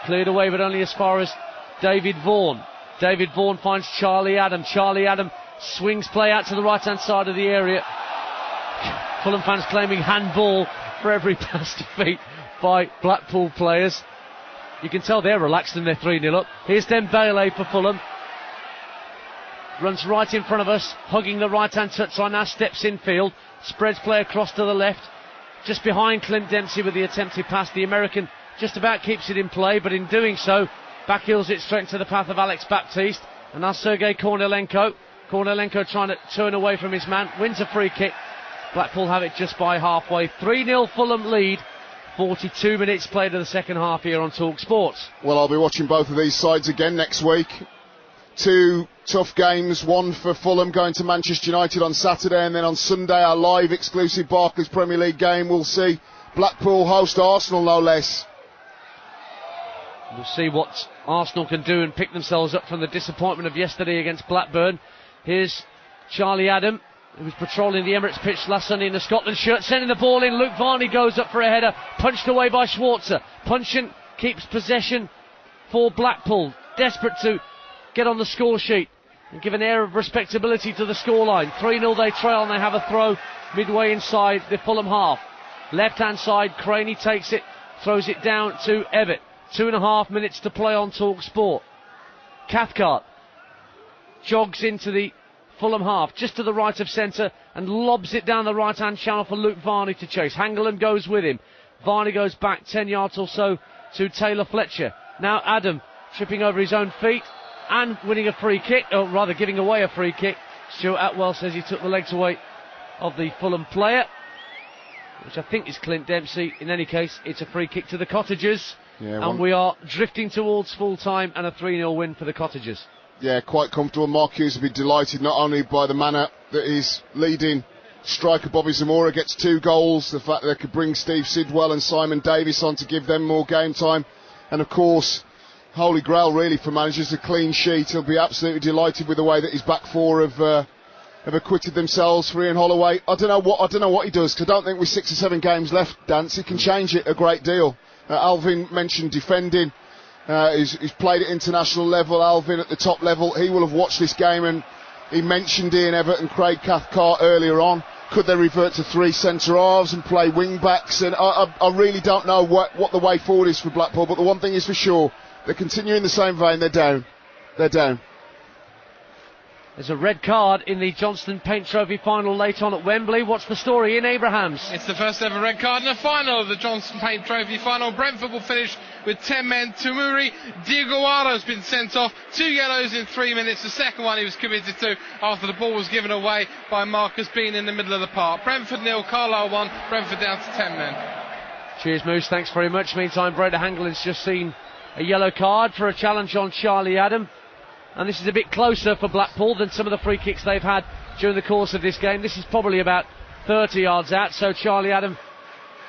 Cleared away, but only as far as David Vaughan. David Vaughan finds Charlie Adam. Charlie Adam swings play out to the right-hand side of the area. Fulham fans claiming handball for every pass to feet by Blackpool players. You can tell they're relaxed and they're 3-0 up. Here's Dembele for Fulham. Runs right in front of us, hugging the right-hand touchline, now steps infield, spreads play across to the left, just behind Clint Dempsey with the attempted pass. The American just about keeps it in play, but in doing so, backheels it straight into the path of Alex Baptiste. And now Sergei Kornilenko. Kornilenko trying to turn away from his man, wins a free kick. Blackpool have it just by halfway. 3-0 Fulham lead. 42 minutes played in the second half here on Talksport. Well, I'll be watching both of these sides again next week. 2 tough games, one for Fulham going to Manchester United on Saturday, and then on Sunday our live exclusive Barclays Premier League game we'll see Blackpool host Arsenal, no less. We'll see what Arsenal can do and pick themselves up from the disappointment of yesterday against Blackburn. Here's Charlie Adam, who was patrolling the Emirates pitch last Sunday in the Scotland shirt, sending the ball in. Luke Varney goes up for a header, punched away by Schwarzer. Puncheon keeps possession for Blackpool, desperate to get on the score sheet and give an air of respectability to the scoreline. 3-0 they trail, and they have a throw midway inside the Fulham half. Left hand side, Craney takes it, throws it down to Evatt. 2.5 minutes to play on Talksport. Cathcart jogs into the Fulham half, just to the right of centre, and lobs it down the right-hand channel for Luke Varney to chase. Hangeland goes with him. Varney goes back 10 yards or so to Taylor Fletcher. Now Adam tripping over his own feet and winning a free kick, or rather giving away a free kick. Stuart Atwell says he took the legs away of the Fulham player, which I think is Clint Dempsey. In any case, it's a free kick to the Cottagers. Yeah, and we are drifting towards full time and a 3-0 win for the Cottagers. Yeah, quite comfortable. Mark Hughes will be delighted not only by the manner that his leading striker Bobby Zamora gets 2 goals, the fact that they could bring Steve Sidwell and Simon Davis on to give them more game time, and of course, holy grail really for managers, a clean sheet. He'll be absolutely delighted with the way that his back four have acquitted themselves for Ian Holloway. I don't know what he does, because I don't think with 6 or 7 games left, Dance, he can change it a great deal. Alvin mentioned defending. He's played at international level. Alvin at the top level. He will have watched this game, and he mentioned Ian Evatt and Craig Cathcart earlier on. Could they revert to 3 centre halves and play wing backs? And I really don't know what the way forward is for Blackpool. But the one thing is for sure, they're continuing the same vein. They're down. They're down. There's a red card in the Johnston Paint Trophy final late on at Wembley. What's the story in Abrahams? It's the first ever red card in the final of the Johnston Paint Trophy final. Brentford will finish with 10 men. Tumuri Diaguara has been sent off. 2 yellows in 3 minutes. The second one he was committed to after the ball was given away by Marcus Bean in the middle of the park. Brentford 0, Carlisle 1. Brentford down to 10 men. Cheers, Moose. Thanks very much. Meantime, Breda Hangeland's just seen a yellow card for a challenge on Charlie Adam. And this is a bit closer for Blackpool than some of the free kicks they've had during the course of this game. This is probably about 30 yards out, so Charlie Adam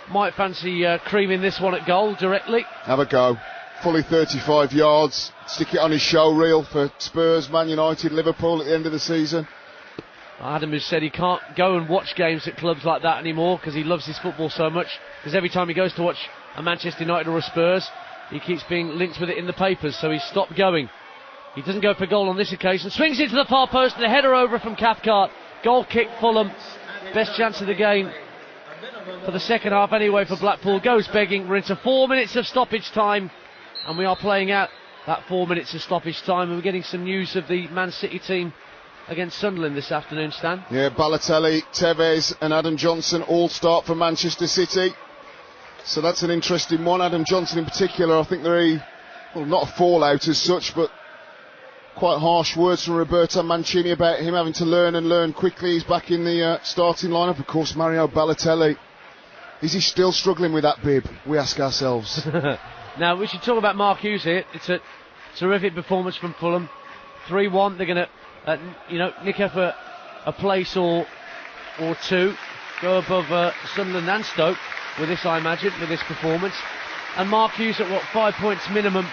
might fancy creaming this one at goal directly. Have a go. Fully 35 yards. Stick it on his show reel for Spurs, Man United, Liverpool at the end of the season. Adam has said he can't go and watch games at clubs like that anymore because he loves his football so much. Because every time he goes to watch a Manchester United or a Spurs, he keeps being linked with it in the papers, so he's stopped going. He doesn't go for goal on this occasion. Swings into the far post and a header over from Cathcart. Goal kick Fulham. Best chance of the game for the second half anyway for Blackpool. Goes begging. We're into 4 minutes of stoppage time, and we are playing out that 4 minutes of stoppage time. And we're getting some news of the Man City team against Sunderland this afternoon, Stan. Yeah, Balotelli, Tevez and Adam Johnson all start for Manchester City. So that's an interesting one. Adam Johnson in particular, I think they're not a fallout as such, but quite harsh words from Roberto Mancini about him having to learn quickly. He's back in the starting lineup. Of course, Mario Balotelli. Is he still struggling with that bib? We ask ourselves. Now, we should talk about Mark Hughes here. It's a terrific performance from Fulham. 3-1. They're going to, nick up a place or two. Go above Sunderland and Stoke with this, I imagine, with this performance. And Mark Hughes at 5 points minimum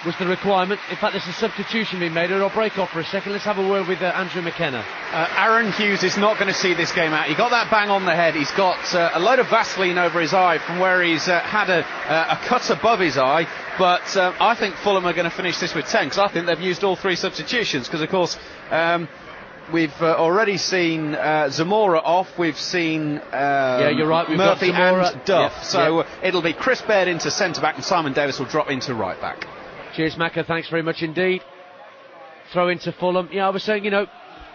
was the requirement. In fact, there's a substitution being made, and I'll break off for a second. Let's have a word with Andrew McKenna. Aaron Hughes is not going to see this game out. He got that bang on the head. He's got a load of Vaseline over his eye from where he's had a cut above his eye. But I think Fulham are going to finish this with 10, because I think they've used all 3 substitutions. Because, of course, we've already seen Zamora off. We've seen you're right. We've Murphy got Zamora and Duff. So it'll be Chris Baird into centre-back, and Simon Davis will drop into right-back. Cheers, Macca. Thanks very much indeed. Throw into Fulham. Yeah, I was saying,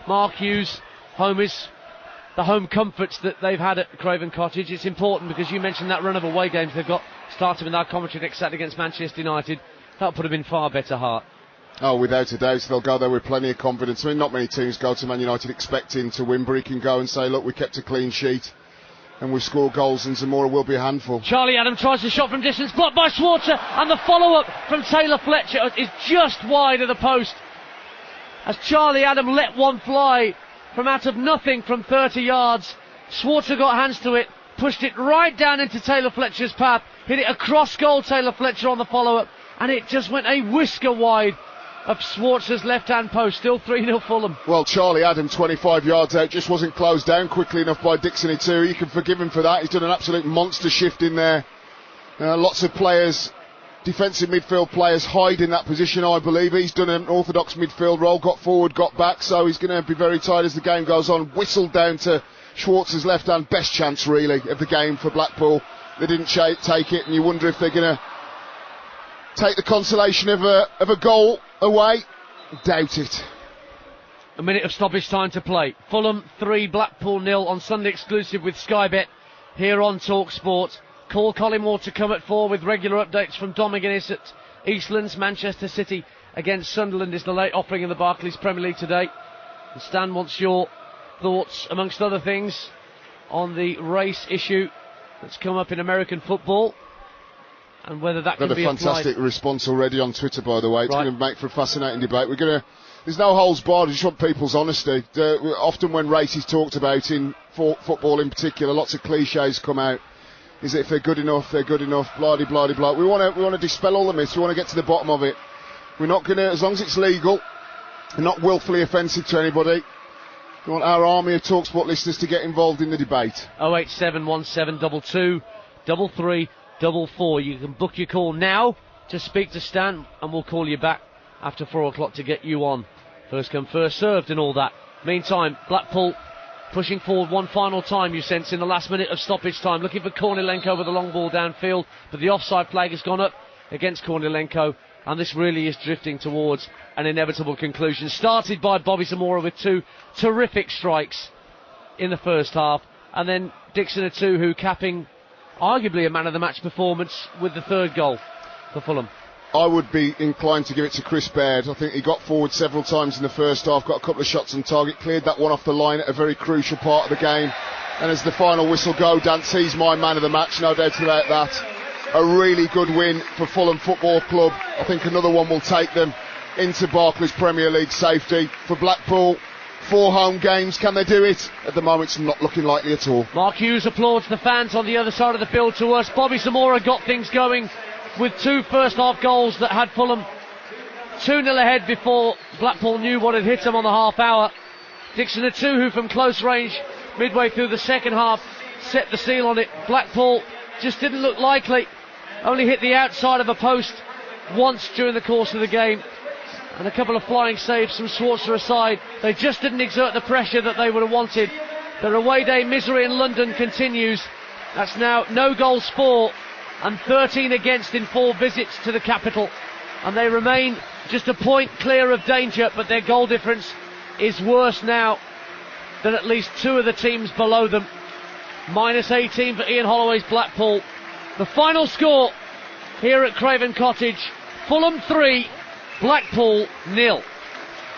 Mark Hughes, the home comforts that they've had at Craven Cottage. It's important because you mentioned that run of away games they've got, starting with our commentary next Saturday against Manchester United. That'll put them in far better heart. Oh, without a doubt, they'll go there with plenty of confidence. I mean, not many teams go to Man United expecting to win, but he can go and say, look, we kept a clean sheet and we've scored goals, and Zamora will be a handful. Charlie Adam tries a shot from distance, blocked by Schwarzer, and the follow-up from Taylor Fletcher is just wide of the post. As Charlie Adam let one fly from out of nothing from 30 yards, Schwarzer got hands to it, pushed it right down into Taylor Fletcher's path, hit it across goal, Taylor Fletcher on the follow-up, and it just went a whisker wide of Schwarzer's left-hand post. Still 3-0 Fulham. Well, Charlie Adam, 25 yards out, just wasn't closed down quickly enough by Dixon Ituri. You can forgive him for that. He's done an absolute monster shift in there. Lots of players, defensive midfield players, hide in that position, I believe. He's done an orthodox midfield role, got forward, got back, so he's going to be very tired as the game goes on. Whistled down to Schwarzer's left-hand. Best chance, really, of the game for Blackpool. They didn't take it, and you wonder if they're going to take the consolation of a goal away. Doubt it. A minute of stoppage time to play. Fulham 3, Blackpool 0 on Sunday exclusive with Sky Bet here on Talksport. Call Collymore to come at 4 with regular updates from Dom McGuinness at Eastlands. Manchester City against Sunderland is the late offering in the Barclays Premier League today. And Stan wants your thoughts, amongst other things, on the race issue that's come up in American football, and whether that can be applied. Got a fantastic response already on Twitter, by the way. It's going to make for a fascinating debate. There's no holds barred. I just want people's honesty. Often when race is talked about in football in particular, lots of cliches come out. Is it if they're good enough, blah, blah, blah. We want to dispel all the myths. We want to get to the bottom of it. We're not going to, as long as it's legal and not willfully offensive to anybody, we want our army of Talksport listeners to get involved in the debate. 0871722 3344. You can book your call now to speak to Stan, and we'll call you back after 4 o'clock to get you on. First come, first served and all that. Meantime, Blackpool pushing forward one final time, you sense, in the last minute of stoppage time, looking for Kornilenko with a long ball downfield, but the offside flag has gone up against Kornilenko, and this really is drifting towards an inevitable conclusion. Started by Bobby Zamora with 2 terrific strikes in the first half, and then Dixon Atuhu capping arguably a man-of-the-match performance with the 3rd goal for Fulham. I would be inclined to give it to Chris Baird. I think he got forward several times in the first half, got a couple of shots on target, cleared that one off the line at a very crucial part of the game. And as the final whistle go, Danter, he's my man of the match, no doubt about that. A really good win for Fulham Football Club. I think another one will take them into Barclays Premier League safety. For Blackpool, 4 home games, can they do it? At the moment it's not looking likely at all. Mark Hughes applauds the fans on the other side of the field to us. Bobby Zamora got things going with 2 first half goals that had Fulham 2-0 ahead before Blackpool knew what had hit them on the half hour. Dixon Atuhu from close range midway through the second half set the seal on it. Blackpool just didn't look likely, only hit the outside of a post once during the course of the game, and a couple of flying saves from Schwarzer aside. They just didn't exert the pressure that they would have wanted. Their away day misery in London continues. That's now no goals for and 13 against in 4 visits to the capital, and they remain just a point clear of danger, but their goal difference is worse now than at least 2 of the teams below them. Minus 18 for Ian Holloway's Blackpool. The final score here at Craven Cottage: Fulham 3, Blackpool 0.